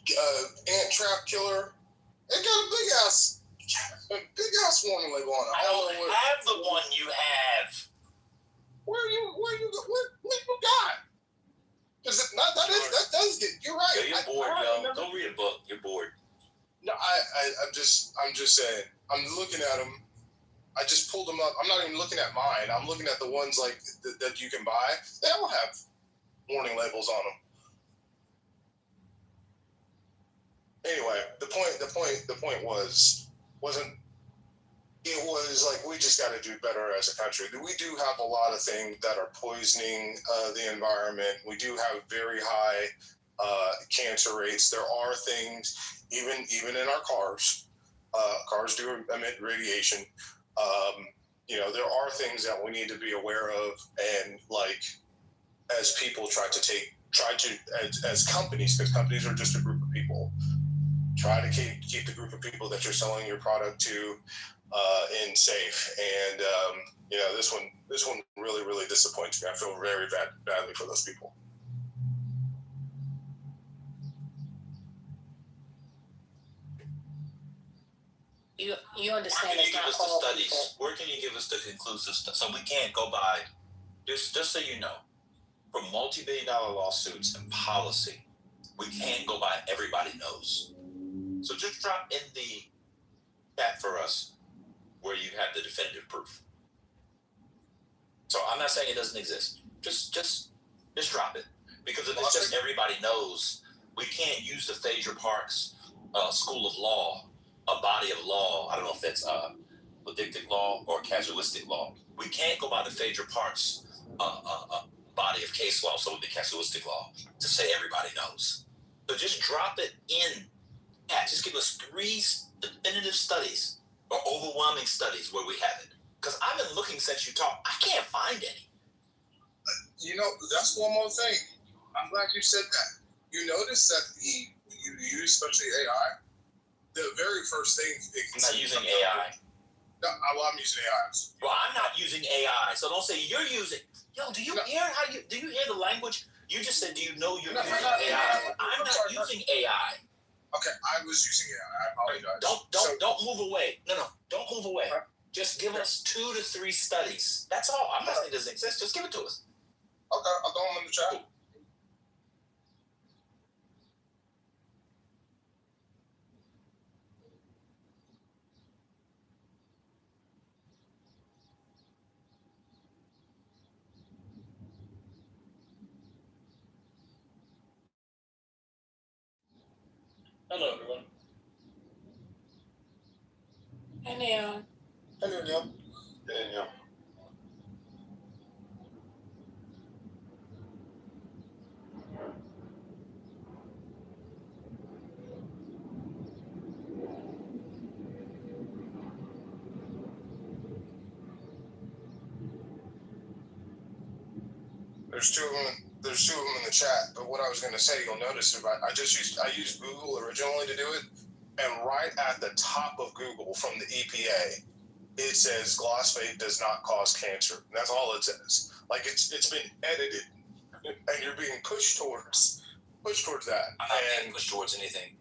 ant trap killer. It got a big ass warning label on it. I don't have the one you have. What you got? Is it not that does get you're right. Yo, you're bored, yo. Go read a book. You're bored. No, I'm just saying. I'm looking at them. I just pulled them up. I'm not even looking at mine. I'm looking at the ones like that you can buy. They all have warning labels on them. Anyway, the point wasn't. It was like we just got to do better as a country. We do have a lot of things that are poisoning the environment. We do have very high cancer rates. There are things, even in our cars. Cars do emit radiation. There are things that we need to be aware of, and like as people as companies, because companies are just a group of people, try to keep the group of people that you're selling your product to in safe. And this one really, really disappoints me. I feel very badly for those people. You understand? Where can you give us the studies? Where can you give us the conclusive stuff? So we can't go by. Just so you know, for multi-billion-dollar lawsuits and policy, we can't go by everybody knows. So just drop in the chat for us where you have the definitive proof. So I'm not saying it doesn't exist. Just drop it, because if it's just everybody knows, we can't use the Phaedra Parks School of Law, a body of law. I don't know if that's predictive law or casuistic law. We can't go by the Phaedra Parks body of case law, so it would be casuistic law, to say everybody knows. So just drop it in. Yeah, just give us 3 definitive studies or overwhelming studies where we have it. Because I've been looking since you talked. I can't find any. You know, that's one more thing. I'm glad you said that. You notice that you use, especially AI, the very first thing. I'm not using AI. No, well, I'm using AI. Well, I'm not using AI, so don't say you're using. Yo, do you hear do you hear the language? You just said, do you know you're using AI? I'm not using AI. Okay, I was using AI. I apologize. Don't move away. No, don't move away. Just give us 2 to 3 studies. That's all. I'm not saying it doesn't exist. Just give it to us. Okay, I'll throw them in the chat. Hello, everyone. Hey, Neil. Hello, Neil. Hey, Neil. There's two of them in the chat, but what I was going to say, you'll notice if I used Google originally to do it, and right at the top of Google from the EPA, it says glyphosate does not cause cancer. And that's all it says. Like it's been edited, and you're being pushed towards that. I'm not being pushed towards anything.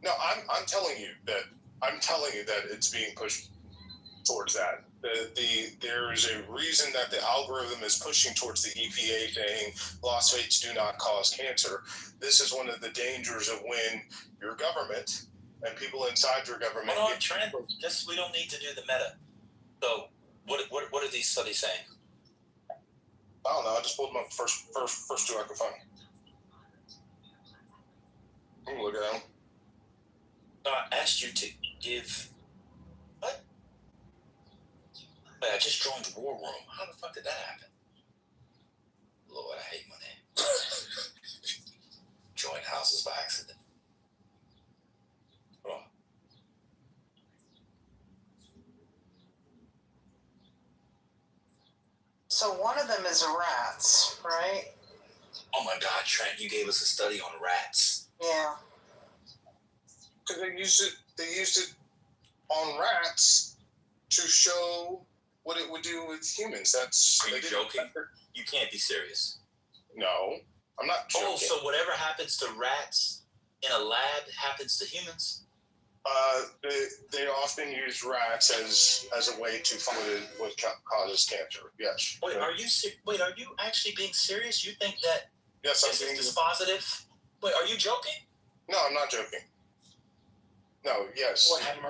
No, I'm telling you that it's being pushed towards that. There is a reason that the algorithm is pushing towards the EPA saying glyphosates do not cause cancer. This is one of the dangers of when your government and people inside your government. Hold on, Trent. We don't need to do the meta. So, what are these studies saying? I don't know. I just pulled them up first 2 I could find. I'm gonna look at them. I asked you to give. What? Wait, I just joined the war room. How the fuck did that happen? Lord, I hate my name. Join houses by accident. Hold on. So one of them is rats, right? Oh my God, Trent, you gave us a study on rats. Yeah. Because they used it on rats to show what it would do with humans. Are you joking? You can't be serious. No, I'm not joking. Oh, so whatever happens to rats in a lab happens to humans? They often use rats as a way to find what causes cancer. Yes. Wait, are you actually being serious? You think that yes, this is dispositive? Wait, are you joking? No, I'm not joking. No, yes. What happened?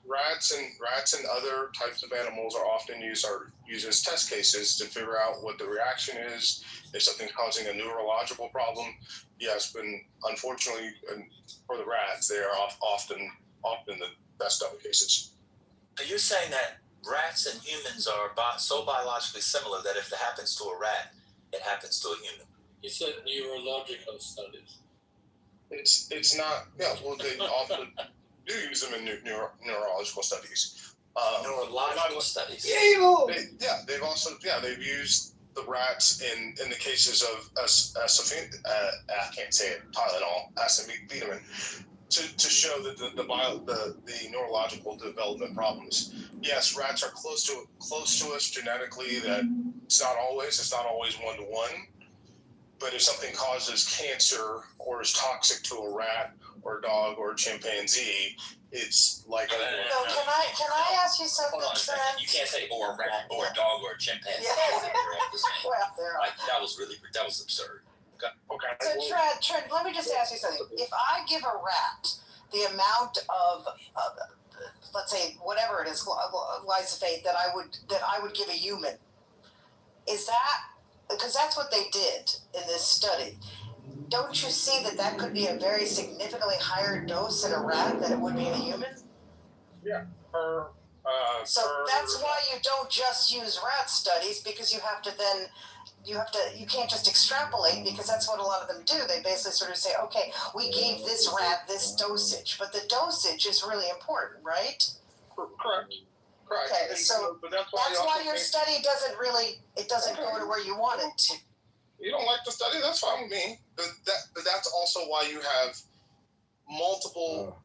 Rats and other types of animals are often used as test cases to figure out what the reaction is, if something's causing a neurological problem. Yes, but unfortunately for the rats, they are often the best of cases. So you're saying that rats and humans are so biologically similar that if it happens to a rat, it happens to a human. You said neurological studies. It's not. Yeah, well, they often do use them in neurological studies. Neurological studies. They've used the rats in the cases of I can't say it, Tylenol, acetaminophen, to show that the neurological development problems. Yes, rats are close to us genetically. That it's not always 1-to-1. But if something causes cancer or is toxic to a rat or a dog or a chimpanzee, it's like. So can I ask you something, Trent? You can't say or a rat or a dog or a chimpanzee. Yeah. That was absurd. Okay. So Trent, let me just ask you something. If I give a rat the amount of let's say whatever it is, glyphosate that I would give a human, is that because that's what they did in this study? Don't you see that could be a very significantly higher dose in a rat than it would be in a human? Yeah. So that's why you don't just use rat studies, because you have to then you can't just extrapolate, because that's what a lot of them do. They basically sort of say, okay, we gave this rat this dosage, but the dosage is really important, right? Correct. Okay, so but that's why your study doesn't go to where you want it to. You don't like the study? That's fine with me. But that's also why you have multiple.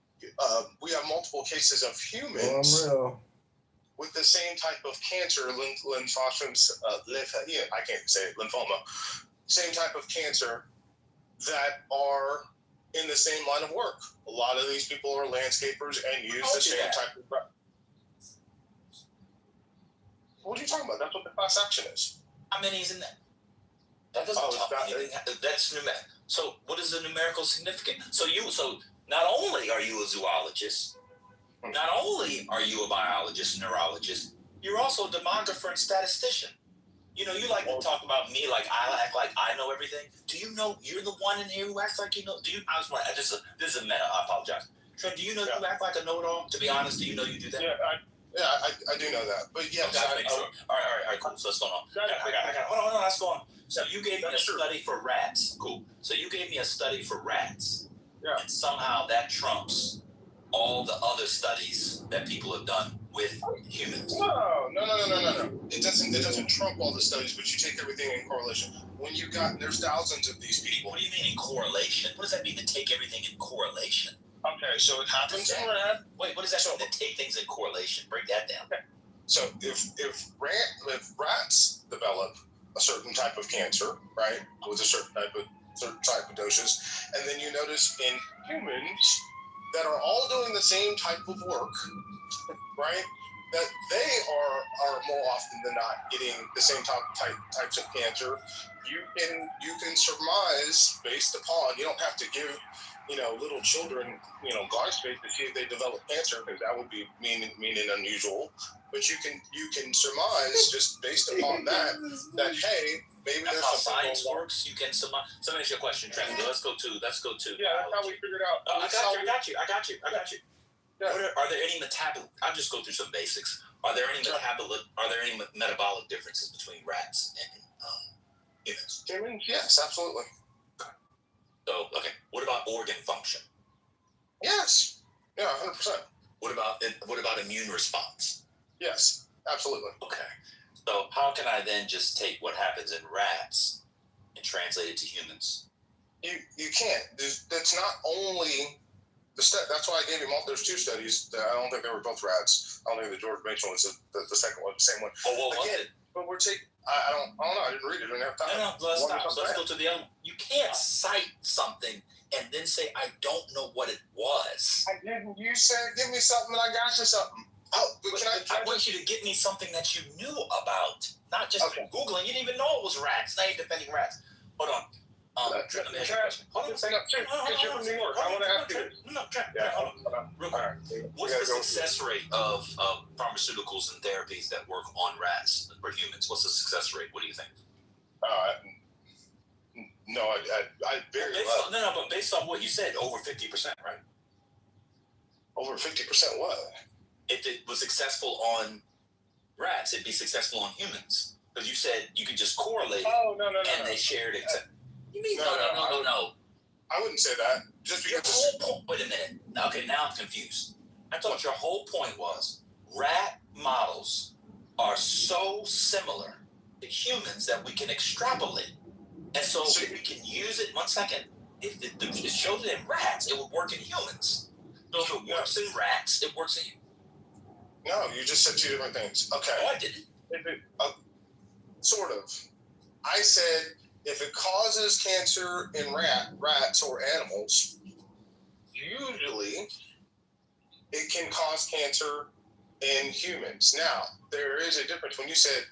We have multiple cases of humans with the same type of cancer, lymphoma. I can't say it, lymphoma. Same type of cancer that are in the same line of work. A lot of these people are landscapers and use the same type of. What are you talking about? That's what the class action is. How many is in that? That doesn't tell me anything. That's numerical. So what is the numerical significance? So not only are you a zoologist, not only are you a biologist, neurologist, you're also a demographer and statistician. You know, you like to talk about me like I act like I know everything. Do you know you're the one in here who acts like you know? This is a meta. I apologize. Trent, do you know you act like a know-it-all? To be honest, do you know you do that? I do know that. But yeah, okay, sure. All right, cool. So let's go on. Hold on, let's go on. So you gave me a study for rats. Cool. So you gave me a study for rats. Yeah. And somehow that trumps all the other studies that people have done with humans. No. It doesn't trump all the studies, but you take everything in correlation. There's thousands of these people. What do you mean in correlation? What does that mean to take everything in correlation? Okay, so it happens in rat. Wait, what does that mean to take things in correlation? Break that down. Okay. So if rats develop a certain type of cancer, right, with a certain type of doses, and then you notice in humans that are all doing the same type of work, right, that they are more often than not getting the same types of cancer. You can surmise based upon. You don't have to give little children glyphosate to see if they develop cancer, because that would be mean and unusual. But you can surmise just based upon that hey, maybe that's there's how something science works. You can surmise. So that's your question, Trent. Let's go to. Yeah, that's how we figured out. I got you. Yeah. Are there any I'll just go through some basics. Are there any metabolic differences between rats and humans? Humans, yes, absolutely. So, okay. What about organ function? Yes. Yeah, 100%. What about immune response? Yes, absolutely. Okay. So how can I then just take what happens in rats and translate it to humans? You can't. That's not only the study. That's why I gave him all. There's two studies. I don't think they were both rats. I don't think the George Mason was the second one, the same one. Oh, well, again, but we're taking. I don't know. I didn't read it. I didn't have time. No, let's stop. Let's go to the other one. You can't cite something and then say, I don't know what it was. I didn't. You said, give me something, and I got you something. Oh, but I want you to get me something that you knew about, not just Googling. You didn't even know it was rats. Now you're defending rats. Hold on. Let me ask you a question. Hold on a second. Because you're from New York. I want to ask you this. No, hold on. Real quick. What's the success rate of pharmaceuticals and therapies that work on rats for humans? What's the success rate? What do you think? No, I very low. No, but based on what you said, over 50%, right? Over 50% what? If it was successful on rats, it'd be successful on humans. Because you said you could just correlate it. Oh, no. And they shared it. You mean no. I wouldn't say that. Just because. Your whole point. Wait a minute. Okay, now I'm confused. I thought your whole point was rat models are so similar to humans that we can extrapolate. And so if we can use it, 1 second, if it shows it in rats, it would work in humans. So if it works in rats, it works in humans. No, you just said two different things. Okay. No, I didn't. Sort of. I said if it causes cancer in rats or animals, usually it can cause cancer in humans. Now, there is a difference. When you said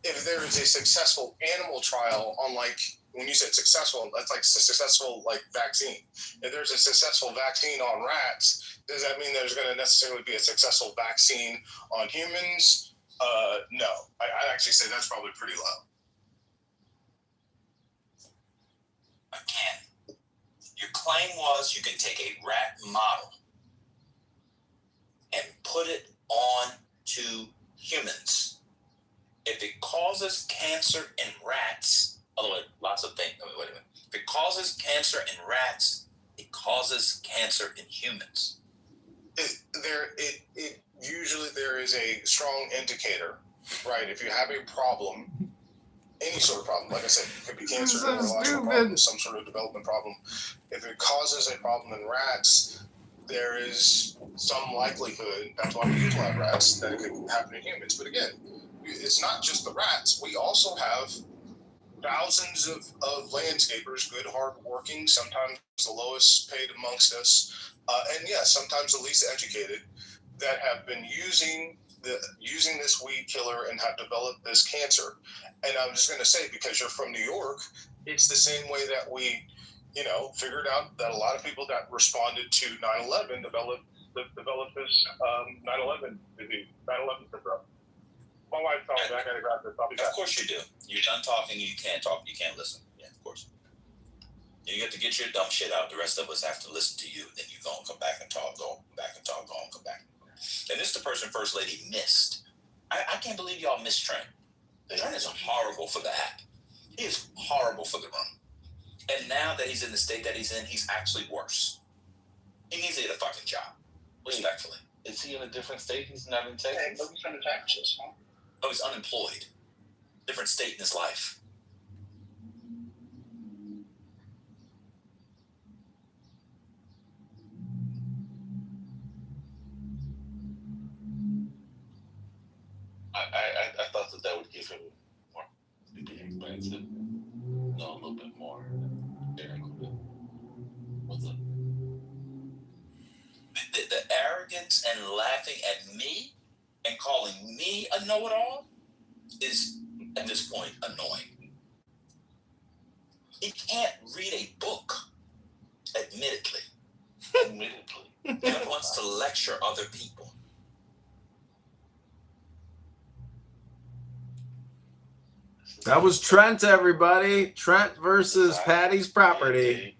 if there is a successful animal trial on, like, when you said successful, that's like successful, like, vaccine. If there's a successful vaccine on rats, does that mean there's going to necessarily be a successful vaccine on humans? No. I'd actually say that's probably pretty low. Again, your claim was you can take a rat model and put it on to humans. If it causes causes cancer in rats, although lots of things. Wait a minute. If it causes cancer in rats, it causes cancer in humans. Usually there is a strong indicator, right? If you have a problem, any sort of problem, like I said, it could be cancer, So neurological problem, some sort of development problem. If it causes a problem in rats, there is some likelihood, that's why we use lab rats, that it could happen in humans. But again, it's not just the rats. We also have thousands of landscapers, good, hardworking, sometimes the lowest paid amongst us, and yes, sometimes the least educated, that have been using this weed killer and have developed this cancer. And I'm just going to say, because you're from New York, it's the same way that we, figured out that a lot of people that responded to 9/11 developed this 9/11 disease, 9/11 syndrome. My wife's calling me. I gotta grab this. I'll be back. Of course you do. You're done talking. You can't talk. You can't listen. Yeah, of course. You get to get your dumb shit out. The rest of us have to listen to you. Then you go and come back and talk. Go back and talk. Go and come back. And this is the person First Lady missed. I can't believe y'all missed Trent. Trent is horrible for the app. He is horrible for the room. And now that he's in the state that he's in, he's actually worse. He needs to get a fucking job. Respectfully. Is he in a different state? He's not in Texas. He's in Texas, huh? Oh, he's unemployed. Different state in his life. I thought that would give him more. Did he explain it? No, a little bit more. What's up? The arrogance and laughing at me and calling me a know-it-all is, at this point, annoying. He can't read a book, admittedly. He wants to lecture other people. That was Trent, everybody. Trent versus Patty's property.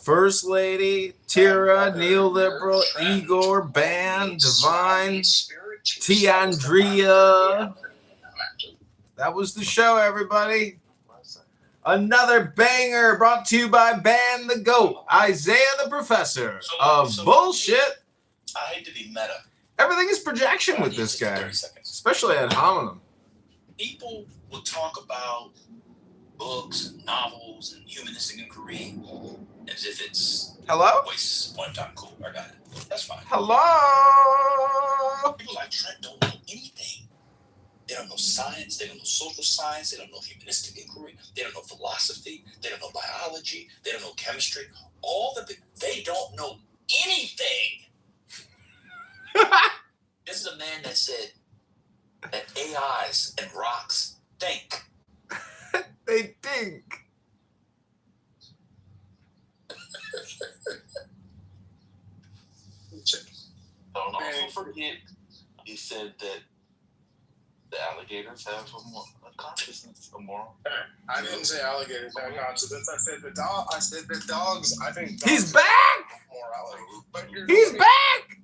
First Lady, Tira, Neoliberal, Igor, Ban, Divine, Tiandria. That was the show, everybody. Another banger brought to you by Ban the Goat, Isaiah the Professor of Bullshit. I hate to be meta. Everything is projection with this guy, especially at hominem. People will talk about books and novels and humanistic inquiry as if it's waste point of time. Cool, I got it. That's fine. Hello. People like Trent don't know anything. They don't know science. They don't know social science. They don't know humanistic inquiry. They don't know philosophy. They don't know biology. They don't know chemistry. They don't know anything. This is a man that said that AIs and rocks think. They think. Don't also forget, he said that the alligators have a consciousness, a moral. I didn't say alligators have consciousness. I said the dogs. I think dogs he's back. Morality. But He's back.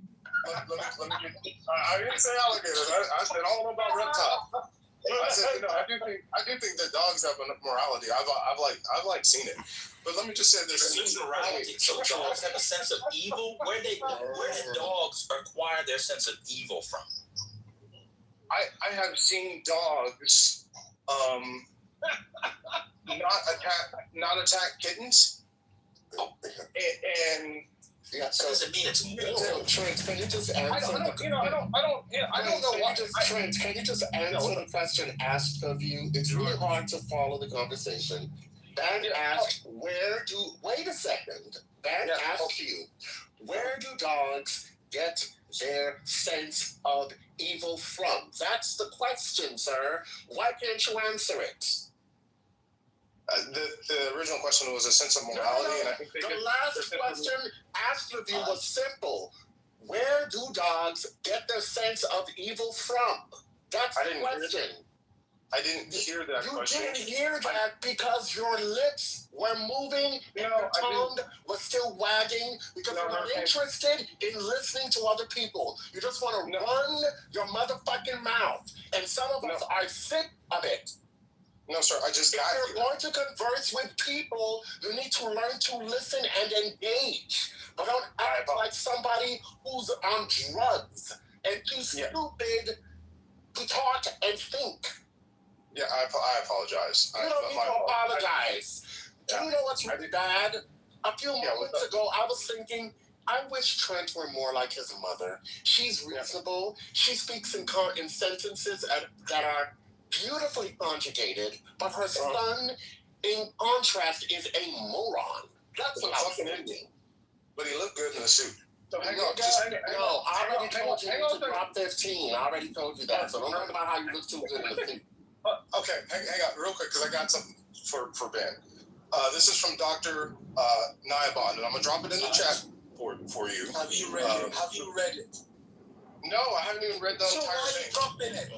Let me I didn't say alligators. I said all about reptiles. I said, I do think that dogs have enough morality. I've seen it. But let me just say this: morality. So dogs have a sense of evil. Where did dogs acquire their sense of evil from? I have seen dogs not attack kittens, and. Yeah, so doesn't mean it's moral. Trent, can you just answer I don't know why. Trent, can you just answer the question asked of you? It's really hard to follow the conversation. Ben asked, wait a second. Ben asked you, where do dogs get their sense of evil from? That's the question, sir. Why can't you answer it? The original question was a sense of morality, and I think the last question asked of you was simple. Where do dogs get their sense of evil from? That's the question. I didn't hear that question. You didn't hear that because your lips were moving and your tongue was still wagging because you're not interested in listening to other people. You just want to run your motherfucking mouth and and some of us are sick of it. No, sir, I just got If you're going to converse with people, you need to learn to listen and engage. But don't act like somebody who's on drugs and too stupid to talk and think. Yeah, I apologize. You don't need to apologize. Do you know what's really bad? A few moments ago, I was thinking, I wish Trent were more like his mother. She's reasonable. She speaks in sentences that are beautifully conjugated, but her son, in contrast, is a moron. That's what I was thinking. But he looked good in the suit. So hang on. No, I already told you to drop 15. I already told you that. So don't talk about how you look too good in the suit. Okay, hang on real quick, because I got something for Ben. This is from Dr. Nyabond, and I'm going to drop it in the chat for you. Have you read it? Have you read it? No, I haven't even read the entire thing. So why are you dropping it?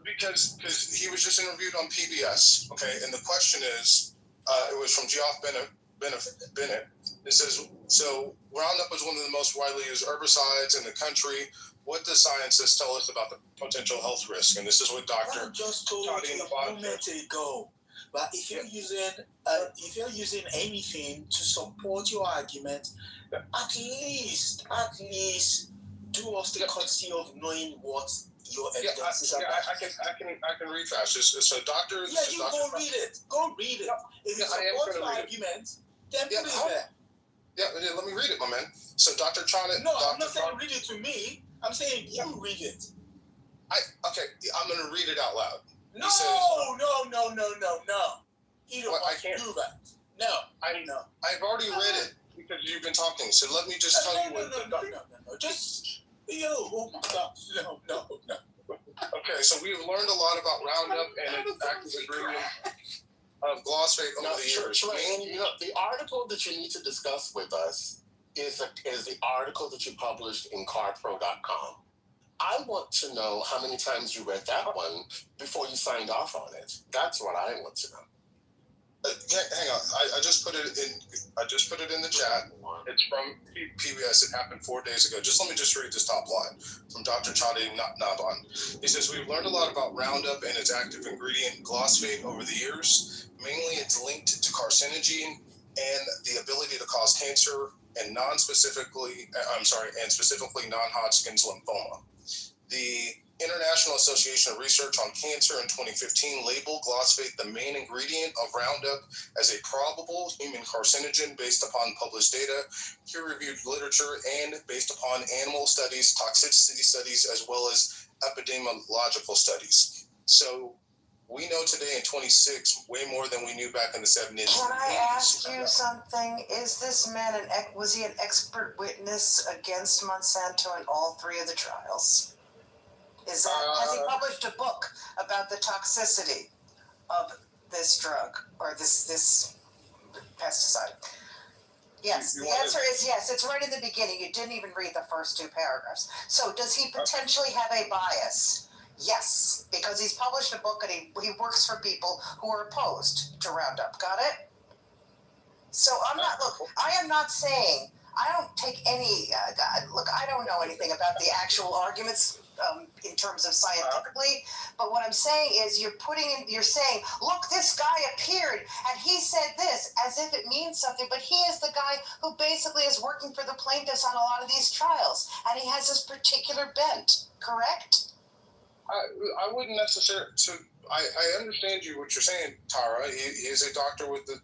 Because he was just interviewed on PBS, okay? And the question is, it was from Geoff Bennett. It says, so Roundup is one of the most widely used herbicides in the country. What does scientists tell us about the potential health risk? And this is what Dr. I just told you a moment ago. But if you're using anything to support your argument, at least do us the courtesy of knowing what your evidence is about. I can read fast. So Dr. Yeah, you go read it. Go read it. If you support your argument, then put it there. Yeah, let me read it, my man. So Dr. Chana... No, I'm not saying read it to me. I'm saying you read it. Okay, I'm going to read it out loud. No. You don't want to do that. No. I've already read it because you've been talking. So let me just tell you what... No. Just... oh my gosh. No. Okay, so we've learned a lot about Roundup and its active ingredient of glyphosate over the years. The article that you need to discuss with us is the article that you published in carpro.com. I want to know how many times you read that one before you signed off on it. That's what I want to know. Hang on, I just put it in the chat. It's from PBS. It happened 4 days ago. Just let me just read this top line from Dr. Chadi Naban. He says, we've learned a lot about Roundup and its active ingredient glyphosate over the years. Mainly it's linked to carcinogen and the ability to cause cancer and specifically non-Hodgkin's lymphoma. The International Association of Research on Cancer in 2015 labeled glyphosate the main ingredient of Roundup as a probable human carcinogen based upon published data, peer-reviewed literature, and based upon animal studies, toxicity studies, as well as epidemiological studies. So we know today in 26 way more than we knew back in the 70s. Can I ask you something? Is this man was he an expert witness against Monsanto in all three of the trials? Has he published a book about the toxicity of this drug or this pesticide? Yes, the answer is yes. It's right in the beginning. You didn't even read the first two paragraphs. So does he potentially have a bias? Yes, because he's published a book and he works for people who are opposed to Roundup. Got it? So I am not saying, I don't take any, I don't know anything about the actual arguments in terms of scientifically, but what I'm saying is you're saying, look, this guy appeared and he said this as if it means something, but he is the guy who basically is working for the plaintiffs on a lot of these trials, and he has this particular bent, correct? I wouldn't necessarily. So I understand what you're saying, Tara. He is a doctor with the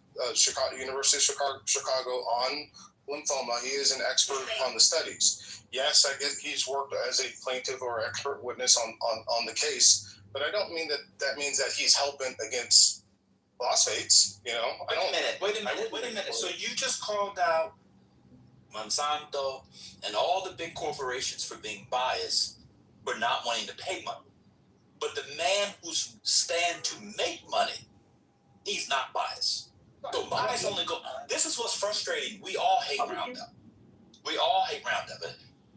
University of Chicago on lymphoma. He is an expert on the studies. Yes, I guess he's worked as a plaintiff or expert witness on the case, but I don't mean that means that he's helping against phosphates. You know. Wait a minute. So you just called out Monsanto and all the big corporations for being biased, for not wanting to pay money. But the man who's stand to make money, he's not biased. So bias only go. This is what's frustrating. We all hate Roundup.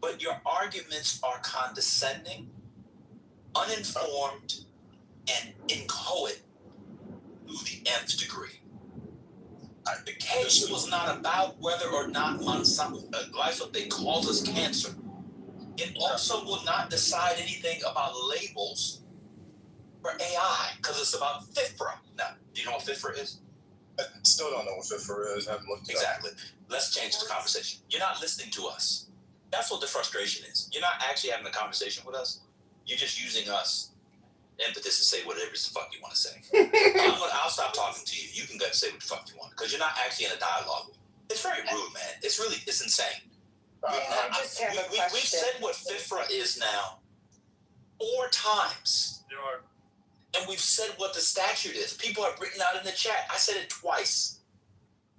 But your arguments are condescending, uninformed, and inchoate to the nth degree. The case was not about whether or not Monsanto glyphosate causes cancer. It also will not decide anything about labels for AI because it's about FIFRA. Now, do you know what FIFRA is? I still don't know what FIFRA is. I haven't looked it up. Exactly. Let's change the conversation. You're not listening to us. That's what the frustration is. You're not actually having a conversation with us. You're just using us impetus to say whatever the fuck you want to say. I'll stop talking to you. You can go and say what the fuck you want because you're not actually in a dialogue. It's very rude, man. It's insane. I just have a question. We've said what FIFRA is now 4 times. And we've said what the statute is. People have written out in the chat. I said it twice.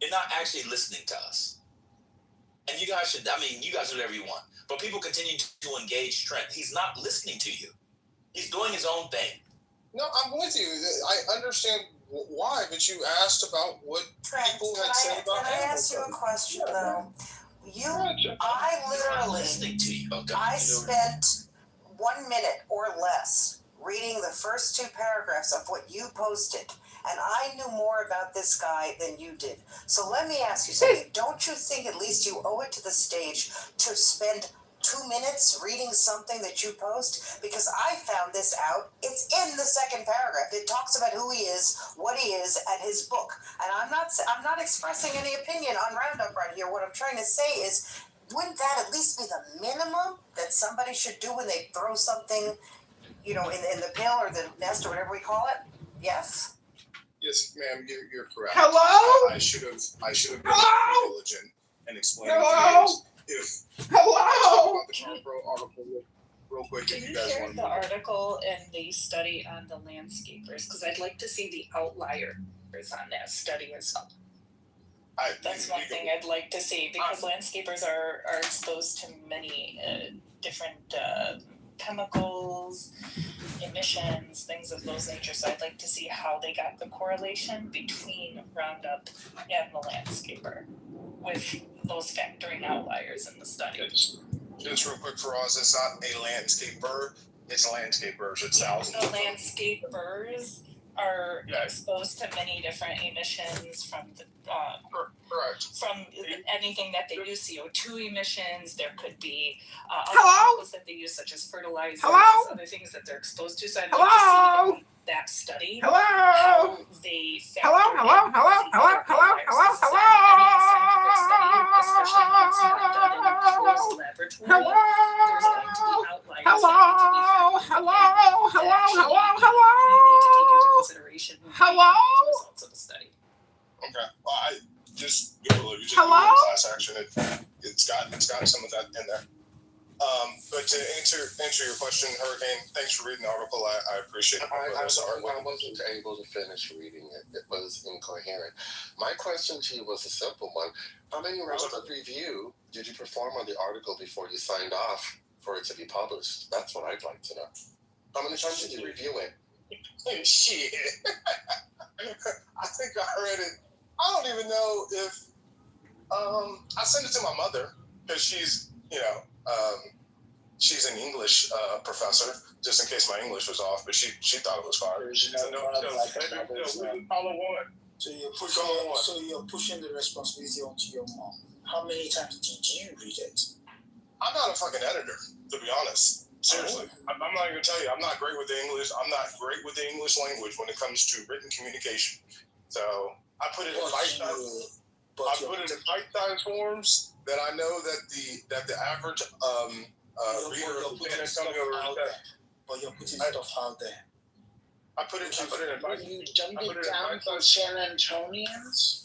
You're not actually listening to us. And you guys should, you guys do whatever you want. But people continue to engage Trent. He's not listening to you. He's doing his own thing. No, I'm with you. I understand why, but you asked about what people had said about Can I ask you a question, though? I spent 1 minute or less reading the first 2 paragraphs of what you posted, and I knew more about this guy than you did. So let me ask you something. Don't you think at least you owe it to the stage to spend 2 minutes reading something that you post? Because I found this out. It's in the second paragraph. It talks about who he is, what he is, and his book. And I'm not expressing any opinion on Roundup right here. What I'm trying to say is, wouldn't that at least be the minimum that somebody should do when they throw something, in the pail or the nest or whatever we call it? Yes? Yes, ma'am, you're correct. Hello? I should have been more diligent and explained things. Hello? About the Congressman article real quick. Can you share the article and the study on the landscapers? Because I'd like to see the outliers on that study as well. That's one thing I'd like to see, because landscapers are exposed to many different chemicals, emissions, things of those nature. So I'd like to see how they got the correlation between Roundup and the landscaper with those factoring outliers in the study. Just real quick for us, it's not a landscaper, it's landscapers. It's thousands. The landscapers are exposed to many different emissions from the from anything that they use, CO2 emissions. There could be other chemicals that they use, such as fertilizers, other things that they're exposed to. So I'd like to see that study. How they factor results of the study. Okay. Well, I just Google it. You just Google class action. It's got some of that in there. But to answer your question, Hurricane, thanks for reading the article. I appreciate it. I wasn't able to finish reading it. It was incoherent. My question to you was a simple one. How many rounds of review did you perform on the article before you signed off for it to be published? That's what I'd like to know. How many times did you review it? Shit. I think I read it. I don't even know if I sent it to my mother because she's she's an English professor, just in case my English was off, but she thought it was fire. She said, no, So you're pushing the responsibility onto your mom. How many times did you read it? I'm not a fucking editor, to be honest. Seriously, I'm not even gonna tell you. I'm not great with the English. I'm not great with the English language when it comes to written communication. So I put it in bite-sized forms that I know that the average reader of San Antonio. But you're putting stuff out there. I put it in bite. You dumbed it down for San Antonians?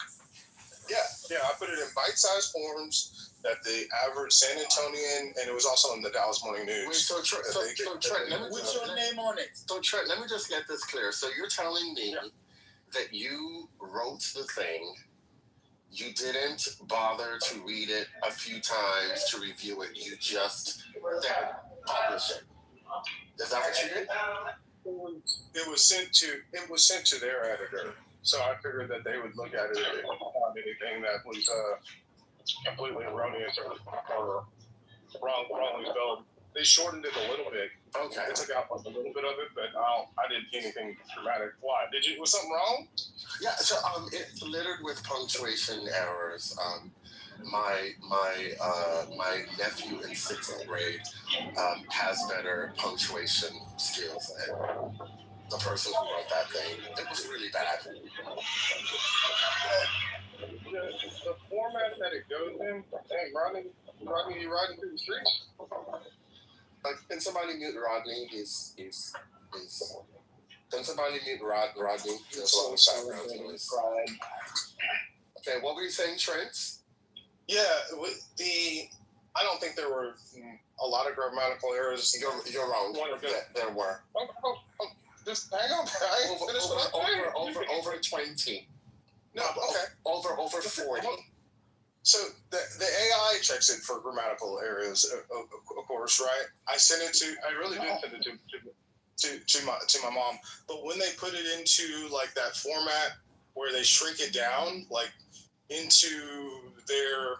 Yeah. I put it in bite-sized forms that the average San Antonian, and it was also in the Dallas Morning News. Wait, so Trent, what's your name on it? So Trent, let me just get this clear. So you're telling me that you wrote the thing, you didn't bother to read it a few times to review it, you just then published it. Is that what you did? It was sent to their editor, so I figured that they would look at it and find anything that was completely erroneous or wrongly spelled. They shortened it a little bit. Okay. They took out a little bit of it, but I didn't see anything dramatic. Why? Was something wrong? Yeah. So it's littered with punctuation errors. My nephew in 6th grade has better punctuation skills, the person who wrote that thing. It was really bad. The format that it goes in, and riding through the streets. Like, can somebody mute Rodney? He's can somebody mute Rodney? There's a lot of background noise. Okay, what were you saying, Trent? Yeah, I don't think there were a lot of grammatical errors. You're wrong. There were. Just hang on. Over 20. No, okay. Over 40. So the AI checks it for grammatical errors, of course, right? I really did send it to my mom. But when they put it into like that format where they shrink it down, like into their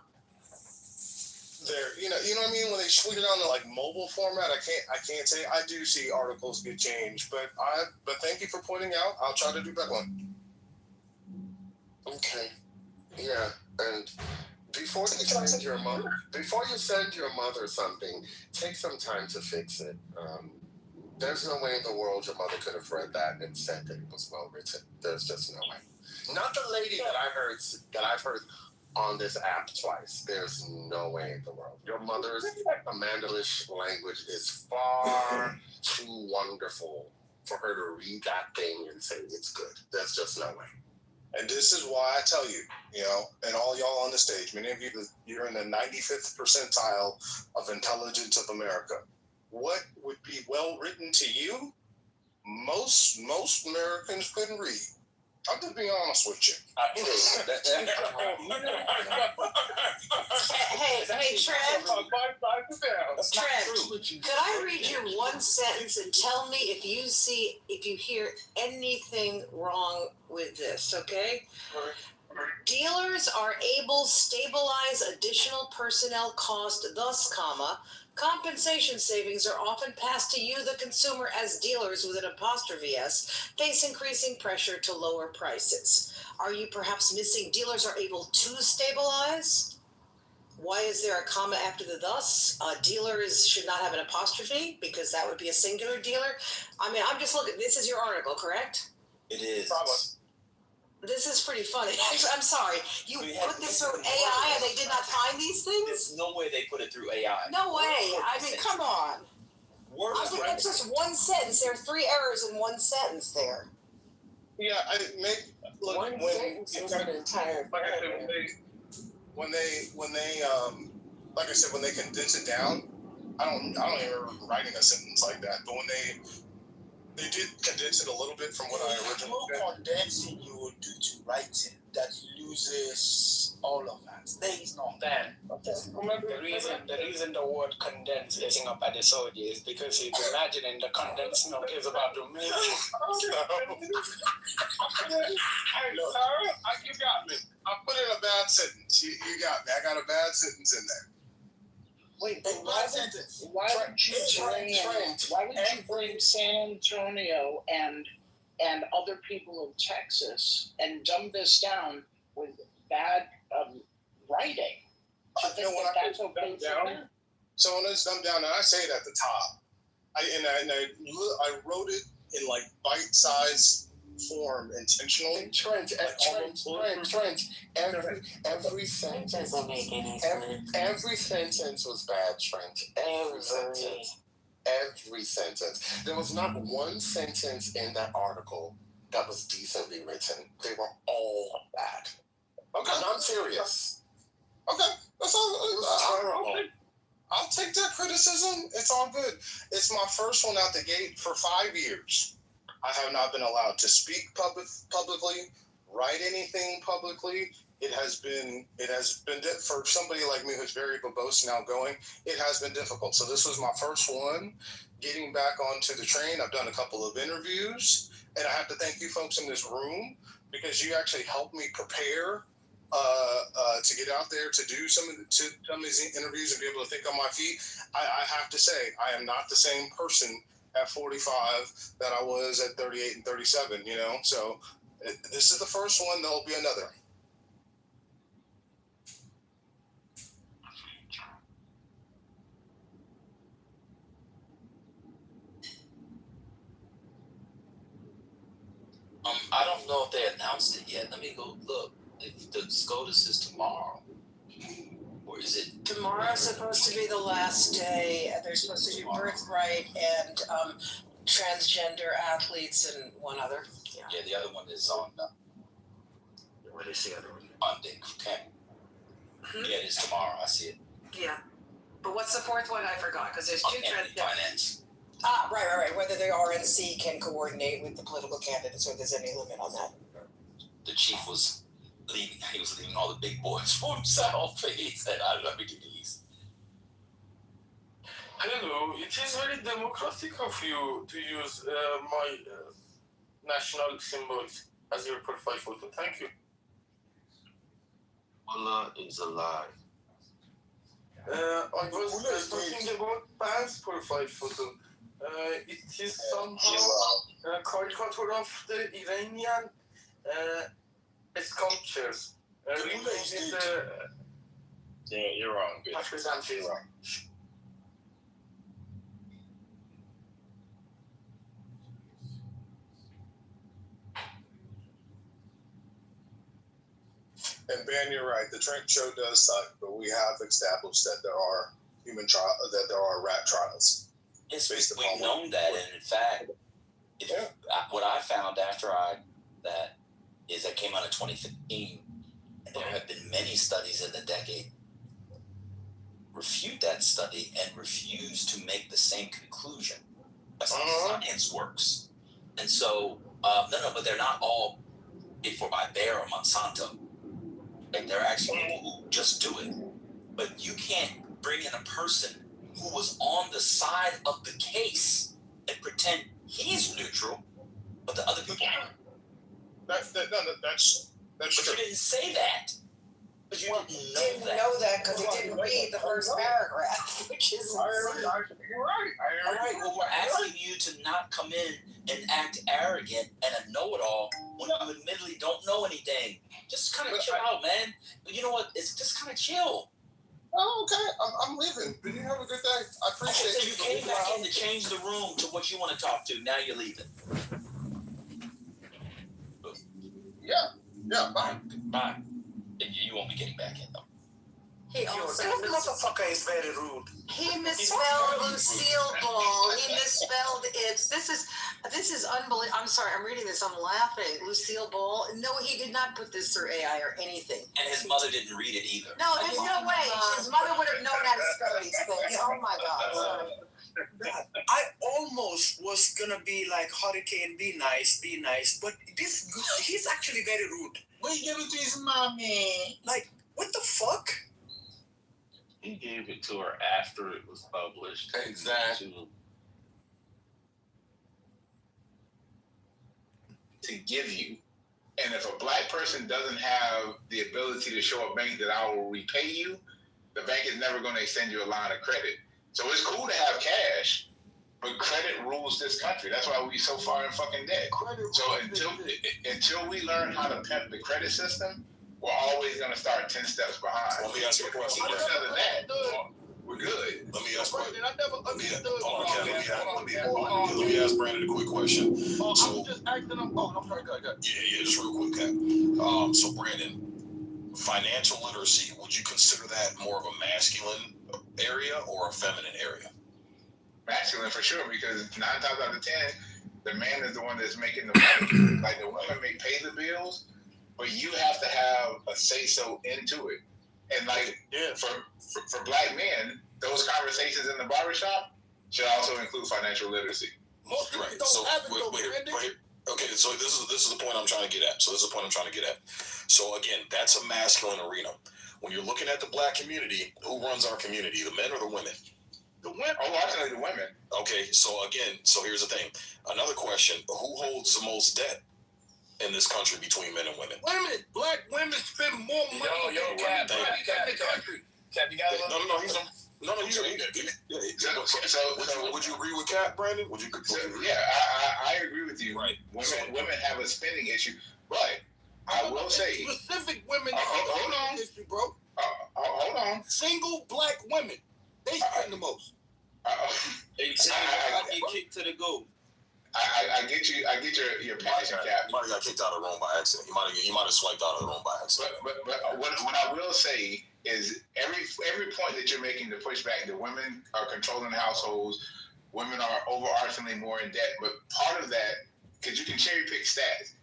you know what I mean, when they shrink it down to like mobile format, I can't say. I do see articles get changed, but thank you for pointing out. I'll try to do that one. Okay. Yeah, and before you send your mother something, take some time to fix it. There's no way in the world your mother could have read that and said that it was well written. There's just no way. Not the lady that I've heard on this app twice. There's no way in the world. Your mother's Amandalish language is far too wonderful for her to read that thing and say it's good. There's just no way. And this is why I tell you, and all y'all on the stage, many of you, you're in the 95th percentile of intelligence of America. What would be well written to you? Most Americans couldn't read. I'll just be honest with you. Hey, Trev. Could I read you one sentence and tell me if you hear anything wrong with this, okay? Dealers are able to stabilize additional personnel cost, thus, compensation savings are often passed to you, the consumer, as dealers with an apostrophe S face increasing pressure to lower prices. Are you perhaps missing dealers are able to stabilize? Why is there a comma after the thus? Dealers should not have an apostrophe because that would be a singular dealer. I mean, I'm just looking, this is your article, correct? It is. This is pretty funny. I'm sorry. You put this through AI and they did not find these things? There's no way they put it through AI. No way. I mean, come on. It's just one sentence. There are 3 errors in one sentence there. Yeah, one sentence is an entire paragraph. When they like I said, when they condense it down, I don't even remember writing a sentence like that. But when they did condense it a little bit from what I originally said. No condensing you will do to writing that loses all of that. There is no then. The reason the word condense is up at the soldier is because he's imagining the condensed milk is about to melt. You got me. I put in a bad sentence. You got me. I got a bad sentence in there. Wait, but why would you bring San Antonio and other people in Texas and dumb this down with bad writing? That's okay. So when it's dumbed down, and I say it at the top, I wrote it in like bite-sized form intentionally. Trent, every sentence doesn't make any sense. Every sentence was bad, Trent. Every sentence. There was not one sentence in that article that was decently written. They were all bad. Okay. And I'm serious. Okay. That's all. It was terrible. I'll take that criticism. It's all good. It's my first one out the gate for 5 years. I have not been allowed to speak publicly, write anything publicly. It has been for somebody like me who's very verbose and outgoing. It has been difficult. So this was my first one. Getting back onto the train, I've done a couple of interviews, and I have to thank you folks in this room because you actually helped me prepare to get out there to do some of these interviews and be able to think on my feet. I have to say, I am not the same person at 45 that I was at 38 and 37, So this is the first one. There'll be another. I don't know if they announced it yet. Let me go look. If the SCOTUS is tomorrow, or is it? Tomorrow's supposed to be the last day. There's supposed to be birthright and transgender athletes and one other. Yeah, the other one is on. What is the other one? Monday. Okay. Yeah, it is tomorrow. I see it. Yeah. But what's the fourth one? I forgot, because there's two finance. Right. Whether the RNC can coordinate with the political candidates, or there's any limit on that. The chief was leaving. He was leaving all the big boys for himself. He said, "Let me do these." Hello. It is very democratic of you to use my national symbols as your profile photo. Thank you. Allah is alive. I was talking about Pan's profile photo. It is somehow a caricature of the Iranian sculptures. Yeah, you're wrong. You're wrong. And Ben, you're right. The Trent show does suck, but we have established that there are there are rat trials. Yes, we've known that, and in fact, what I found after that came out in 2015, and there have been many studies in the decade refute that study and refuse to make the same conclusion. That's how science works. And so, but they're not all paid for by Bayer or Monsanto. Like, there are actually people who just do it. But you can't bring in a person who was on the side of the case and pretend he's neutral, but the other people aren't. That's but true. You didn't say that. But you didn't know that because he didn't read the first paragraph, which is You're right. All right, well, we're asking you to not come in and act arrogant and a know-it-all when you admittedly don't know anything. Just kind of chill out, man. You know what? It's just kind of chill. Oh, okay. I'm leaving. Did you have a good day? I appreciate it. So you came back in to change the room to what you want to talk to. Now you're leaving. Yeah, bye. Bye. You won't be getting back in, though. He also That motherfucker is very rude. He misspelled Lucille Ball. He misspelled it. This is unbelievable. I'm sorry, I'm reading this. I'm laughing. Lucille Ball. No, he did not put this through AI or anything. And his mother didn't read it either. No, there's no way. His mother would have known how to spell these things. Oh my God. Sorry. I almost was gonna be like Hurricane, be nice, but he's actually very rude. We give it to his mommy. Like, what the fuck? He gave it to her after it was published. Exactly. To give you. And if a black person doesn't have the ability to show a bank that I will repay you, the bank is never going to extend you a line of credit. So it's cool to have cash, but credit rules this country. That's why we so far in fucking debt. So until we learn how to pimp the credit system, we're always going to start 10 steps behind. Let me ask you a question. Other than that, we're good. Let me ask Brandon. I never understood. Let me ask Brandon a quick question. I'm just asking him. Oh, I'm sorry. Go ahead. Yeah, just real quick, Cap. So Brandon, financial literacy, would you consider that more of a masculine area or a feminine area? Masculine for sure, because 9 times out of 10, the man is the one that's making the money. Like, the woman may pay the bills, but you have to have a say-so into it. And like, for black men, those conversations in the barbershop should also include financial literacy. Most right. So okay, so this is the point I'm trying to get at. So again, that's a masculine arena. When you're looking at the black community, who runs our community, the men or the women? The women. Oh, actually, the women. Okay, so here's the thing. Another question: who holds the most debt in this country between men and women? Wait a minute, black women spend more money than Cap, in the country. Cap, you got he's So would you agree with Cap, Brandon? I agree with you. Right. Women have a spending issue, but I will say specific women. Hold on, issue, bro. Hold on. Single black women, they spend the most. I get kicked to the goal. I get you. I get your passion, Cap. He might have got kicked out of the room by accident. He might have swiped out of the room by accident. But what I will say is every point that you're making to push back, that women are controlling households, women are overarchingly more in debt. But part of that, because you can cherry pick stats,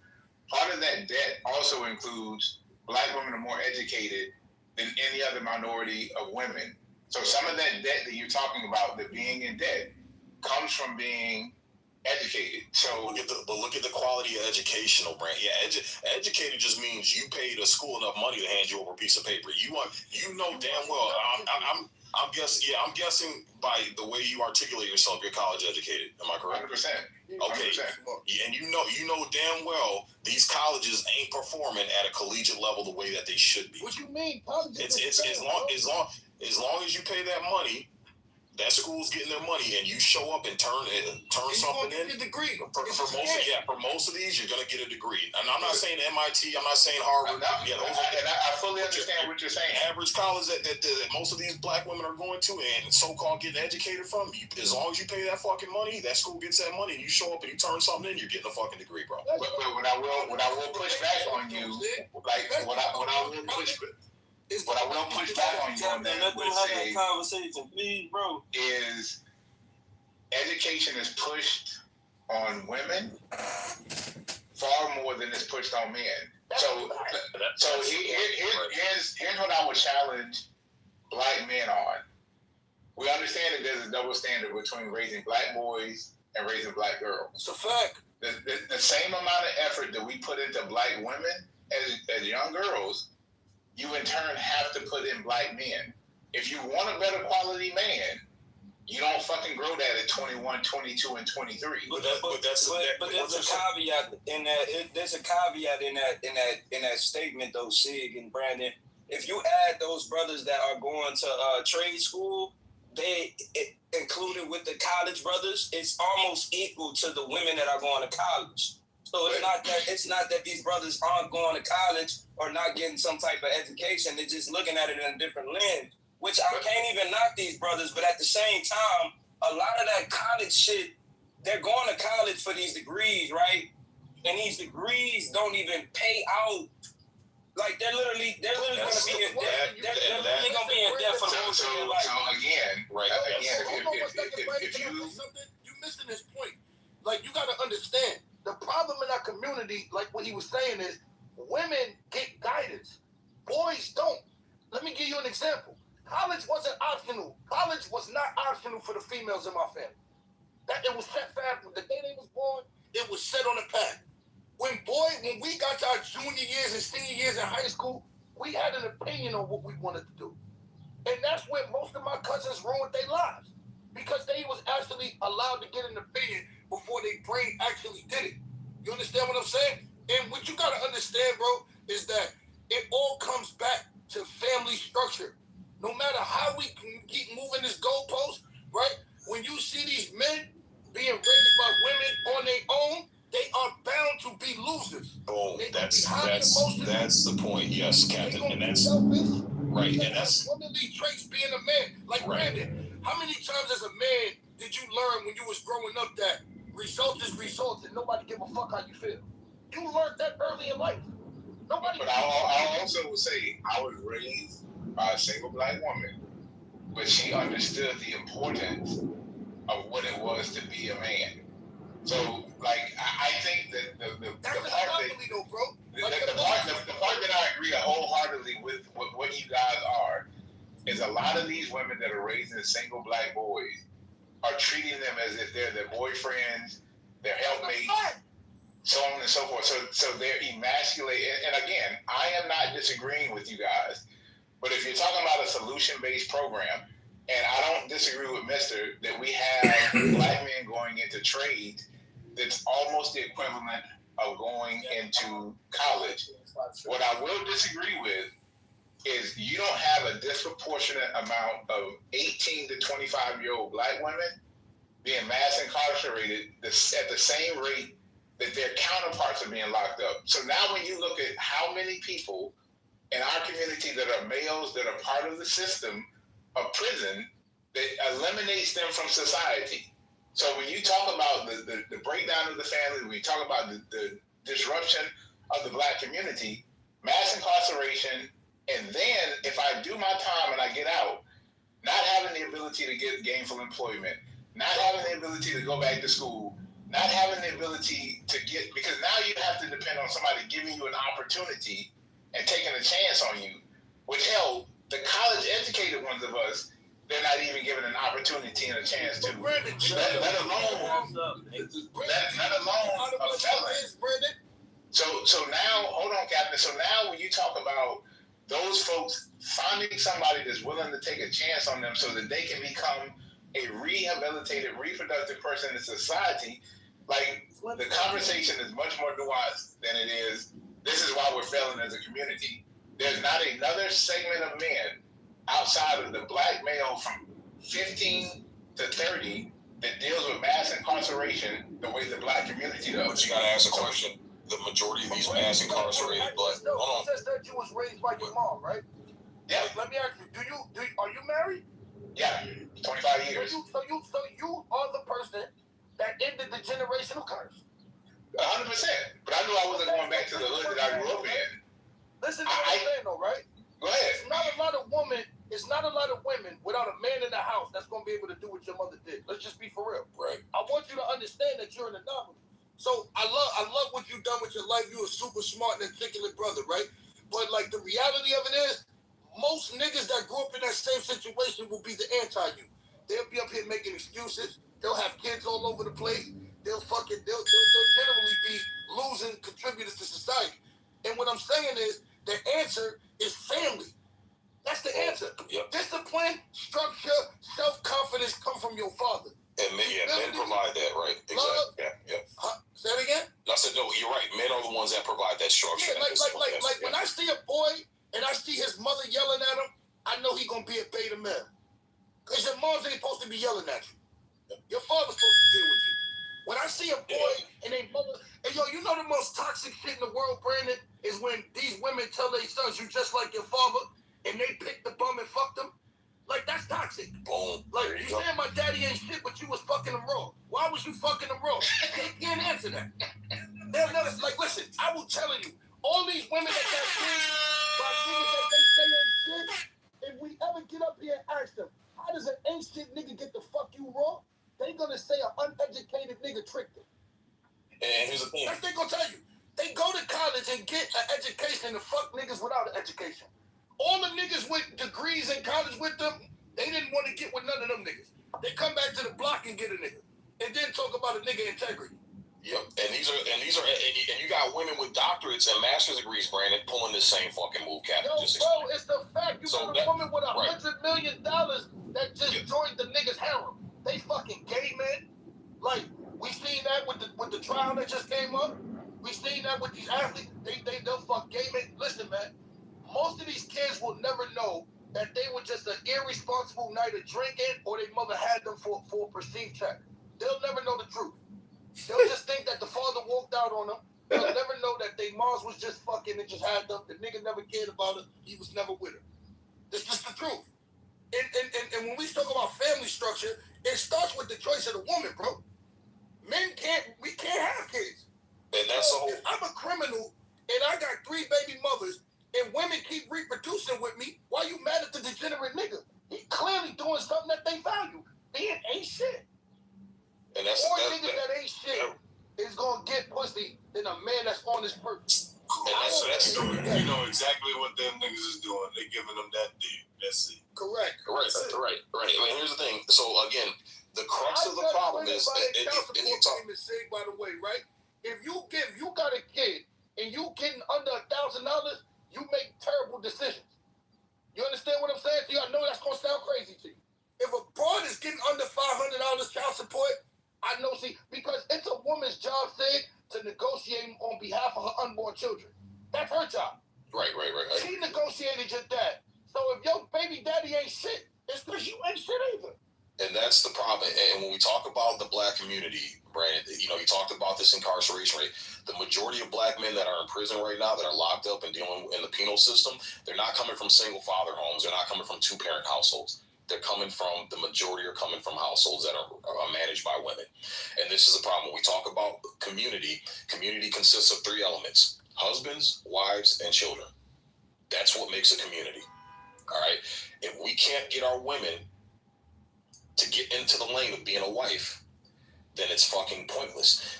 part of that debt also includes Black women are more educated than any other minority of women. So some of that debt that you're talking about, that being in debt, comes from being educated. So look at the quality of educational brand. Yeah, educated just means you paid a school enough money to hand you over a piece of paper. You know damn well. I'm guessing by the way you articulate yourself, you're college educated. Am I correct? 100%. Okay. 100%. And you know damn well these colleges ain't performing at a collegiate level the way that they should be. What you mean? Colleges it's as long as you pay that money. That school's getting their money, and you show up and turn something in. Get a degree. For most of these, you're gonna get a degree. And I'm not saying MIT. I'm not saying Harvard. I fully understand what you're saying. Average college that most of these Black women are going to and so-called getting educated from. As long as you pay that fucking money, that school gets that money, and you show up and you turn something in, you're getting a fucking degree, bro. But what I will push back on you, what I will push back on you on that would say conversation, please, bro, is education is pushed on women far more than it's pushed on men. So here's what I would challenge Black men on. We understand that there's a double standard between raising Black boys and raising Black girls. It's a fact. The same amount of effort that we put into Black women as young girls, you in turn have to put in Black men. If you want a better quality man, you don't fucking grow that at 21, 22, and 23. But there's a caveat in that. There's a caveat in that statement, though, Sig and Brandon. If you add those brothers that are going to trade school, included with the college brothers, it's almost equal to the women that are going to college. So it's not that these brothers aren't going to college or not getting some type of education. They're just looking at it in a different lens, which I can't even knock these brothers. But at the same time, a lot of that college shit, they're going to college for these degrees, right? And these degrees don't even pay out. Like they're literally going to be in debt. They're literally going to be in debt for the whole entire life. So again, if you're missing this point. Like you got to understand. The problem in our community, like what he was saying, is women get guidance. Boys don't. Let me give you an example. College wasn't optional. College was not optional for the females in my family. That it was set fast. The day they was born, it was set on the path. When we got to our junior years and senior years in high school, we had an opinion on what we wanted to do. And that's when most of my cousins ruined their lives. Because they was actually allowed to get an opinion before their brain actually did it. You understand what I'm saying? And what you gotta understand, bro, is that it all comes back to family structure. No matter how we can keep moving this goalpost, right? When you see these men being raised by women on their own, they are bound to be losers. Oh, that's the point. Yes, Captain, and that's selfish. Right, and that's womanly traits being a man. Like Brandon, how many times as a man did you learn when you was growing up that results is results and nobody give a fuck how you feel? You learned that early in life. Nobody. But I also would say I was raised by a single Black woman, but she understood the importance of what it was to be a man. So, like, I think that the part that I agree wholeheartedly with what you guys are is a lot of these women that are raising single Black boys are treating them as if they're their boyfriends, their helpmates, so on and so forth. So they're emasculated. And again, I am not disagreeing with you guys, but if you're talking about a solution-based program, and I don't disagree with Mister that we have Black men going into trades that's almost the equivalent of going into college. What I will disagree with is you don't have a disproportionate amount of 18 to 25-year-old Black women being mass incarcerated at the same rate that their counterparts are being locked up. So now when you look at how many people in our community that are males that are part of the system of prison, that eliminates them from society. So when you talk about the breakdown of the family, when you talk about the disruption of the black community, mass incarceration, and then if I do my time and I get out, not having the ability to get gainful employment, not having the ability to go back to school, not having the ability to get, because now you have to depend on somebody giving you an opportunity and taking a chance on you, which hell, the college educated ones of us, they're not even given an opportunity and a chance to. Let alone a felon. So now, hold on, Captain. So now when you talk about those folks finding somebody that's willing to take a chance on them so that they can become a rehabilitated, reproductive person in society, like the conversation is much more nuanced than it is. This is why we're failing as a community. There's not another segment of men outside of the black male from 15 to 30 that deals with mass incarceration the way the black community does. But you gotta ask a question. The majority of these mass incarcerated black. Hold on. You said you was raised by your mom, right? Yeah. Let me ask you, are you married? Yeah, 25 years. So you are the person that ended the generational curse. 100%. But I knew I wasn't going back to the hood that I grew up in. Listen to what I'm saying though, right? Go ahead. It's not a lot of women without a man in the house that's gonna be able to do what your mother did. Let's just be for real. Right. I want you to understand that you're an anomaly. So I love what you've done with your life. You're a super smart and articulate brother, right? But like the reality of it is, most niggas that grew up in that same situation will be the anti-you. They'll be up here making excuses. They'll have kids all over the place. They'll generally be losing contributors to society. And what I'm saying is, the answer is family. That's the answer. Yep. Discipline, structure, self-confidence come from your father. And men provide that, right? Exactly. Yeah. Say it again? I said, no, you're right. Men are the ones that provide that structure. Yeah, like when I see a boy and I see his mother yelling at him, I know he gonna be a beta male. Because your moms ain't supposed to be yelling at you. Your father's supposed to deal with you. When I see a boy and they mother, and yo, you know the most toxic shit in the world, Brandon, is when these women tell their sons, you just like your father, and they pick the bum and fuck them. Like, that's toxic. Boom. Like, you saying my daddy ain't shit, but you was fucking him raw. Why was you fucking him raw? They can't answer that. They'll never, like, listen, I will tell you, all these women that got kids by niggas that they say ain't shit, if we ever get up here and ask them, how does an ain't shit nigga get the fuck you raw? They gonna say an uneducated nigga tricked them. And here's the thing. That's what they gonna tell you. They go to college and get an education and fuck niggas without an education. All the niggas with degrees in college with them, they didn't want to get with none of them niggas. They come back to the block and get a nigga, and then talk about a nigga integrity. Yep, and you got women with doctorates and master's degrees, Brandon, pulling this same fucking move, Captain. Yo, bro, it's the fact. You got a woman with $100 million that just joined the niggas harem. They fucking gay men. Like, we seen that with the trial that just came up. We seen that with these athletes. They'll fuck gay men. Listen, man. Most of these kids will never know that they were just an irresponsible night of drinking or their mother had them for a perceived check. They'll never know the truth. They'll just think that the father walked out on them. They'll never know that their moms was just fucking and just had them. The nigga never cared about her. He was never with her. That's just the truth. And when we talk about family structure, it starts with the choice of the woman, bro. We can't have kids. And that's the whole... If I'm a criminal and I got 3 baby mothers, and women keep reproducing with me, why you mad at the degenerate nigga? He clearly doing something that they value. Being ain't shit. And that's more niggas that ain't shit is gonna get pussy than a man that's on his purpose. And that's you know exactly what them niggas is doing. They giving them that deep. That's it. Correct. Right. I mean, here's the thing. So again, the crux of the problem is, by the way, right? If you got a kid and you getting under $1,000, you make terrible decisions. You understand what I'm saying to you? I know that's gonna sound crazy to you. If a broad is getting under $500 child support, I know, because it's a woman's job thing to negotiate on behalf of her unborn children. That's her job. Right. She negotiated your dad. So if your baby daddy ain't shit, it's because you ain't shit either. And that's the problem. And when we talk about the black community, Brandon, you talked about this incarceration rate. The majority of black men that are in prison right now, that are locked up and dealing in the penal system, they're not coming from single father homes. They're not coming from 2-parent households. they're coming from, the majority are coming from households that are managed by women. And this is a problem. When we talk about community consists of 3 elements: husbands, wives, and children. That's what makes a community. All right. If we can't get our women to get into the lane of being a wife, then it's fucking pointless.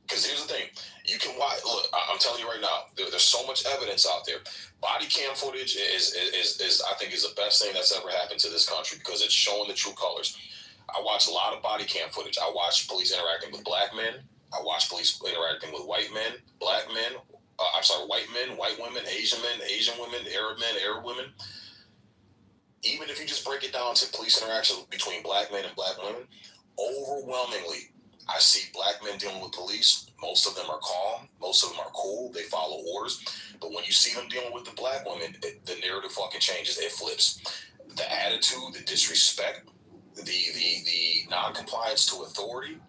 Because here's the thing, you can watch. Look, I'm telling you right now, there's so much evidence out there. Body cam footage is I think is the best thing that's ever happened to this country, because it's showing the true colors. I watch a lot of body cam footage. I watch police interacting with black men. I watch police interacting with white men, black men. White men, white women, Asian men, Asian women, Arab women. Even if you just break it down to police interactions between black men and black women, overwhelmingly, I see black men dealing with police. Most of them are calm. Most of them are cool. They follow orders. But when you see them dealing with the black women, the narrative fucking changes. It flips. The attitude, the disrespect, the non-compliance to authority,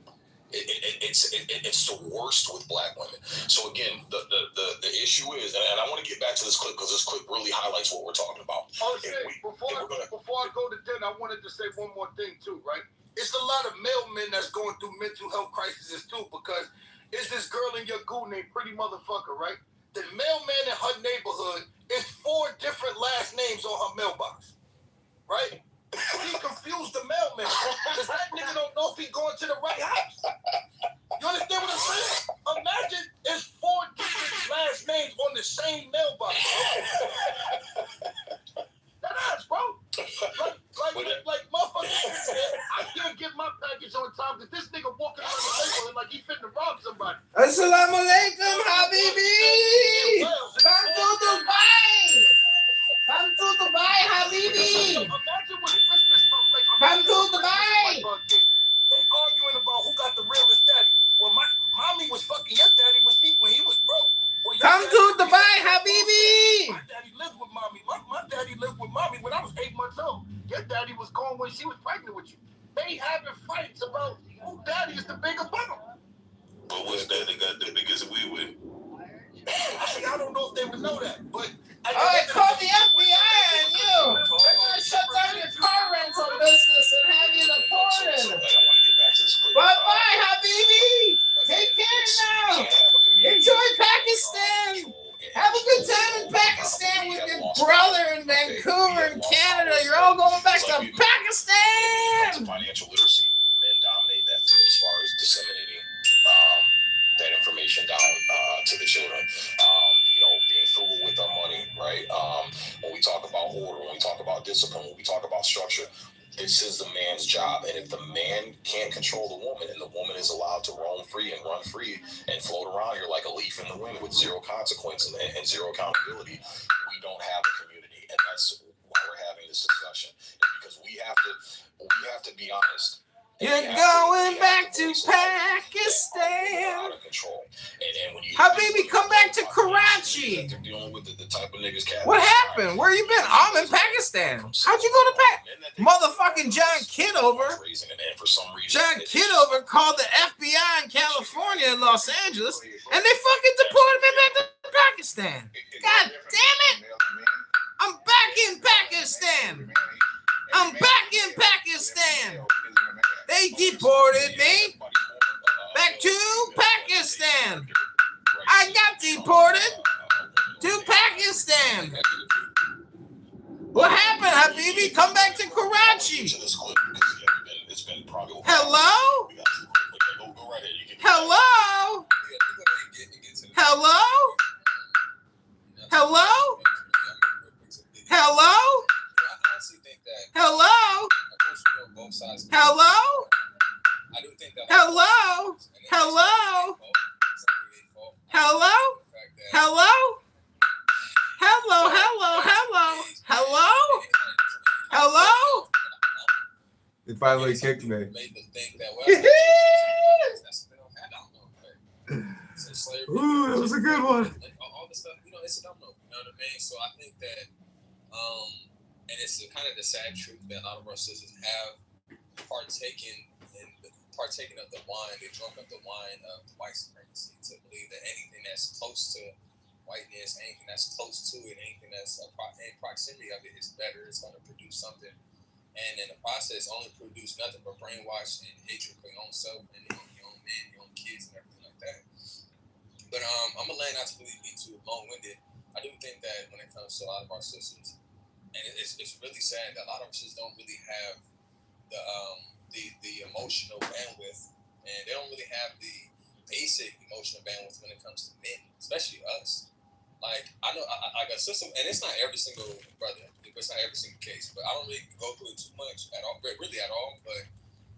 it's the worst with black women. So again, the issue is, and I want to get back to this clip because this clip really highlights what we're talking about. Oh shit! Before I go to dinner, I wanted to say one more thing too, right? It's a lot of male men that's going through mental health crises too, because it's this girl in your goo named Pretty Motherfucker, right? The mailman in her neighborhood is 4 different last names on her mailbox, right? He confused the mailman because that nigga don't know if he going to the right house. You understand what I'm saying? Imagine it's 4 different last names on the same mailbox. That ass, bro. Like motherfucker, I can't get my package on time because this nigga walking around the neighborhood like he finna rob somebody. Assalamu alaikum, Habibi. Come to Dubai. Come to Dubai, Habibi. Imagine when Christmas comes, like come to Dubai. They arguing about who got the realest daddy. Well, my mommy was fucking your daddy when he was broke. Well, come to Dubai, Habibi. My daddy lived with mommy. My daddy lived with mommy when I was 8 months old. Your daddy was gone when she was pregnant with you. They having fights about who daddy is the bigger brother. But which daddy got the biggest wee wee? I don't know if they would know that, but I call the FBI on you. They're gonna shut down your car rental business and have you deported. I want to get back to this clip. Bye bye, Habibi. Take care now. Enjoy Pakistan. Have a good time in Pakistan with your brother in Vancouver and Canada. You're all going back to Pakistan. Financial literacy, men dominate that field as far as disseminating that information down to the children. Being frugal with our money, right? When we talk about order, when we talk about discipline, when we talk about structure, this is the man's job. And if the man can't control the woman and the woman is allowed to roam free and run free and float around here like a leaf in the wind with zero consequence and zero accountability, we don't have a community. And that's why we're having this discussion. Because we have to be honest. You're going back to Pakistan. Out of control. And when you Habibi, come back to Karachi. They're dealing with the type of niggas. What happened? Where you been? I'm in Pakistan. How'd you go to Pakistan? Motherfucking John Kitover. John Kitover called the FBI in California and Los Angeles, and they fucking deported me back to Pakistan. God damn it! I'm back in Pakistan. I'm back in Pakistan. They deported me back to Pakistan. I got deported to Pakistan. What happened, Habibi? Come back to Karachi. Hello? Hello? Hello? Hello? Hello? Hello? Hello? Hello? Hello? Hello? Hello? Hello? Hello? Hello? Hello? They finally kicked me. Ooh, that was a good one. All the stuff, it's a domino. You know what I mean? So I think that, and it's kind of the sad truth that a lot of our sisters have partaken of the wine. They drunk up the wine of white supremacy to believe that anything that's close to whiteness, anything that's close to it, anything that's in proximity of it is better. It's going to produce something and in the process only produce nothing but brainwash and hatred for your own self and your own men, your own kids, and everything like that. But I'm gonna land not to really be too long-winded. I do think that when it comes to a lot of our sisters, and it's really sad that a lot of our sisters don't really have the emotional bandwidth, and they don't really have the basic emotional bandwidth when it comes to men, especially us. Like I know I got sister, and it's not every single brother, it's not every single case, but I don't really go through it too much at all, really at all. But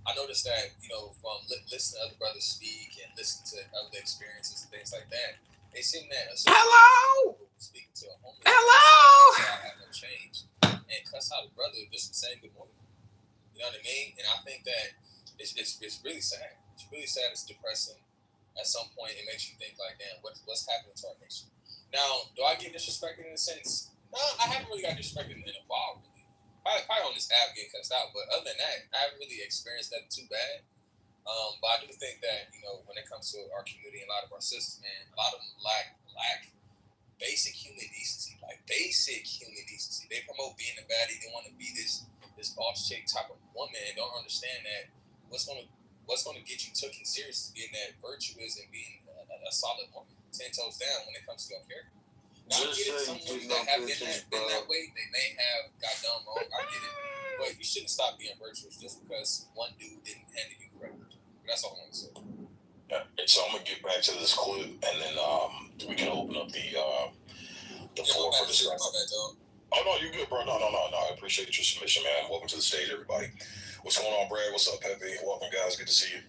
I noticed that from listening to other brothers speak and listening to other experiences and things like that, they seem that hello speaking to a homeless hello I have no change and cuss out a brother just saying good morning. You know what I mean? And I think that it's really sad. It's really sad. It's depressing. At some point, it makes you think like, damn, what's happening to our nation? Now, do I get disrespected in a sense? No, I haven't really got disrespected in a while, really. Probably on this app getting cussed out, but other than that, I haven't really experienced that too bad. But I do think that, when it comes to our community and a lot of our sisters, man, a lot of them lack basic human decency. Like, basic human decency. They promote being a baddie. They want to be this boss chick type of woman and don't understand that what's going to get you taken serious is being that virtuous and being a solid woman, 10 toes down when it comes to your character. Now, I get it, some women that have been that way, they may have got done wrong. I get it. But you shouldn't stop being virtuous just because one dude didn't handle you correctly. That's all I want to say. Yeah. So I'm going to get back to this clip, and then we can open up the floor for discussion. Oh, no, you're good, bro. No. I appreciate your submission, man. Welcome to the stage, everybody. What's going on, Brad? What's up, Pepe? Welcome, guys. Good to see you.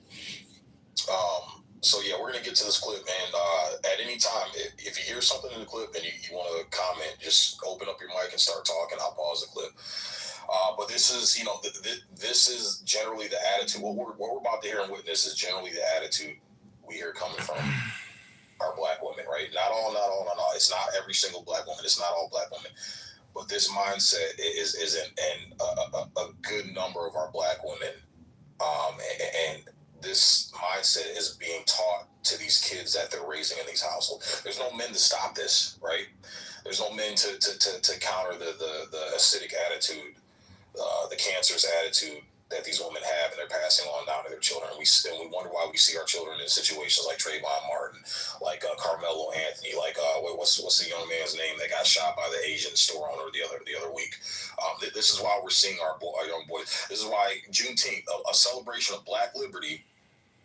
So, yeah, we're going to get to this clip, and at any time, if you hear something in the clip and you want to comment, just open up your mic and start talking. I'll pause the clip. But this is, this is generally the attitude. What we're about to hear and witness is generally the attitude we hear coming from our black women, right? Not all. It's not every single black woman. It's not all black women. But this mindset is in a good number of our black women. And this mindset is being taught to these kids that they're raising in these households. There's no men to stop this, right? There's no men to counter the acidic attitude, the cancerous attitude that these women have, and they're passing on down to their children. And we wonder why we see our children in situations like Trayvon Martin, like Carmelo Anthony, like what's the young man's name that got shot by the Asian store owner the other week. This is why we're seeing our young boys. This is why Juneteenth, a celebration of Black liberty.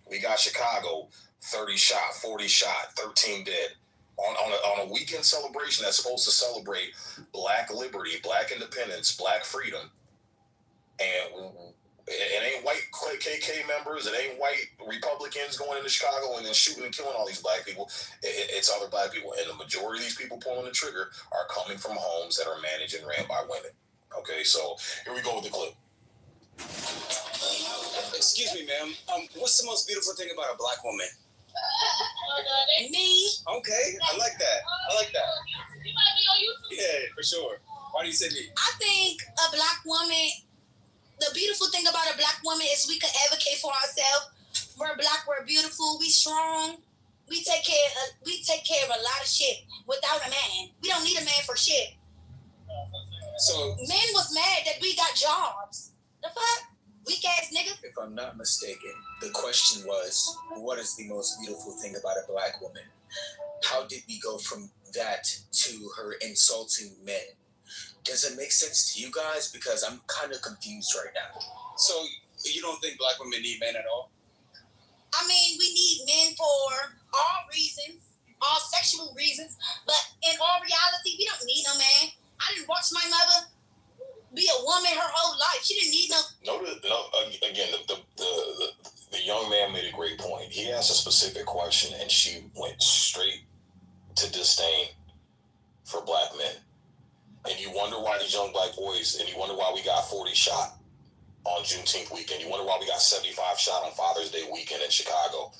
We got Chicago, 30 shot, 40 shot, 13 dead. On a weekend celebration that's supposed to celebrate Black liberty, Black independence, Black freedom, and it ain't white KK members, it ain't white Republicans going into Chicago and then shooting and killing all these black people. It's other black people, and the majority of these people pulling the trigger are coming from homes that are managed and ran by women. Okay, so here we go with the clip. Excuse me, ma'am. What's the most beautiful thing about a black woman? Me. Okay, I like that. Yeah, for sure. Why do you say me? I think a black woman, the beautiful thing about a black woman is we can advocate for ourselves. We're black, we're beautiful, we strong. We take care of a lot of shit without a man. We don't need a man for shit. So men was mad that we got jobs. The fuck? Weak ass nigga. If I'm not mistaken, the question was, what is the most beautiful thing about a black woman? How did we go from that to her insulting men? Does it make sense to you guys? Because I'm kind of confused right now. So you don't think black women need men at all? I mean, we need men for all reasons, all sexual reasons, but in all reality, we don't need no man. I didn't watch my mother be a woman her whole life. She didn't need no. Again, the young man made a great point. He asked a specific question, and she went straight to disdain for black men. And you wonder why these young black boys, and you wonder why we got 40 shot on Juneteenth weekend. You wonder why we got 75 shot on Father's Day weekend in Chicago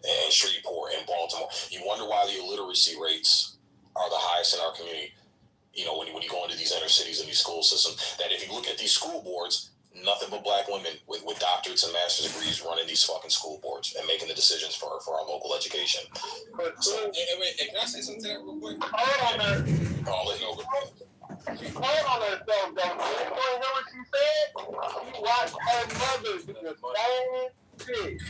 and Shreveport and Baltimore. You wonder why the illiteracy rates are the highest in our community. You know, when you go into these inner cities and these school systems, that if you look at these school boards, nothing but black women with doctorates and master's degrees running these fucking school boards and making the decisions for our local education. Wait, can I say something to that real quick? Hold on, man. I'll let you know. She played on herself, though. You know what she said? She watched her mother do the same shit.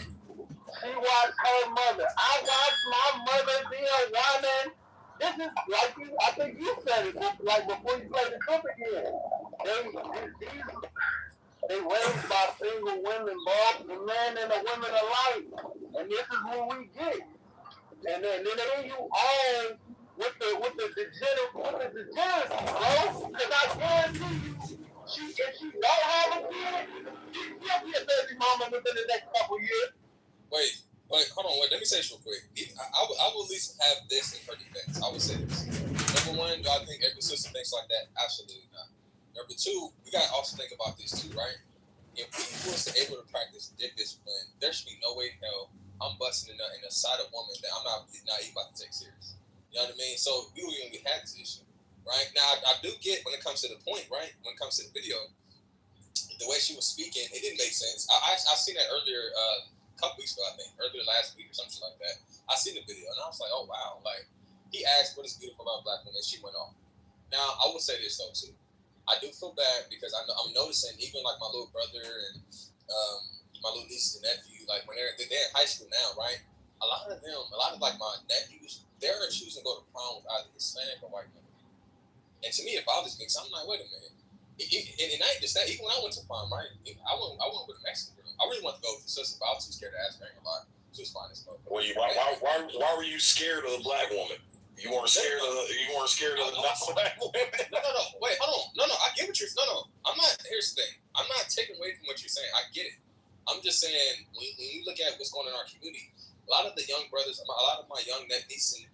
She watched her mother. I watched my mother be a woman. This is like I think you said it, like before you play the clip again. They raised by single women, both the men and the women alike. And this is what we get. And then you own with the degeneracy, bro. Because I guarantee you, if she don't have a kid, she'll be a baby mama within the next couple years. Wait, hold on, let me say this real quick. I will at least have this in her defense. I would say this. Number one, do I think every sister thinks like that? Absolutely not. Number two, we gotta also think about this too, right? If we was able to practice dick discipline, there should be no way in hell I'm busting in a side of woman that I'm not even about to take serious. You know what I mean? So we wouldn't even have this issue, right? Now I do get when it comes to the point, right? When it comes to the video, the way she was speaking, it didn't make sense. I seen that earlier, a couple weeks ago, I think, earlier last week or something like that. I seen the video and I was like, oh wow, like he asked what is beautiful about black women, she went off. Now I will say this though too. I do feel bad because I'm noticing even like my little brother and my little nieces and nephew, like when they're in high school now, right? A lot of like my nephews, they're choosing to go to prom with either Hispanic or white women. And to me, it bothers me because I'm like, wait a minute. And I ain't just that. Even when I went to prom, right? I went with a Mexican girl. I really wanted to go with the sister, but I was too scared to ask her a lot. She was fine as fuck. Well, why were you scared of the black woman? You weren't scared of the non-black women. No. Wait, hold on. No. I get what you're. No. I'm not. Here's the thing. I'm not taking away from what you're saying. I get it. I'm just saying when you look at what's going on in our community, a lot of the young brothers, a lot of my young nephews and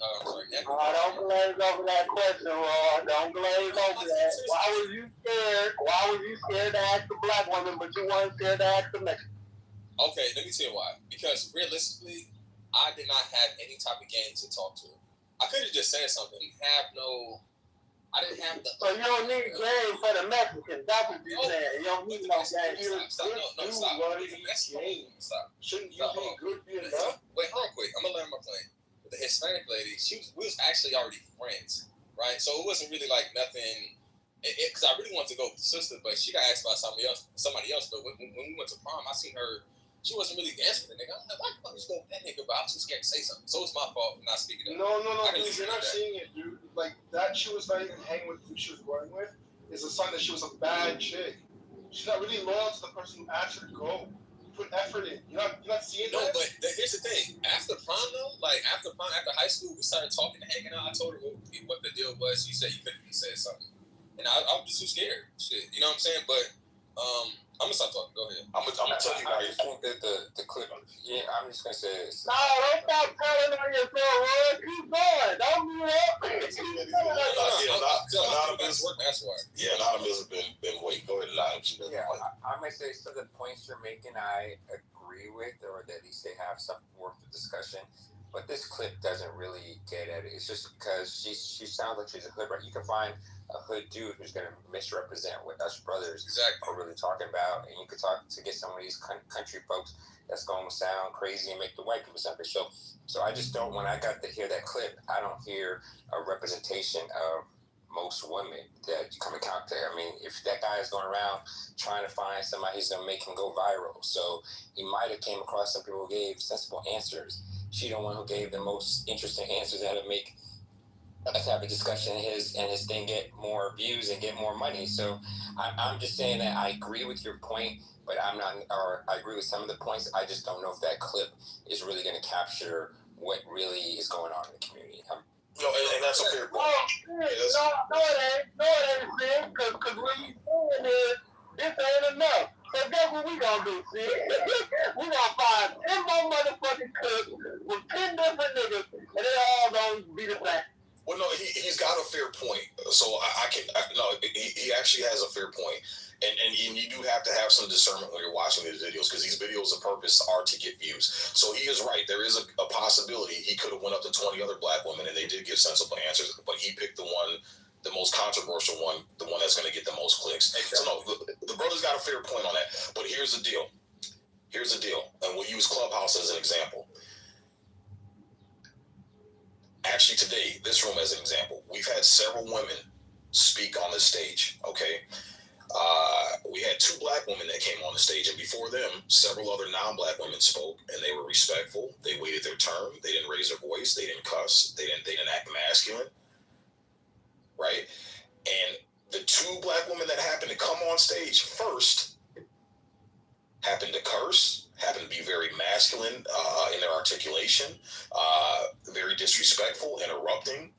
nephews. Don't glaze over that question, Rod. Don't glaze over that. Why was you scared? Why was you scared to ask the black woman, but you weren't scared to ask the Mexican? Okay, let me tell you why. Because realistically, I did not have any type of game to talk to her. I could have just said something. I didn't have the. So you don't need game for the Mexicans. That's what you're saying. You don't need no game. Stop. Shouldn't you be good enough? Wait, hold on quick. I'm gonna let my plane. The Hispanic lady, we was actually already friends, right? So it wasn't really like nothing. Because I really wanted to go with the sister, but she got asked by somebody else. But when we went to prom, I seen her. She wasn't really dancing with the nigga. I'm like, why the fuck you go with that nigga? But I was too scared to say something. So it's my fault for not speaking up. No, dude, you're not seeing it, dude. Like, that she was not even hanging with who she was going with is a sign that she was a bad chick. She's not really loyal to the person who asked her to go. Put effort in. You're not seeing that? No, but here's the thing. After prom, though, like, after high school, we started talking and hanging out. I told her what the deal was. She said you couldn't even say something. And I was just too scared. Shit. You know what I'm saying? But, I'm gonna stop talking. Go ahead. I'm gonna tell you why. I think that the clip. Yeah, I'm just gonna say this. No, don't stop telling on yourself, Rod. Keep going. Don't do that. Anonymous has been waiting. Go ahead, Anonymous. Yeah, I'm gonna say some of the points you're making, I agree with, or at least they have something worth the discussion. But this clip doesn't really get at it. It's just because she sounds like she's a hood, right? You can find a hood dude who's going to misrepresent what us brothers are really talking about, and you could talk to get some of these country folks that's going to sound crazy and make the white people sound crazy. So I just don't. When I got to hear that clip, I don't hear a representation of most women that come and count to. I mean, if that guy is going around trying to find somebody who's going to make him go viral, so he might have came across some people who gave sensible answers. She the one who gave the most interesting answers that would make us have a discussion and his thing get more views and get more money. So I'm just saying that I agree with your point, but I agree with some of the points. I just don't know if that clip is really going to capture what really is going on in the community. And that's a fair point. No, it ain't, Sid, because what you saying is, this ain't enough. So guess what we gonna do, Sid? We gonna find 10 more motherfucking clips with 10 different niggas, and they all gonna be the same. Well, no, he's got a fair point. So he actually has a fair point. And you do have to have some discernment when you're watching these videos, because these videos, the purpose are to get views. So he is right. There is a possibility he could have went up to 20 other black women and they did give sensible answers, but he picked the most controversial one, the one that's going to get the most clicks. Exactly. So no, the brother's got a fair point on that. But here's the deal. And we'll use Clubhouse as an example. Actually, today, this room as an example, we've had several women speak on the stage. Okay. We had 2 black women that came on the stage, and before them, several other non-black women spoke, and they were respectful. They waited their turn. They didn't raise their voice. They didn't cuss. They didn't act masculine, right? And the 2 black women that happened to come on stage first happened to curse, happened to be very masculine in their articulation, very disrespectful, interrupting.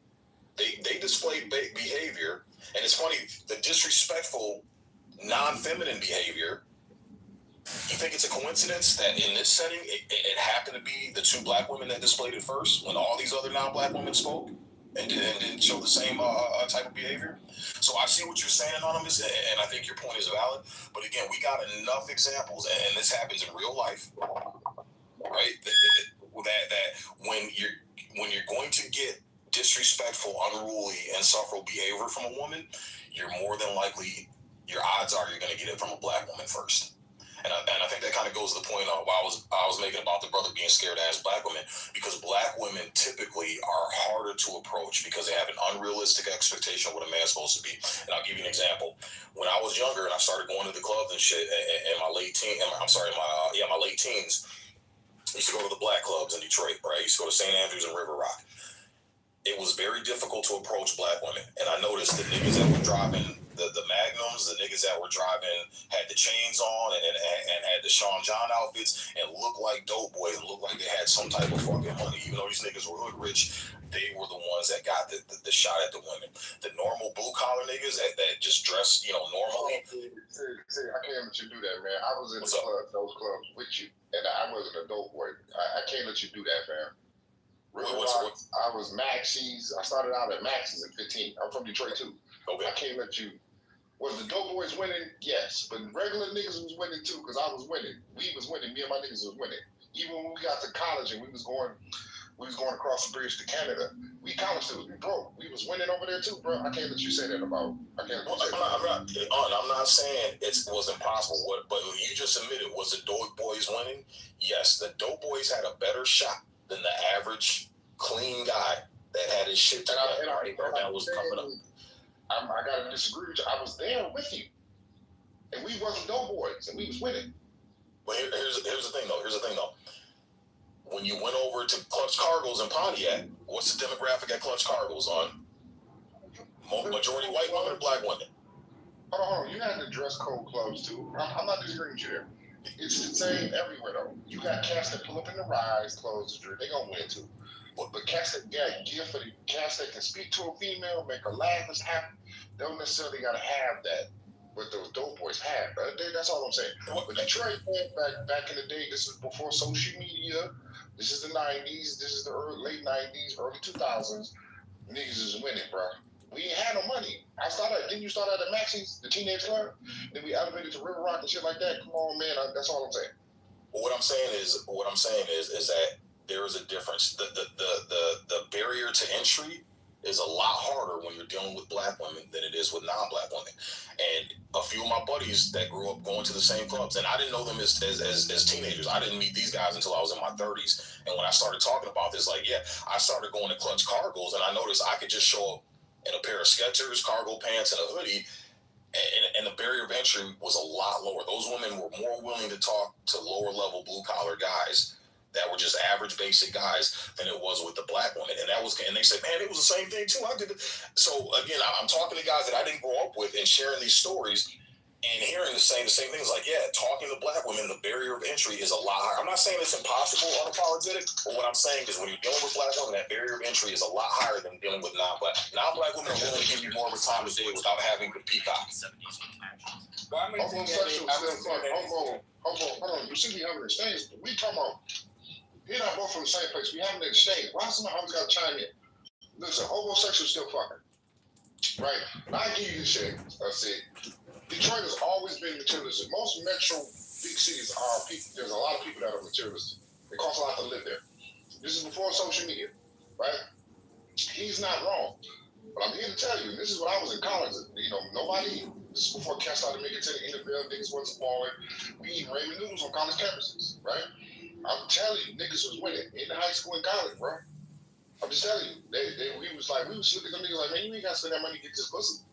They displayed behavior, and it's funny, the disrespectful, non-feminine behavior. You think it's a coincidence that in this setting it happened to be the 2 black women that displayed it first when all these other non-black women spoke and didn't show the same type of behavior? So I see what you're saying, Anonymous, and I think your point is valid. But again, we got enough examples, and this happens in real life, right? That when you're going to get disrespectful, unruly, insufferable behavior from a woman, you're more than likely, your odds are you're going to get it from a black woman first. And I think that kind of goes to the point I was making about the brother being scared to ask black women, because black women typically are harder to approach because they have an unrealistic expectation of what a man's supposed to be. And I'll give you an example. When I was younger and I started going to the clubs and shit in my late teens, my late teens, I used to go to the black clubs in Detroit, right? I used to go to St. Andrews and River Rock. It was very difficult to approach black women. And I noticed the niggas that were driving the Magnums, the niggas that were driving had the chains on and had the Sean John outfits and looked like dope boys and looked like they had some type of fucking money. Even though these niggas were hood rich, they were the ones that got the shot at the women. The normal blue collar niggas that just dress, normally. See, I can't let you do that, man. I was in those clubs with you, and I wasn't a dope boy. I can't let you do that, man. I was Maxie's. I started out at Maxie's at 15. I'm from Detroit too. Okay. I can't let you. Was the dope boys winning? Yes, but regular niggas was winning too, because I was winning. We was winning. Me and my niggas was winning. Even when we got to college and we was going across the bridge to Canada. We college students, we broke. We was winning over there too, bro. I can't let you say that about. I can't let you say that. I'm not saying it was impossible. But you just admitted, was the dope boys winning? Yes, the dope boys had a better shot than the average clean guy that had his shit together. That was coming up. I gotta disagree with you. I was there with you, and we wasn't dope boys, and we was winning. But here's the thing though. When you went over to Clutch Cargo's in Pontiac, what's the demographic at Clutch Cargo's on? Majority white women or black women? Hold on. You had the dress code clubs too. I'm not disagreeing with you there. It's the same everywhere though. You got cats that pull up in the rise, clothes, they gonna win too. But cats that got gift for the cats that can speak to a female, make her laugh, is happy. They don't necessarily gotta have that. What those dope boys have. That's all I'm saying. But Detroit, back in the day, this is before social media. This is the 90s. This is the late 90s, early 2000s. Niggas is winning, bro. We ain't had no money. Didn't you start out at Maxie's, the teenage club? Then we elevated to River Rock and shit like that. Come on, man. That's all I'm saying. Well, what I'm saying is that there is a difference. The barrier to entry is a lot harder when you're dealing with black women than it is with non-black women. And a few of my buddies that grew up going to the same clubs, and I didn't know them as teenagers. I didn't meet these guys until I was in my 30s. And when I started talking about this, I started going to Clutch Cargo's, and I noticed I could just show up in a pair of Skechers, cargo pants, and a hoodie, and the barrier of entry was a lot lower. Those women were more willing to talk to lower level blue collar guys that were just average basic guys than it was with the black women. And they said, man, it was the same thing too. I did it. So again, I'm talking to guys that I didn't grow up with and sharing these stories and hearing the same things. Talking to black women, the barrier of entry is a lot higher. I'm not saying it's impossible, unapologetic, but what I'm saying is when you're dealing with black women, that barrier of entry is a lot higher than dealing with non-black. Non-black women are willing to give you more of a time of day without having to peacock. Homosexuals still fun. Hold on. You see me having an exchange. We come on. You're not both from the same place. We having an exchange. Why somebody always got to chime in? Listen, homosexuals still fucking. Right? And I give you this shit. I said, Detroit has always been materialistic. Most metro big cities are people. There's a lot of people that are materialistic. It costs a lot to live there. This is before social media, right? He's not wrong. But I'm here to tell you, this is when I was in college. This is before cats started making it to the NFL. Niggas wasn't balling. We eating ramen noodles on college campuses, right? I'm telling you, niggas was winning in high school and college, bro. I'm just telling you. We was looking at them niggas like, man, you ain't got to spend that money to get this pussy.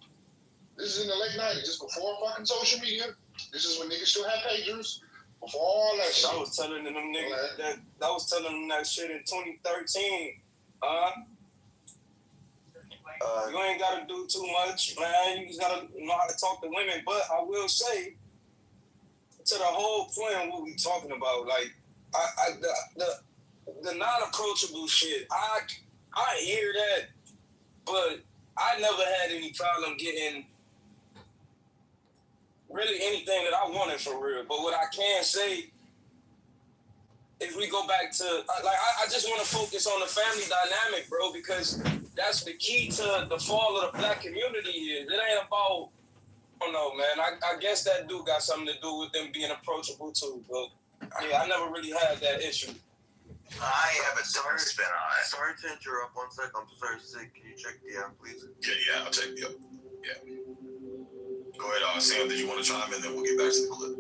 This is in the late 90s, just before fucking social media. This is when niggas still had pagers. Before all that shit. I was telling them niggas that shit in 2013. You ain't gotta do too much, man. You just gotta know how to talk to women. But I will say, to the whole point of what we talking about, like the non-approachable shit, I hear that, but I never had any problem getting really anything that I wanted for real. But what I can say, if we go back to, I just want to focus on the family dynamic, bro, because that's the key to the fall of the black community is. It ain't about, I don't know, man. I guess that do got something to do with them being approachable too, but yeah, I never really had that issue. I have a different spin on it. Sorry to interrupt. 1 sec. I'm sorry to say, can you check the app, please? Yeah, I'll check the app. Yeah. Go ahead, Sam, did you want to chime in? Then we'll get back to the clip.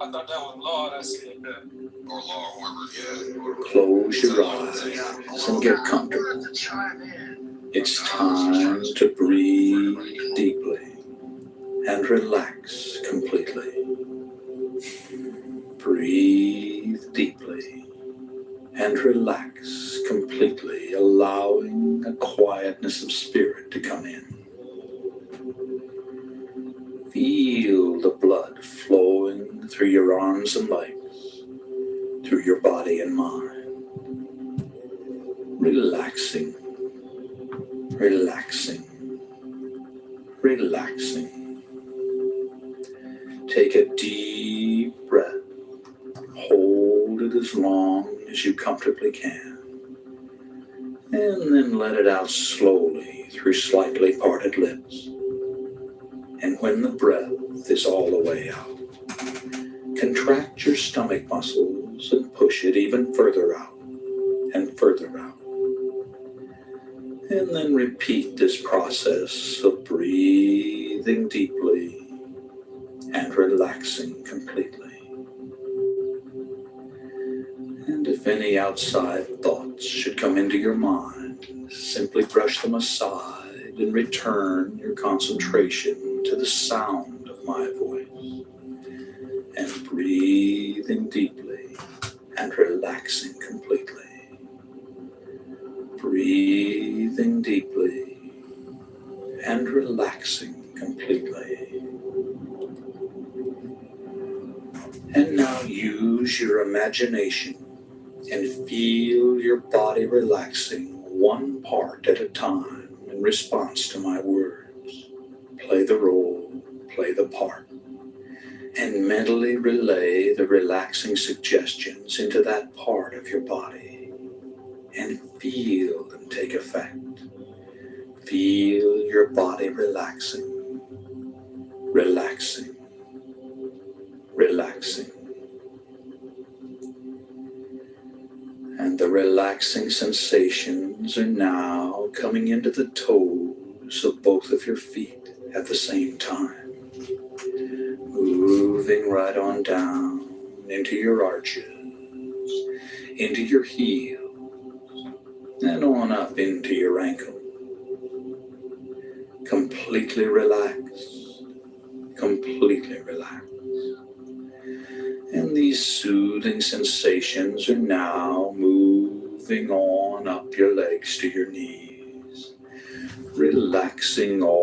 I thought that was Law that said that. Or Law, whoever, yeah. Close your eyes and get comfortable. It's time to breathe deeply and relax completely. Breathe deeply and relax completely, allowing a quietness of spirit to come in. Feel the blood flowing through your arms and legs, through your body and mind. Relaxing, relaxing, relaxing. Take a deep breath. Hold it as long as you comfortably can. And then let it out slowly through slightly parted lips. And when the breath is all the way out, contract your stomach muscles and push it even further out and further out. And then repeat this process of breathing deeply and relaxing completely. And if any outside thoughts should come into your mind, simply brush them aside and return your concentration to the sound of my voice. And breathing deeply and relaxing completely. Breathing deeply and relaxing completely. And now use your imagination and feel your body relaxing one part at a time in response to my words. Play the role, play the part, and mentally relay the relaxing suggestions into that part of your body and feel them take effect. Feel your body relaxing, relaxing, relaxing. And the relaxing sensations are now coming into the toes of both of your feet at the same time. Moving right on down into your arches, into your heels, and on up into your ankles. Completely relaxed, completely relaxed. And these soothing sensations are now moving on up your legs to your knees, relaxing all